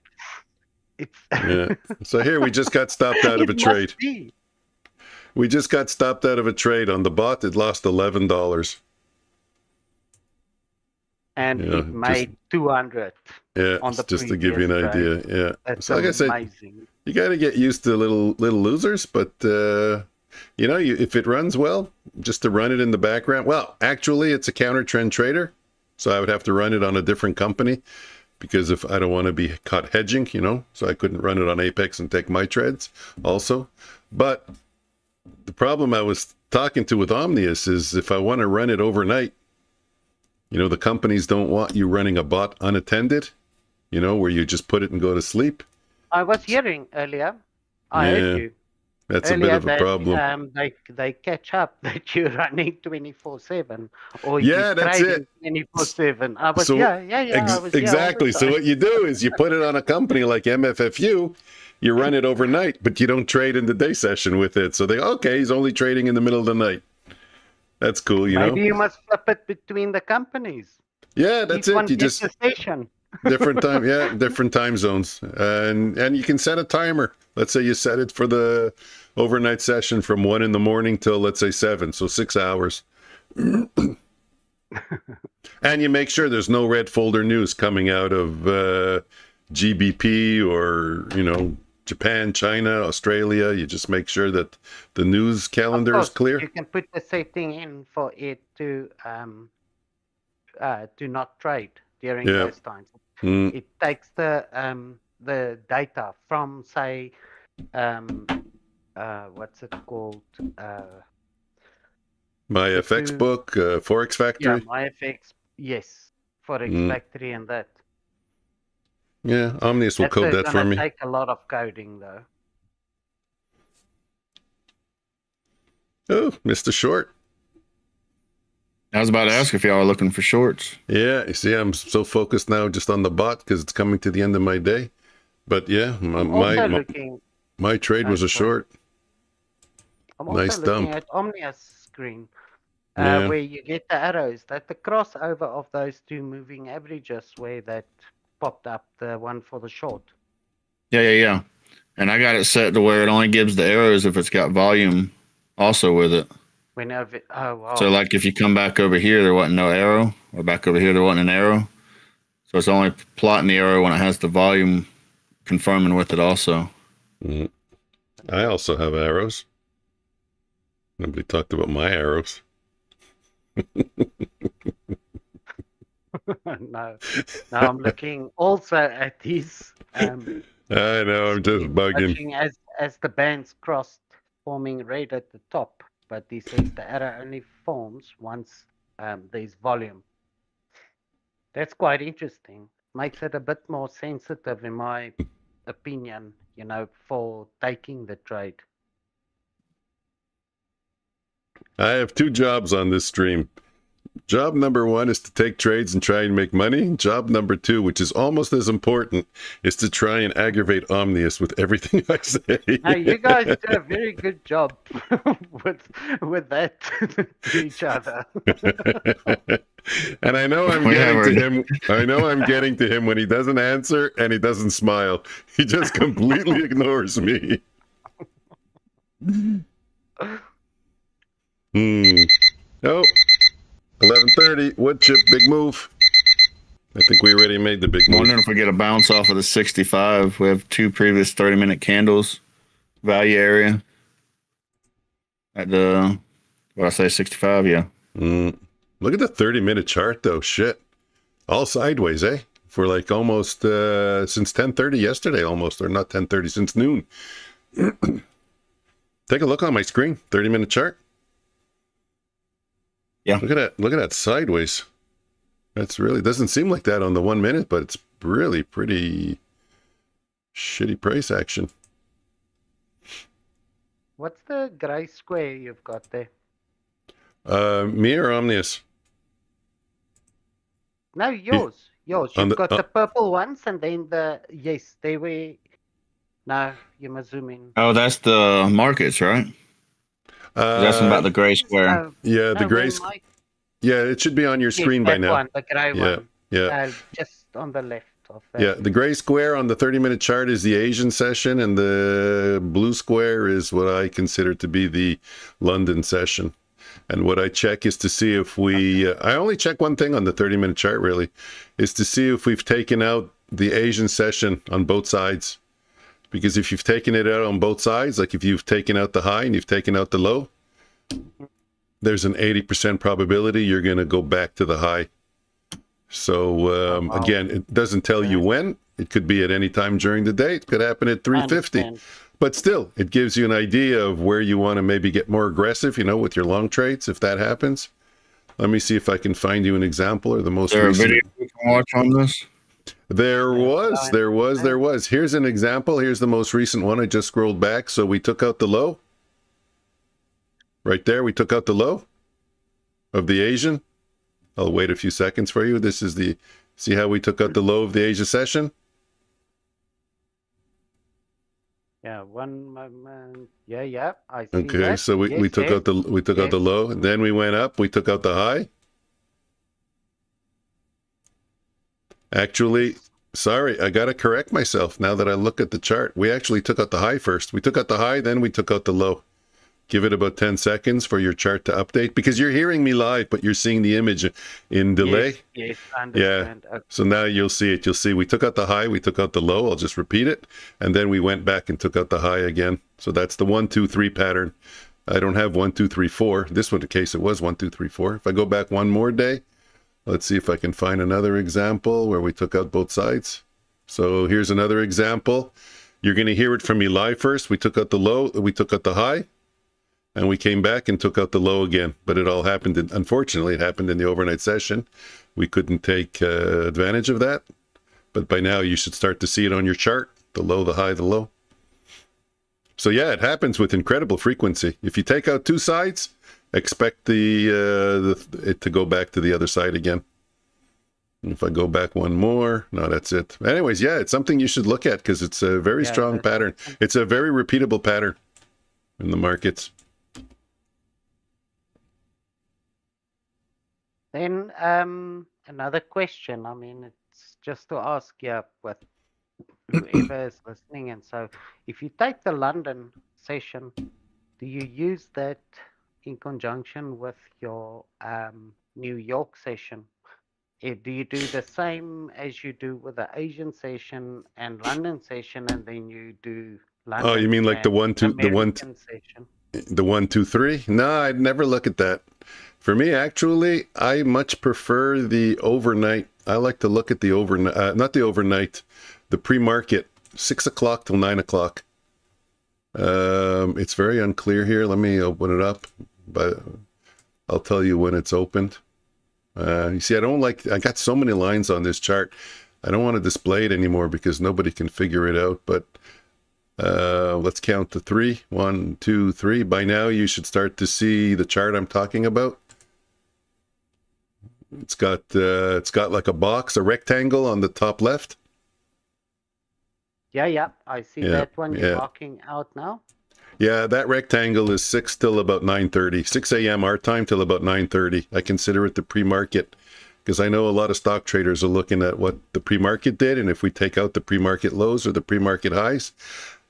It's Yeah. So here we just got stopped out of a It must trade. be. We just got stopped out of a trade on the bot. It lost $11. And Yeah, it made 200 Yeah, on the just to give you an previous idea. trade. Yeah. That's So like I said, amazing. you got to get used to little losers, but you know, if it runs well, just to run it in the background. Well, actually, it's a counter trend trader, so I would have to run it on a different company because if I don't want to be caught hedging, you know, so I couldn't run it on Apex and take my trades also. But the problem I was talking to with Omnius is if I want to run it overnight, you know, the companies don't want you running a bot unattended, you know, where you just put it and go to sleep. I was hearing earlier. I heard you. That's a bit Earlier of a problem. they catch up that you're running 24/7 or Yeah, you're that's trading it. 24/7. I was So I was exactly. here all So the what you do is you put it on a company like MFFU, you run it overnight, but you don't trade in the day session with it. So they okay, he's only trading in the middle of the night. That's cool, you Maybe know. you must flip it between the companies. Yeah, that's Each one it. You gets just a station. different time zones, and you can set a timer. Let's say you set it for the overnight session from 1 in the morning till, let's say, 7, so 6 hours. And you make sure there's no red folder news coming out of GBP or, you know, Japan, China, Australia. You just make sure that the news calendar is clear. You can put the setting in for it to not trade during those times. It takes the data from, say, what's it called? My FX book, Forex Factory. Yeah, my FX, yes, Forex Factory and that. Yeah, Omnius will code that for me. Take a lot of coding though. Oh, Mr. Short. I was about to ask if y'all are looking for shorts. Yeah, you see, I'm so focused now just on the bot because it's coming to the end of my day. But yeah, my trade was a short. I'm also nice looking dump. at Omnius screen, where you get the arrows. That the crossover of those two moving averages, where that popped up, the one for the short. Yeah. And I got it set to where it only gives the arrows if it's got volume also with it. So like if you come back over here, there wasn't no arrow, or back over here, there wasn't an arrow. So it's only plotting the arrow when it has the volume confirming with it also. I also have arrows. Nobody talked about my arrows. No, I'm looking also at these. I know, I'm just bugging. As the bands crossed, forming red at the top. But he says the arrow only forms once there's volume. That's quite interesting. Makes it a bit more sensitive, in my opinion, you know, for taking the trade. I have 2 jobs on this stream. Job number 1 is to take trades and try and make money. Job number 2, which is almost as important, is to try and aggravate Omnius with everything I say. Now, you guys do a very good job with that to each other. And I know I'm getting to him. I know I'm getting to him when he doesn't answer and he doesn't smile. He just completely ignores me. Oh. 11:30, wood chip, big move. I think we already made the big move. Wondering if we get a bounce off of the 65. We have 2 previous 30-minute candles, value area at the, what I say, 65, yeah. Look at the 30-minute chart, though. Shit. All sideways, eh? For like almost, since 10:30 yesterday almost, or not 10:30, since noon. Take a look on my screen, 30-minute chart. Yeah. Look at that sideways. That's really, doesn't seem like that on the 1 minute, but it's really pretty shitty price action. What's the gray square you've got there? Me or Omnius? No, yours. You've got the purple ones, and then yes, they were. No, you must zoom in. Oh, that's the markets, right? That's about the gray square. Yeah, the gray square. Yeah, it should be on your screen by now. The gray one. Yeah. Just on the left of that. Yeah, the gray square on the 30-minute chart is the Asian session, and the blue square is what I consider to be the London session. And what I check is to see if we... I only check one thing on the 30-minute chart, really, is to see if we've taken out the Asian session on both sides. Because if you've taken it out on both sides, like if you've taken out the high and you've taken out the low, there's an 80% probability you're going to go back to the high. So, again, it doesn't tell you when. It could be at any time during the day. It could happen at 3:50. but still, it gives you an idea of where you want to maybe get more aggressive, you know, with your long trades, if that happens. Let me see if I can find you an example or the most Is there a recent. video you can watch on this? There was. Here's an example. Here's the most recent one. I just scrolled back. So we took out the low. Right there, we took out the low of the Asian. I'll wait a few seconds for you. This is the, see how we took out the low of the Asia session? Yeah, one moment. Yeah, I see Okay, that. so we took out the out the low, and then we went up, we took out the high. Actually, sorry, I got to correct myself now that I look at the chart. We actually took out the high first. We took out the high, then we took out the low. Give it about 10 seconds for your chart to update, because you're hearing me live, but you're seeing the image in delay. Yes, I understand. Yeah. So now you'll see it. You'll see we took out the high, we took out the low. I'll just repeat it. And then we went back and took out the high again. So that's the 1, 2, 3 pattern. I don't have 1, 2, 3, 4. This one, in case it was 1, 2, 3, 4. If I go back one more day, let's see if I can find another example where we took out both sides. So here's another example. You're going to hear it from me live first. We took out the low, we took out the high. And we came back and took out the low again. But it all happened, unfortunately, it happened in the overnight session. We couldn't take advantage of that. But by now, you should start to see it on your chart. The low, the high, the low. So yeah, it happens with incredible frequency. If you take out two sides, expect it to go back to the other side again. And if I go back one more, no, that's it. Anyways, yeah, it's something you should look at because it's a very strong pattern. It's a very repeatable pattern in the markets. Then another question. I mean, it's just to ask, with whoever is listening. And so, if you take the London session, do you use that in conjunction with your New York session? Do you do the same as you do with the Asian session and London session, and then you do London? Oh, you mean like the 1, 2, session? The 1, 2, 3? No, I'd never look at that. For me, actually, I much prefer the overnight. I like to look at the overnight, not the overnight, the pre-market, 6 o'clock till 9 o'clock. It's very unclear here. Let me open it up, but I'll tell you when it's opened. You see, I got so many lines on this chart. I don't want to display it anymore because nobody can figure it out, but let's count to 3. 1, 2, 3. By now, you should start to see the chart I'm talking about. It's got like a box, a rectangle on the top left. Yeah, I see that one. You're marking out now. Yeah, that rectangle is 6 till about 9:30, 6 a.m. our time till about 9:30. I consider it the pre-market because I know a lot of stock traders are looking at what the pre-market did, and if we take out the pre-market lows or the pre-market highs,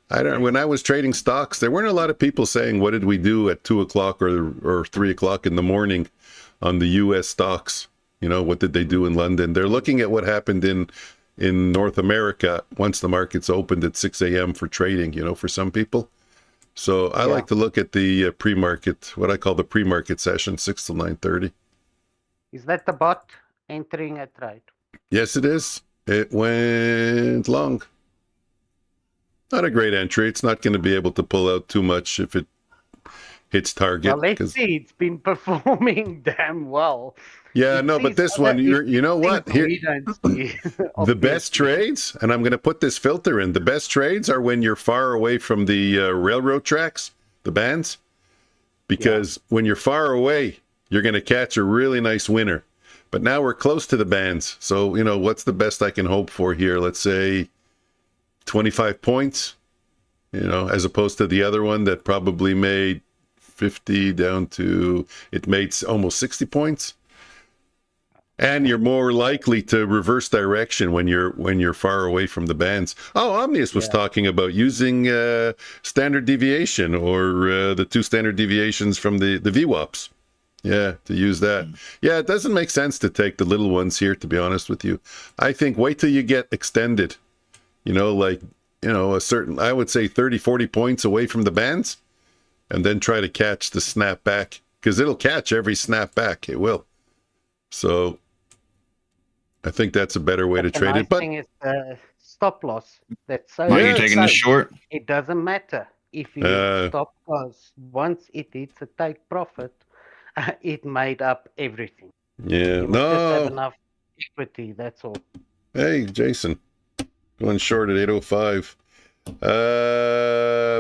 when I was trading stocks, there weren't a lot of people saying, what did we do at 2 o'clock or 3 o'clock in the morning on the U.S. stocks? You know, what did they do in London? They're looking at what happened in North America once the markets opened at 6 a.m. for trading, you know, for some people. So I like to look at the pre-market, what I call the pre-market session, 6 till 9:30. Is that the bot entering a trade? Yes, it is. It went long. Not a great entry. It's not going to be able to pull out too much if it hits target. Well, let's see. It's been performing damn well. Yeah, no, but this one, you know what? Here, the best trades, and I'm going to put this filter in, the best trades are when you're far away from the railroad tracks, the bands, because when you're far away, you're going to catch a really nice winner. But now we're close to the bands. So, you know, what's the best I can hope for here? Let's say 25 points, you know, as opposed to the other one that probably made 50 down to, it made almost 60 points. And you're more likely to reverse direction when you're far away from the bands. Oh, Omnius was talking about using standard deviation or the 2 standard deviations from the VWAPs. Yeah, to use that. Yeah, it doesn't make sense to take the little ones here, to be honest with you. I think wait till you get extended, you know, like, you know, a certain, I would say 30, 40 points away from the bands, and then try to catch the snap back, because it'll catch every snap back. It will. So I think that's a better way to trade it. But the stop loss. That's so. Mike, you Yeah, taking this short? It doesn't matter if you stop loss. Once it hits a take profit, it made up everything. Yeah. You must just have No. enough equity. That's all. Hey, Jason. Going short at 805.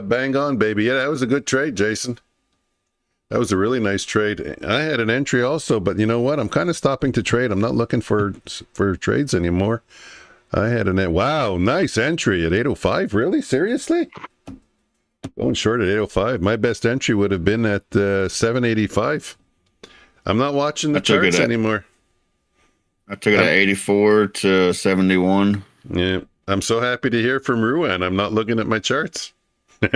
Bang on, baby. Yeah, that was a good trade, Jason. That was a really nice trade. I had an entry also, but you know what? I'm kind of stopping to trade. I'm not looking for trades anymore. I had wow, nice entry at 805. Really? Seriously? Going short at 805. My best entry would have been at 785. I'm not watching the charts anymore. I took it at 84 to 71. Yeah. I'm so happy to hear from Ruan. I'm not looking at my charts. Yeah.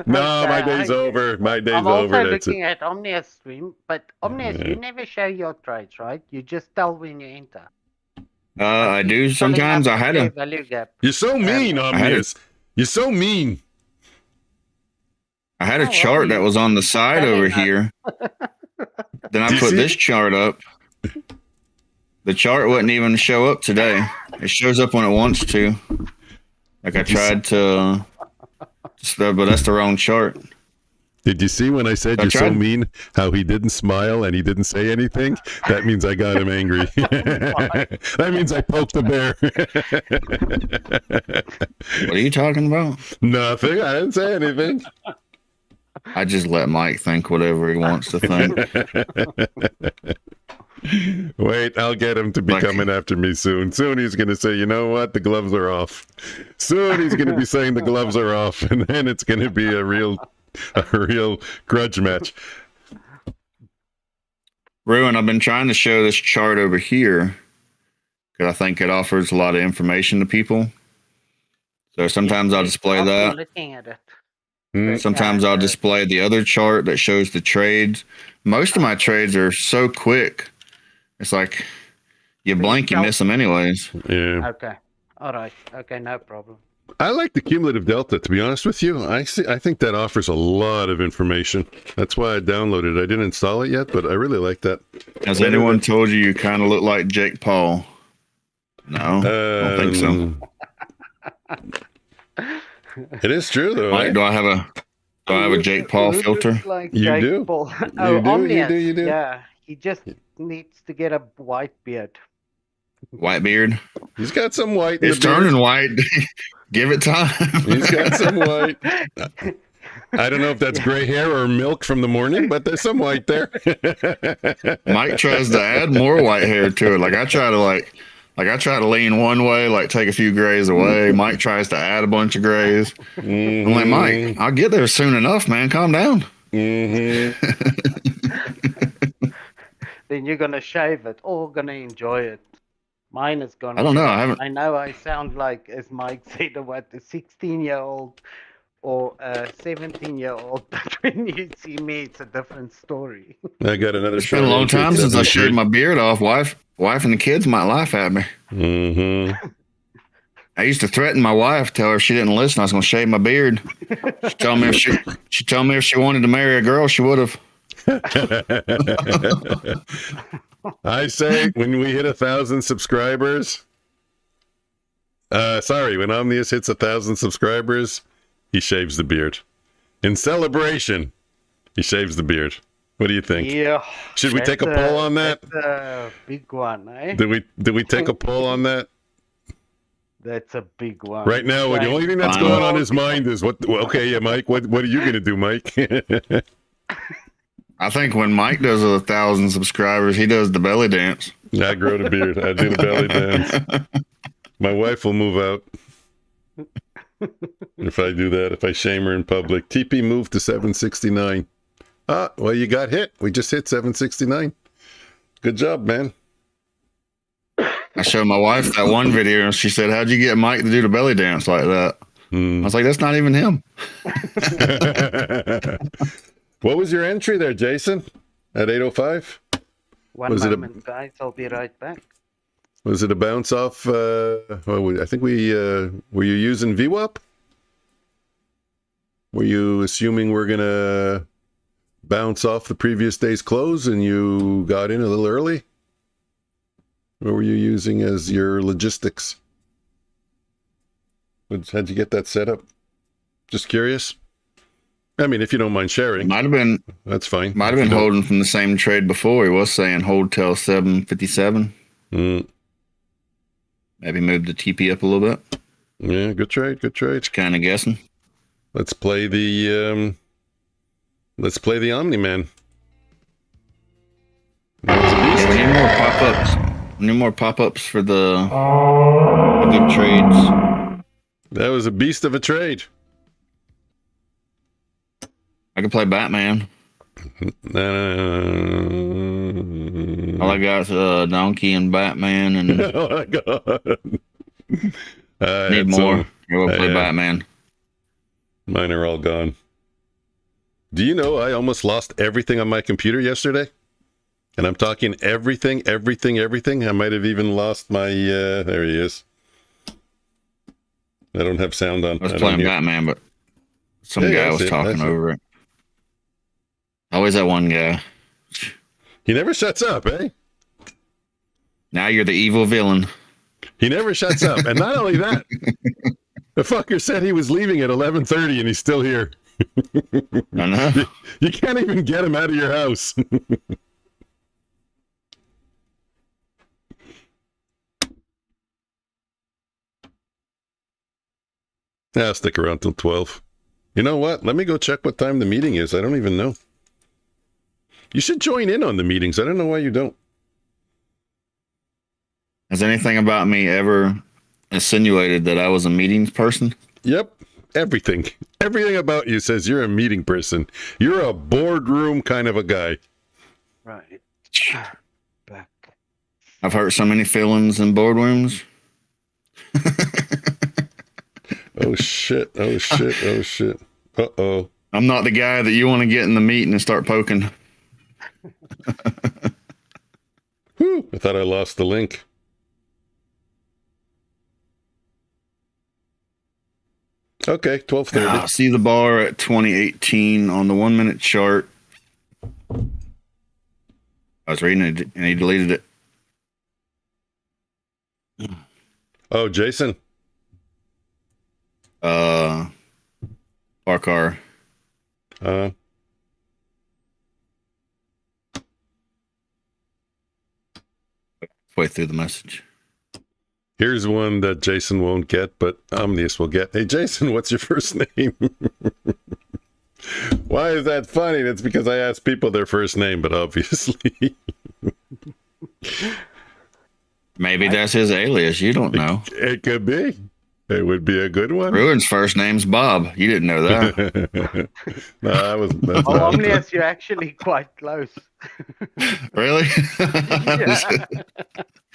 No, my day's over. My day's I'm over. also That's looking it. at Omnius stream, but Omnius, Yeah. you never show your trades, right? You just tell when you enter. I do sometimes. I had a value gap. You're so mean, Omnius. You're so mean. I had a chart that was on the side over here. Then I put this chart up. The chart wouldn't even show up today. It shows up when it wants to. Like I tried to, but that's the wrong chart. Did you see when I said you're so mean, how he didn't smile and he didn't say anything? That means I got him angry. That means I poked the bear. What are you talking about? Nothing. I didn't say anything. I just let Mike think whatever he wants to think. Wait, I'll get him to be coming after me soon. Soon he's going to say, you know what? The gloves are off. Soon he's going to be saying the gloves are off. And then it's going to be a real grudge match. Ruin, I've been trying to show this chart over here because I think it offers a lot of information to people. So sometimes I'll display that. Looking at it. Sometimes I'll display the other chart that shows the trades. Most of my trades are so quick. It's like you blink, you miss them anyways. Yeah. Okay. All right. Okay, no problem. I like the cumulative delta, to be honest with you. I think that offers a lot of information. That's why I downloaded it. I didn't install it yet, but I really like that. Has anyone told you kind of look like Jake Paul? No, I don't think so. It is true, though. Mike, do I have a Jake Paul filter? Like You Jake do. Paul. You do. Yeah, he just needs to get a white beard. White beard. He's got some white. It's turning white. Give it time. He's got some white. I don't know if that's gray hair or milk from the morning, but there's some white there. Mike tries to add more white hair to it. Like I try to lean one way, like take a few grays away. Mike tries to add a bunch of grays. Mm-hmm. I'm like, Mike, I'll get there soon enough, man. Calm down. Mm-hmm. Then you're gonna shave it or gonna enjoy it. Mine is gonna. I don't know. I haven't. I know I sound like, as Mike said, what, a 16-year-old or a 17-year-old, but when you see me, it's a different story. I got another. It's been a long time since I shaved my beard off. Wife and the kids might laugh at me. Mm-hmm. I used to threaten my wife, tell her if she didn't listen, I was going to shave my beard. She told me if she wanted to marry a girl, she would have. I say when we hit 1,000 subscribers, when Omnius hits 1,000 subscribers, he shaves the beard. In celebration, he shaves the beard. What do you think? Yeah. Should we take a poll on that? That's a big one, eh? Did we take a poll on that? That's a big one. Right now, the only thing that's going on his mind is what? Okay, yeah, Mike. What are you gonna do, Mike? I think when Mike does 1,000 subscribers, he does the belly dance. I grow the beard. I do the belly dance. My wife will move out if I do that. If I shame her in public. TP moved to 769. Well, you got hit. We just hit 769. Good job, man. I showed my wife that one video, and she said, "How'd you get Mike to do the belly dance like that?" I was like, "That's not even him." What was your entry there, Jason? At 805? One moment, guys. I'll be right back. Was it a bounce off? I think were you using VWAP? Were you assuming we're going to bounce off the previous day's close and you got in a little early? What were you using as your logistics? How'd you get that set up? Just curious. I mean, if you don't mind sharing, Might have been. that's fine. Might have been holding from the same trade before. He was saying hold till 757. Mm. Maybe move the TP up a little bit. Yeah, good trade. Good trade. Just kind of guessing. Let's play the Omni-Man. Yeah, we need more pop-ups. We need more pop-ups for the good trades. That was a beast of a trade. I could play Batman. All I got is Donkey and Batman, and Oh my god. need more. Yeah, we'll play Batman. Mine are all gone. Do you know I almost lost everything on my computer yesterday? And I'm talking everything. I might have even lost my, there he is. I don't have sound on. I was playing Batman, but some guy was talking over it. Always that one guy. He never shuts up, eh? Now you're the evil villain. He never shuts up. And not only that, the fucker said he was leaving at 11:30 and he's still here. I know. You can't even get him out of your house. I'll stick around till 12. You know what? Let me go check what time the meeting is. I don't even know. You should join in on the meetings. I don't know why you don't. Has anything about me ever insinuated that I was a meetings person? Yep. Everything. Everything about you says you're a meeting person. You're a boardroom kind of a guy. Right. Back. I've hurt so many feelings in boardrooms. Oh, shit. Oh, shit. Oh, shit. Uh-oh. I'm not the guy that you want to get in the meeting and start poking. Whew. I thought I lost the link. Okay, 12:30. I see the bar at 2018 on the 1 minute chart. I was reading it and he deleted it. Oh, Jason. Parkar. Way through the message. Here's one that Jason won't get, but Omnius will get. Hey, Jason, what's your first name? Why is that funny? That's because I ask people their first name, but obviously. Maybe that's his alias. You don't know. It could be. It would be a good one. Ruin's first name's Bob. You didn't know that. No, that's Oh, not- Omnius, you're actually quite close. Really? Yeah.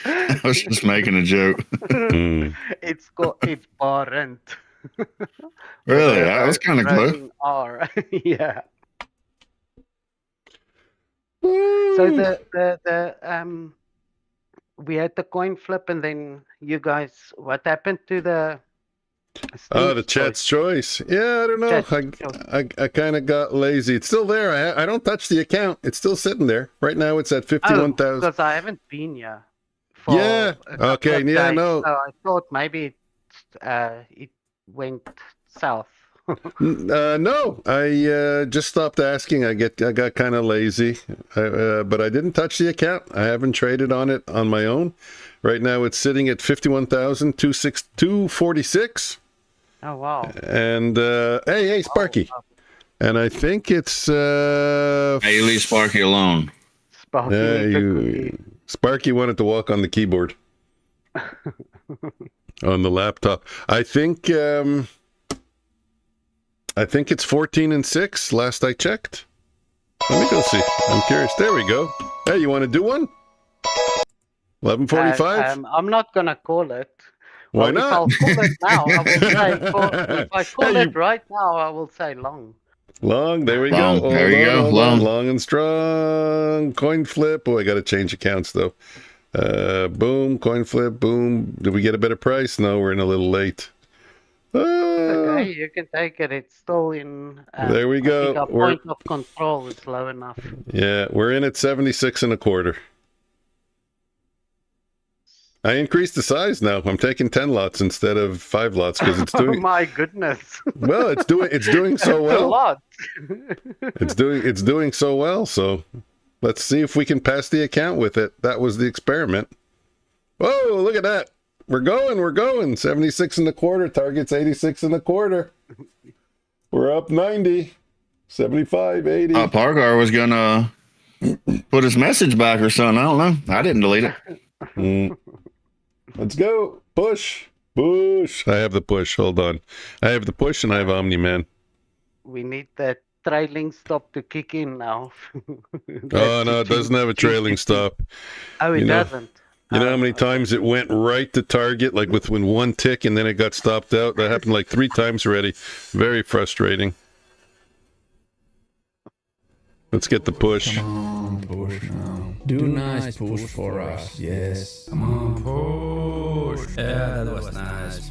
I was just making a joke. Hmm. It's Barent. Really? I was kind of close. Writing R. Yeah. So the we had the coin flip, and then you guys, what happened to the? Oh, the chat's choice. Yeah, I don't know. I kind of got lazy. It's still there. I don't touch the account. It's still sitting there. Right now it's at 51,000. Because I haven't been here. Yeah. Okay. Yeah. No. So I thought maybe it went south. No. I just stopped asking. I got kind of lazy. But I didn't touch the account. I haven't traded on it on my own. Right now it's sitting at 51,246. Oh wow! And hey, Sparky. Oh, And I think it's Hey, leave Sparky alone. Sparky wanted to walk on the keyboard on the laptop. I think it's 14-6 last I checked. Let me go see. I'm curious. There we go. Hey, you want to do one? 11:45. I'm not gonna call it. Why Well, not? If I'll call it now, I will say. If I call it right now, I will say long. Long. There we Long. go. There you go. Hold Long. on. Long and strong. Coin flip. Oh, I got to change accounts though. Boom. Coin flip. Boom. Did we get a better price? No, we're in a little late. Okay, you can take it. It's still in. There we go. I think our point of control is low enough. Yeah, we're in at 76 1/4. I increased the size now. I'm taking 10 lots instead of 5 lots because it's Oh doing my goodness. well. It's doing so That's a well. lot. It's doing so well. So let's see if we can pass the account with it. That was the experiment. Whoa! Look at that. We're going. 76 and a quarter. Target's 86 and a quarter. We're up 90. 75, 80. Pargar was gonna put his message back or something. I don't know. I didn't delete it. Let's go. Push. I have the push. Hold on. I have the push and I have Omni Man. We need that trailing stop to kick in now. Oh, no, it doesn't have a trailing stop. Oh, it You know- doesn't. You know how many times it went right to target, like within one tick, and then it got stopped out? That happened like 3 times already. Very frustrating. Let's get the push. Come on, push now. Do nice push for us, yes. Come on, push. Yeah, that was nice.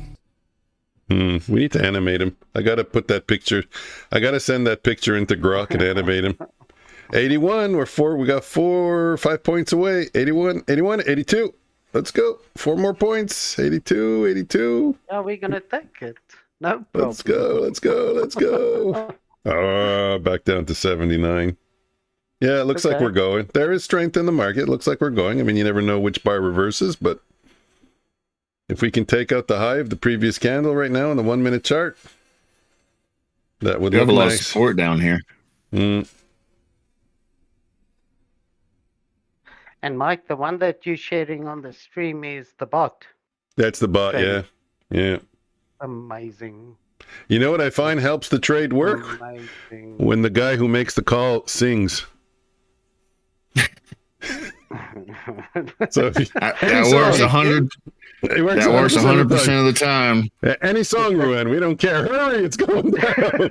We need to animate him. I gotta put that picture. I gotta send that picture into Grok and animate him. 81. We got 5 points away. 81, 82. Let's go. 4 more points. 82. Are we gonna take it? No problem. Let's go. Back down to 79. Yeah, it looks like Okay. we're going. There is strength in the market. It looks like we're going. I mean, you never know which bar reverses, but if we can take out the high of the previous candle right now on the 1 minute chart, that would We have a look lot of nice. support down here. And Mike, the one that you're sharing on the stream is the bot. That's the bot, Okay. yeah. Amazing. You know what I find helps the trade work? Amazing. When the guy who makes the call sings. So if you- That works 100. it works That works 100% of the time. Any song, Ruan, we don't care. Hurry, it's going down.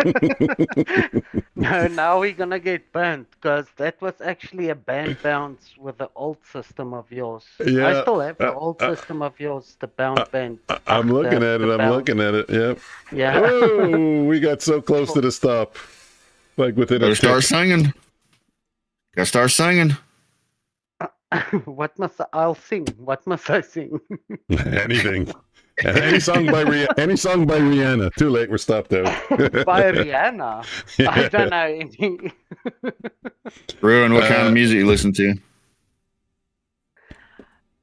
No, now we're gonna get burnt because that was actually a band bounce with the old system of yours. Yeah, I still have the old system of yours, the bounce band. I'm looking at it. the I'm bounce. looking at it. Yep. Yeah. Oh, we got so close to the stop. Like within a Better start tick. singing. Gotta start singing. What must I'll sing? What must I sing? Anything. Any song by Rihanna. Too late. We're stopped out. By Rihanna. I don't know any. Ruin, what kind of music you listen to?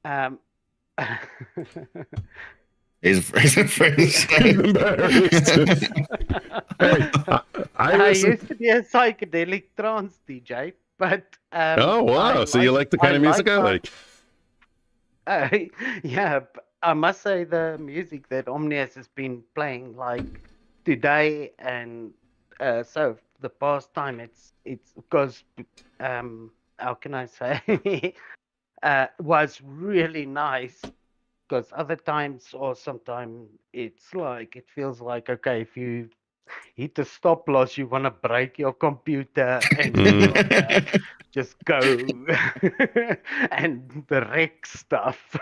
Um, He's afraid to say I'm it. embarrassed. Hey, I I listen- used to be a psychedelic trance DJ, but Oh wow! I So you like the kind of music I like? Yeah, I must say the music that Omnius has been playing, like today and so the past time, it's because how can I say was really nice. Because other times or sometimes it's like it feels like okay, if you hit the stop loss, you want to break your computer and you wanna just go and the wreck stuff.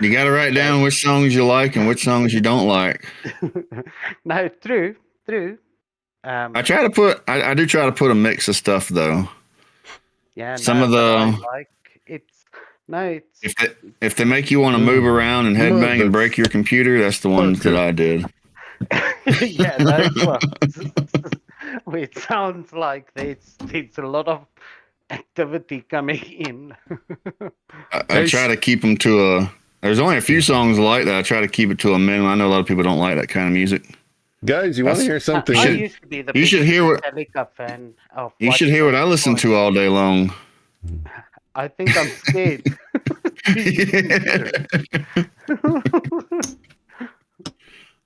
You gotta write down which songs you like and which songs you don't like. No, true. I do try to put a mix of stuff though. Yeah, some no, of but the- I like it's If they make you want to move around and headbang and break your computer, that's the ones that I did. yeah, those ones. Where it sounds like there's a lot of activity coming in. I try to keep them to a. There's only a few songs like that. I try to keep it to a minimum. I know a lot of people don't like that kind of music. Guys, you want to hear something? I should- used to be the you should biggest hear what- Metallica fan of You should hear what I listen to all day long. I think I'm scared.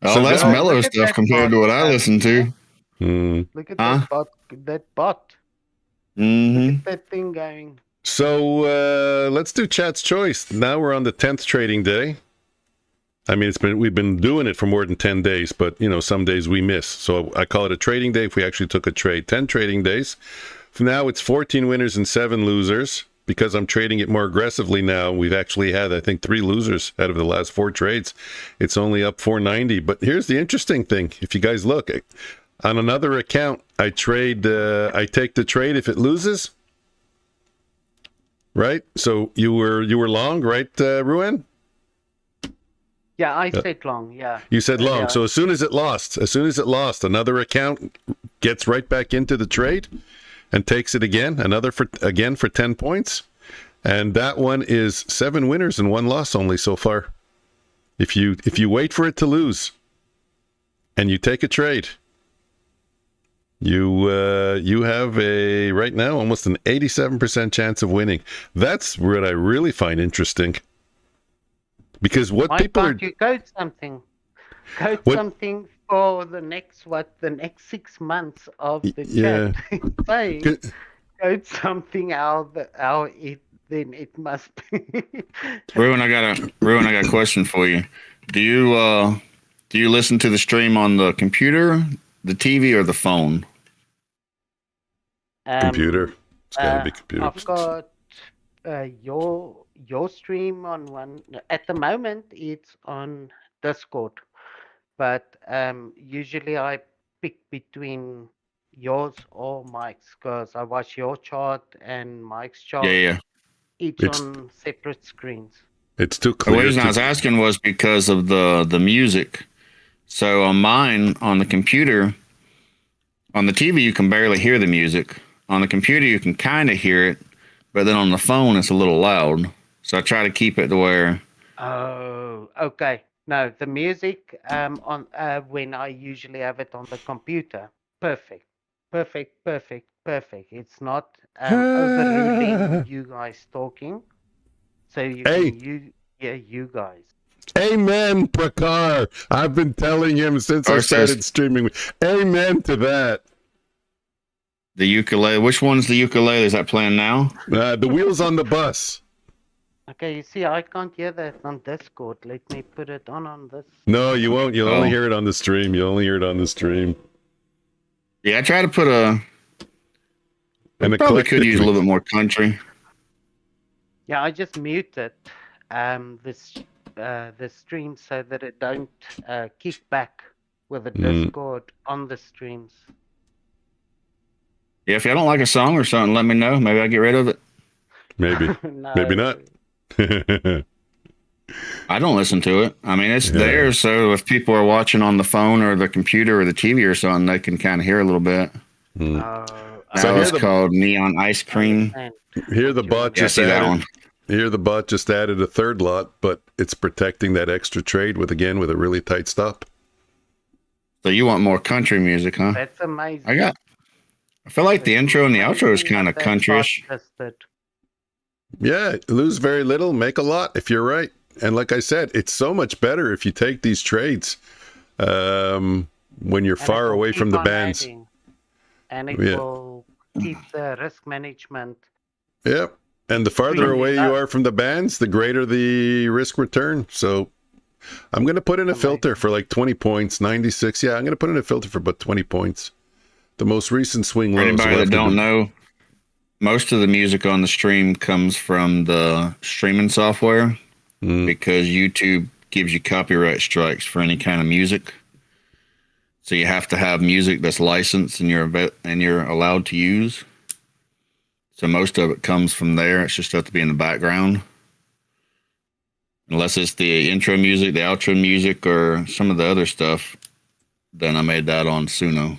Oh, So that's guys- mellow Look at stuff that compared to what I podcast. listen to. Look at Huh? that bot. Hmm. That thing going. So let's do chat's choice. Now we're on the 10th trading day. I mean, we've been doing it for more than 10 days, but some days we miss. So I call it a trading day if we actually took a trade. 10 trading days. For now, it's 14 winners and 7 losers. Because I'm trading it more aggressively now, we've actually had, I think, 3 losers out of the last 4 trades. It's only up 490. But here's the interesting thing. If you guys look, on another account, I take the trade if it loses. right? So you were long, right, Ruan? Yeah, I said long. Yeah. You said long. Yeah. So as soon as it lost, another account gets right back into the trade and takes it again, for 10 points. And that one is 7 winners and 1 loss only so far. If you wait for it to lose and you take a trade, you have right now almost an 87% chance of winning. That's what I really find interesting. Because what Why people can't you code something? Code something for the next 6 months of the chat. Saying code something how it then it must be. Ruin, I got a question for you. Do you listen to the stream on the computer, the TV, or the phone? Computer. It's gotta be computer. I've got your stream on one. At the moment, it's on Discord, but usually I pick between yours or Mike's because I watch your chart and Mike's chart. Yeah. Each on separate screens. It's too clear. The reason I was asking was because of the music. So on mine, on the computer, on the TV, you can barely hear the music. On the computer, you can kind of hear it, but then on the phone, it's a little loud. So I try to keep it to where. Oh, okay. No, the music on when I usually have it on the computer, perfect. It's not overruling you guys talking, so you can you guys. Amen, Prakar. I've been telling him since I started streaming. Amen to that. The ukulele. Which one's the ukulele? Is that playing now? The wheels on the bus. Okay, you see, I can't hear that on Discord. Let me put it on this. No, you won't. You'll only hear it on the stream. Yeah, I try to put And probably could use a little bit more country. Yeah, I just muted the stream so that it don't kick back with the Discord on the streams. Yeah, if you don't like a song or something, let me know. Maybe I'll get rid of it. Maybe. No. Maybe not. I don't listen to it. I mean, it's there, so if people are watching on the phone or the computer or the TV or something, they can kind of hear a little bit. So it's called Neon Ice Cream. Here the bot just added. Here the bot just added a third lot, but it's protecting that extra trade with a really tight stop. So you want more country music, huh? That's amazing. I feel like the intro and the outro is kind of countryish. Yeah, lose very little, make a lot if you're right. And like I said, it's so much better if you take these trades when you're far away from the bands. And it will keep the risk management. Yep. And the farther away you are from the bands, the greater the risk return. So I'm going to put in a filter for like 20 points, 96. Yeah, I'm going to put in a filter for about 20 points. The most recent swing lows. For anybody that don't know, most of the music on the stream comes from the streaming software because YouTube gives you copyright strikes for any kind of music. So you have to have music that's licensed and you're allowed to use. So most of it comes from there. It's just have to be in the background. Unless it's the intro music, the outro music, or some of the other stuff, then I made that on Suno.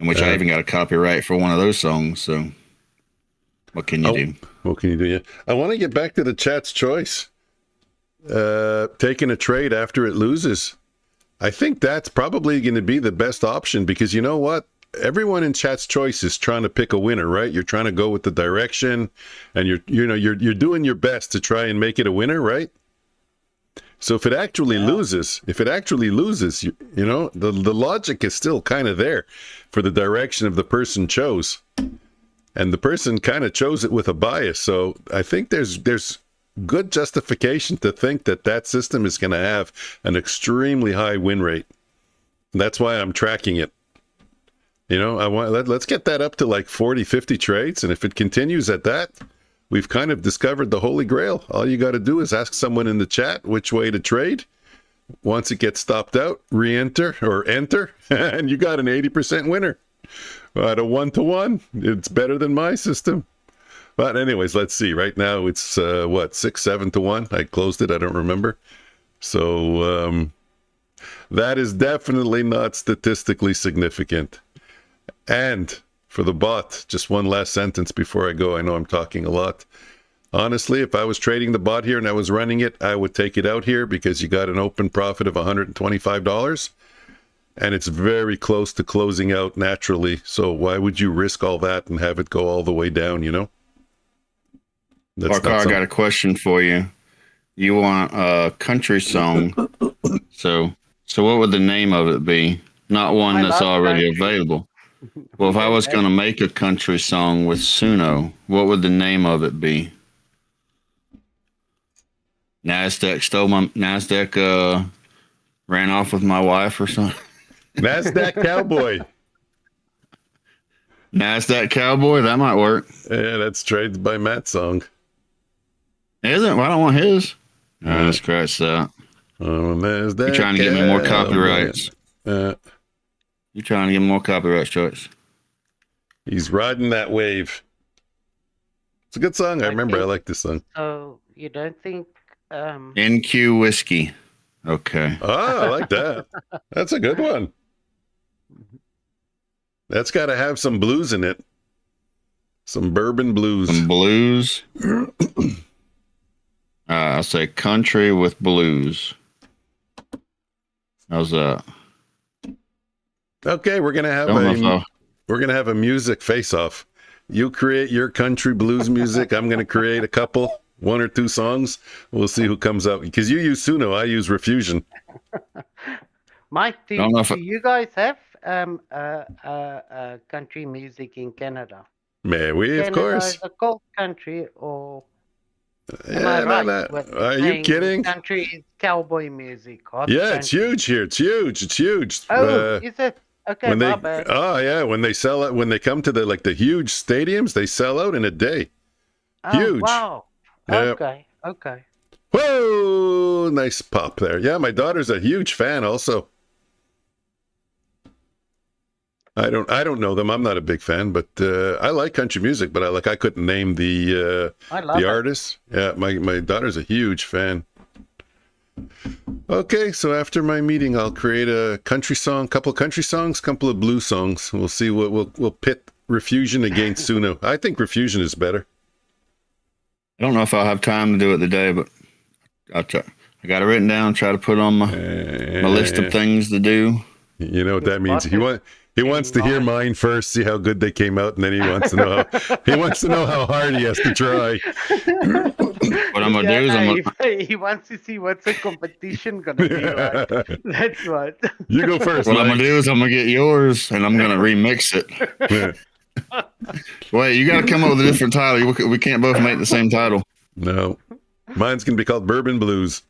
In which I even got a copyright for one of those songs. So what can you do? What can you do? Yeah. I want to get back to the chat's choice. Taking a trade after it loses. I think that's probably going to be the best option because you know what? Everyone in chat's choice is trying to pick a winner, right? You're trying to go with the direction and you're doing your best to try and make it a winner, right? So if it actually loses, you know, the logic is still kind of there for the direction of the person chose. And the person kind of chose it with a bias. So I think there's good justification to think that system is going to have an extremely high win rate. That's why I'm tracking it. You know, let's get that up to like 40, 50 trades. And if it continues at that, we've kind of discovered the holy grail. All you got to do is ask someone in the chat which way to trade. Once it gets stopped out, re-enter or enter, and you got an 80% winner. At a 1-to-1, it's better than my system. But anyways, let's see. Right now it's what, 6-7 to 1. I closed it. I don't remember. So that is definitely not statistically significant. And for the bot, just one last sentence before I go. I know I'm talking a lot. Honestly, if I was trading the bot here and I was running it, I would take it out here because you got an open profit of $125. And it's very close to closing out naturally. So why would you risk all that and have it go all the way down, you know? Parker, I got a question for you. You want a country song. So what would the name of it be? Not one that's already available. Well, if I was going to make a country song with Suno, what would the name of it be? NASDAQ ran off with my wife or something. NASDAQ Cowboy. NASDAQ Cowboy, that might work. Yeah, that's Trades by Matt song. Is it? Well, I don't want his. All right, let's scratch that. NASDAQ You're trying to get me more copyrights. You're trying to get more copyright strikes. He's riding that wave. It's a good song. I remember. I like this song. So you don't think NQ Whiskey. Okay. Oh, I like that. That's a good one. That's got to have some blues in it. Some bourbon blues. Some blues. I'll say country with blues. How's that? Okay, we're gonna have a music face-off. You create your country blues music. I'm gonna create a couple, 1 or 2 songs. We'll see who comes out. Because you use Suno, I use Refusion. Mike, do you guys have country music in Canada? May we, of course. Is a cold country, or am I right? Are you kidding? Country is cowboy music. Yeah, it's huge here. It's huge. It's huge. Oh, is it? Okay, when my bad. Oh yeah, when they sell it, when they come to the huge stadiums, they sell out in a day. Huge. Wow. Yep. Okay. Whoa, nice pop there. Yeah, my daughter's a huge fan also. I don't know them. I'm not a big fan, but I like country music, but I couldn't name the artist. Yeah, my daughter's a huge fan. Okay, so after my meeting, I'll create a country song, couple of country songs, couple of blues songs. We'll see what we'll pit Refusion against Suno. I think Refusion is better. I don't know if I'll have time to do it today, but I'll try. I got it written down. Try to put on my list of things to do. You know what that means? He wants to hear mine first, see how good they came out, and then he wants to know how hard he has to try. What I'm gonna do is he wants to see what's the competition gonna be like. That's what. You go first. What I'm gonna do is I'm gonna get yours and I'm gonna remix it. Yeah. Wait, you gotta come up with a different title. We can't both make the same title. No, mine's gonna be called Bourbon Blues.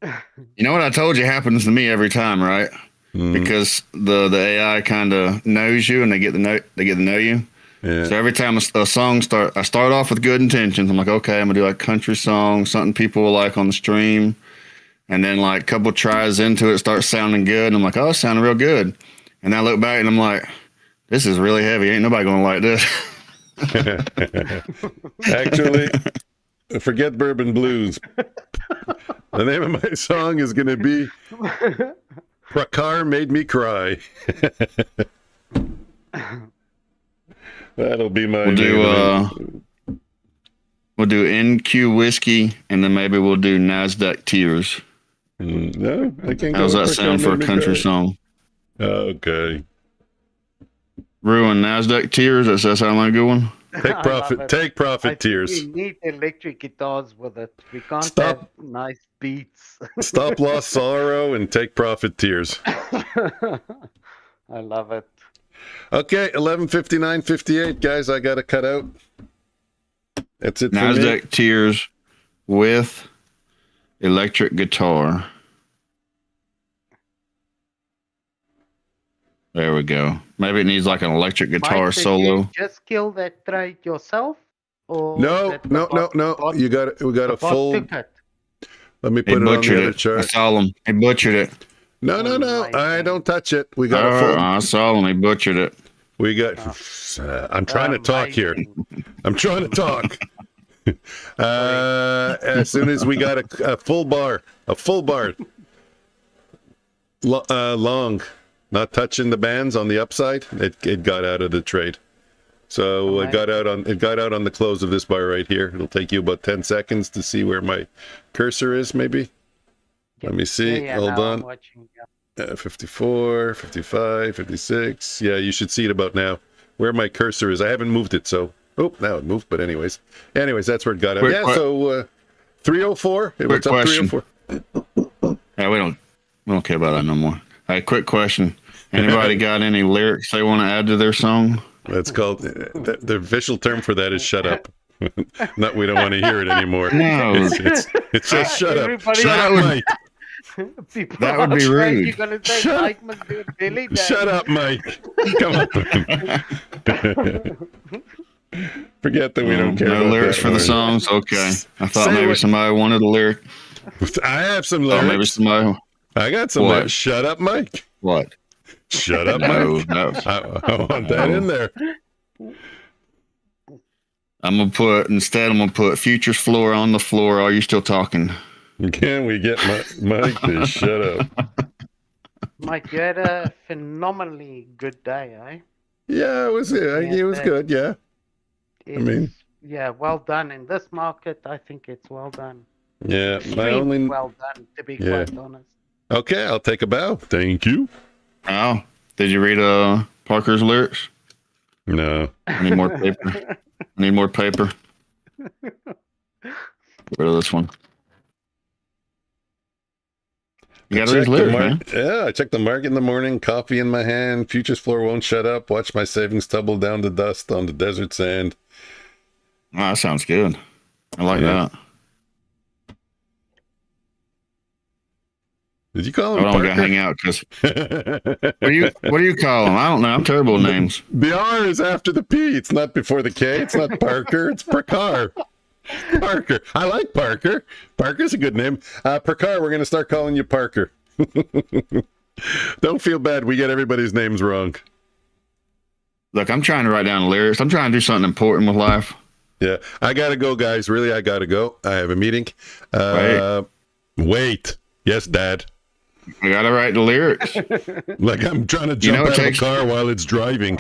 You know what I told you happens to me every time, right? Because the AI kind of knows you and they get to know you. Yeah. So every time a song I start off with good intentions. I'm like, okay, I'm gonna do like country song, something people will like on the stream, and then like a couple tries into it, starts sounding good, and I'm like, oh, it's sounding real good. And I look back and I'm like, this is really heavy. Ain't nobody gonna like this. Actually, forget Bourbon Blues. The name of my song is gonna be Prakar Made Me Cry. That'll be my we'll do NQ Whiskey, and then maybe we'll do NASDAQ Tears. No, I can't. How's that sound for a country song? Okay. Ruin NASDAQ Tears. Does that sound like a good one? Take profit tears. We need electric guitars with it. We can't have nice beats. Stop loss sorrow and take profit tears. I love it. Okay, 11:59:58, guys. I got to cut out. That's it for NASDAQ me. Tears with electric guitar. There we go. Maybe it needs like an electric guitar Mike, solo. Did you just kill that trade yourself? Or No. You got we got a full. Let me put it on the other chart. I saw him. He butchered it. No. I don't touch it. We got a full. I saw him. He butchered it. We got. I'm trying to talk here. I'm trying to talk. As soon as we got a full bar, long, not touching the bands on the upside, it got out of the trade. So it got out on the close of this bar right here. It'll take you about 10 seconds to see where my cursor is, maybe. Let me see. Hold on. 54, 55, 56. Yeah, you should see it about now. Where my cursor is. I haven't moved it, so... Oh, now it moved, but anyways. That's where it got out. So 304. It was up 304. Yeah, we don't care about that no more. Hey, quick question. Anybody got any lyrics they want to add to their song? That's called... The official term for that is shut up. Not we don't want to hear it anymore. No. It's just shut up. Shut up, Mike. That would be rude. You're gonna say Mike must do a Billy Dance. Shut up, Mike. Come on. Forget that we don't care. No about lyrics that for the one. songs. Okay, I thought Say maybe what- somebody wanted a lyric. I have some Or maybe lyrics. somebody. I got some What? lyrics. Shut up, Mike. What? Shut up, No, Mike. no. I want that in there. I'm gonna put Future's floor on the floor. Are you still talking? Can we get Mike to shut up? Mike, you had a phenomenally good day, eh? Yeah, it was good. Yeah. It's, yeah, well done. In this market, I think it's well done. Yeah. Extremely well done, to be quite honest. Okay, I'll take a bow. Thank you. Oh, did you read Parker's lyrics? No. I need more paper. Get rid of this one. You got to read Check the lyrics, man. Yeah, I checked the market in the morning, coffee in my hand, futures floor won't shut up, watch my savings tumble down to dust on the desert sand. Oh, that sounds good. I like that. Did you call him Hold on, we Parker? gotta hang out because what do you call them? I don't know. I'm terrible with names. The R is after the P. It's not before the K. It's not Parker. It's Prakar. Parker. I like Parker. Parker's a good name. Prakar, we're going to start calling you Parker. Don't feel bad. We get everybody's names wrong. Look, I'm trying to write down the lyrics. I'm trying to do something important with life. Yeah. I got to go, guys. Really, I got to go. I have a meeting. Wait. Yes, Dad. I gotta write the lyrics. Like I'm trying to jump out of a car while it's driving.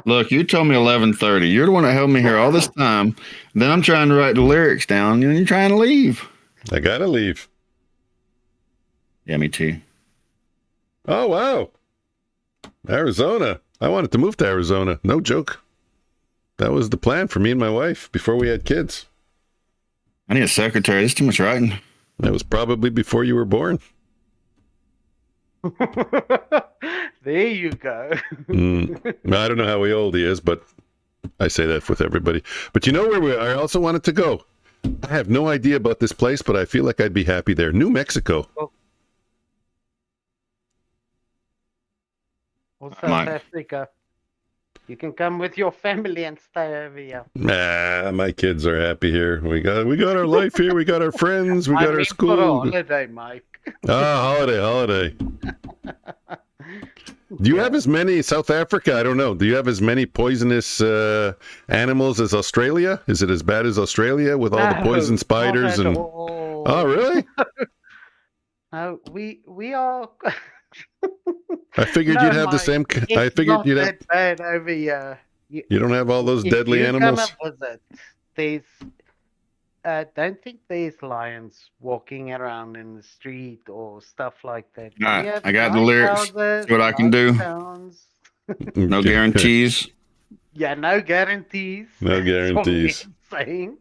Look, you told me 11:30. You're the one that held me here all this time. Then I'm trying to write the lyrics down, and you're trying to leave. I gotta leave. Yeah, me too. Oh, wow. Arizona. I wanted to move to Arizona. No joke. That was the plan for me and my wife before we had kids. I need a secretary. There's too much writing. That was probably before you were born. There you go. I don't know how old he is, but I say that with everybody. But you know where I also wanted to go? I have no idea about this place, but I feel like I'd be happy there. New Mexico. Or South Africa. You can come with your family and stay over here. Nah, my kids are happy here. We got our life here. We got our friends. We got our school. For a holiday, Mike. Holiday. Do you have as many South Africa? I don't know. Do you have as many poisonous animals as Australia? Is it as bad as Australia with all the poison spiders and? Oh, really? No, we are. I figured you'd have the same. I figured you'd have. Bad over here. You don't have all those deadly animals. Come and visit, don't think there's lions walking around in the street or stuff like that. All right, I got the lyrics. See what I can do. No guarantees. Yeah, no guarantees. No guarantees. Saying.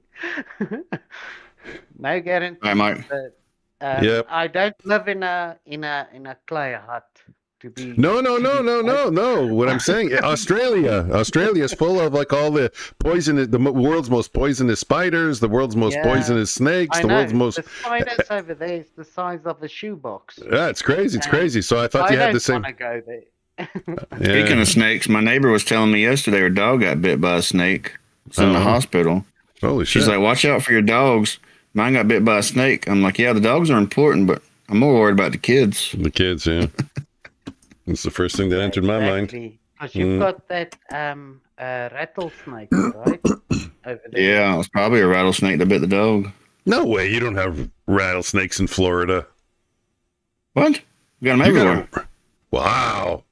No guarantees. All right, Mike. But, Yep. I don't live in a clay hut. To be No. What I'm saying, Australia's full of like all the poison, the world's most poisonous spiders, the world's most poisonous snakes, the world's most. The spiders over there is the size of a shoebox. Yeah, it's crazy. It's crazy. So I thought you had the same. I don't want to go there. Speaking of snakes, my neighbor was telling me yesterday her dog got bit by a snake. It's in the hospital. Holy shit. She's like, watch out for your dogs. Mine got bit by a snake. I'm like, yeah, the dogs are important, but I'm more worried about the kids. The kids, yeah. It's the first thing that entered my mind. Because you've got that rattlesnake, right? Over there. Yeah, it was probably a rattlesnake that bit the dog. No way, you don't have rattlesnakes in Florida. What? We got them You everywhere. got 'em- Wow.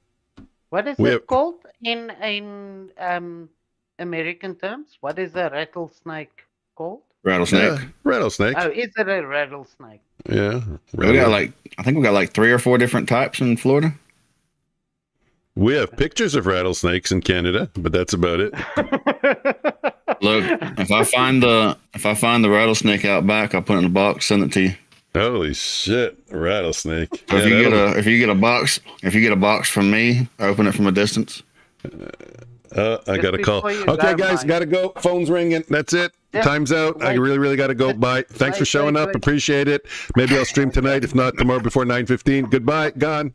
What is We it have- called in American terms? What is a rattlesnake called? Rattlesnake. Yeah, rattlesnake. Oh, is it a rattlesnake? Yeah. We got I think we got like 3 or 4 different types in Florida. We have pictures of rattlesnakes in Canada, but that's about it. Look, if I find the rattlesnake out back, I'll put it in a box, send it to you. Holy shit, a rattlesnake. So Yeah, if you get a box from me, open it from a distance. I got a call. before you Okay, go, guys, Mike. gotta go. Phone's ringing. That's it. Yeah, Time's out. I wait. really gotta go. Bye. Thanks for Wait, showing wait, up. wait. Appreciate it. Maybe I'll stream tonight. If not, tomorrow before 9:15. Goodbye. Gone.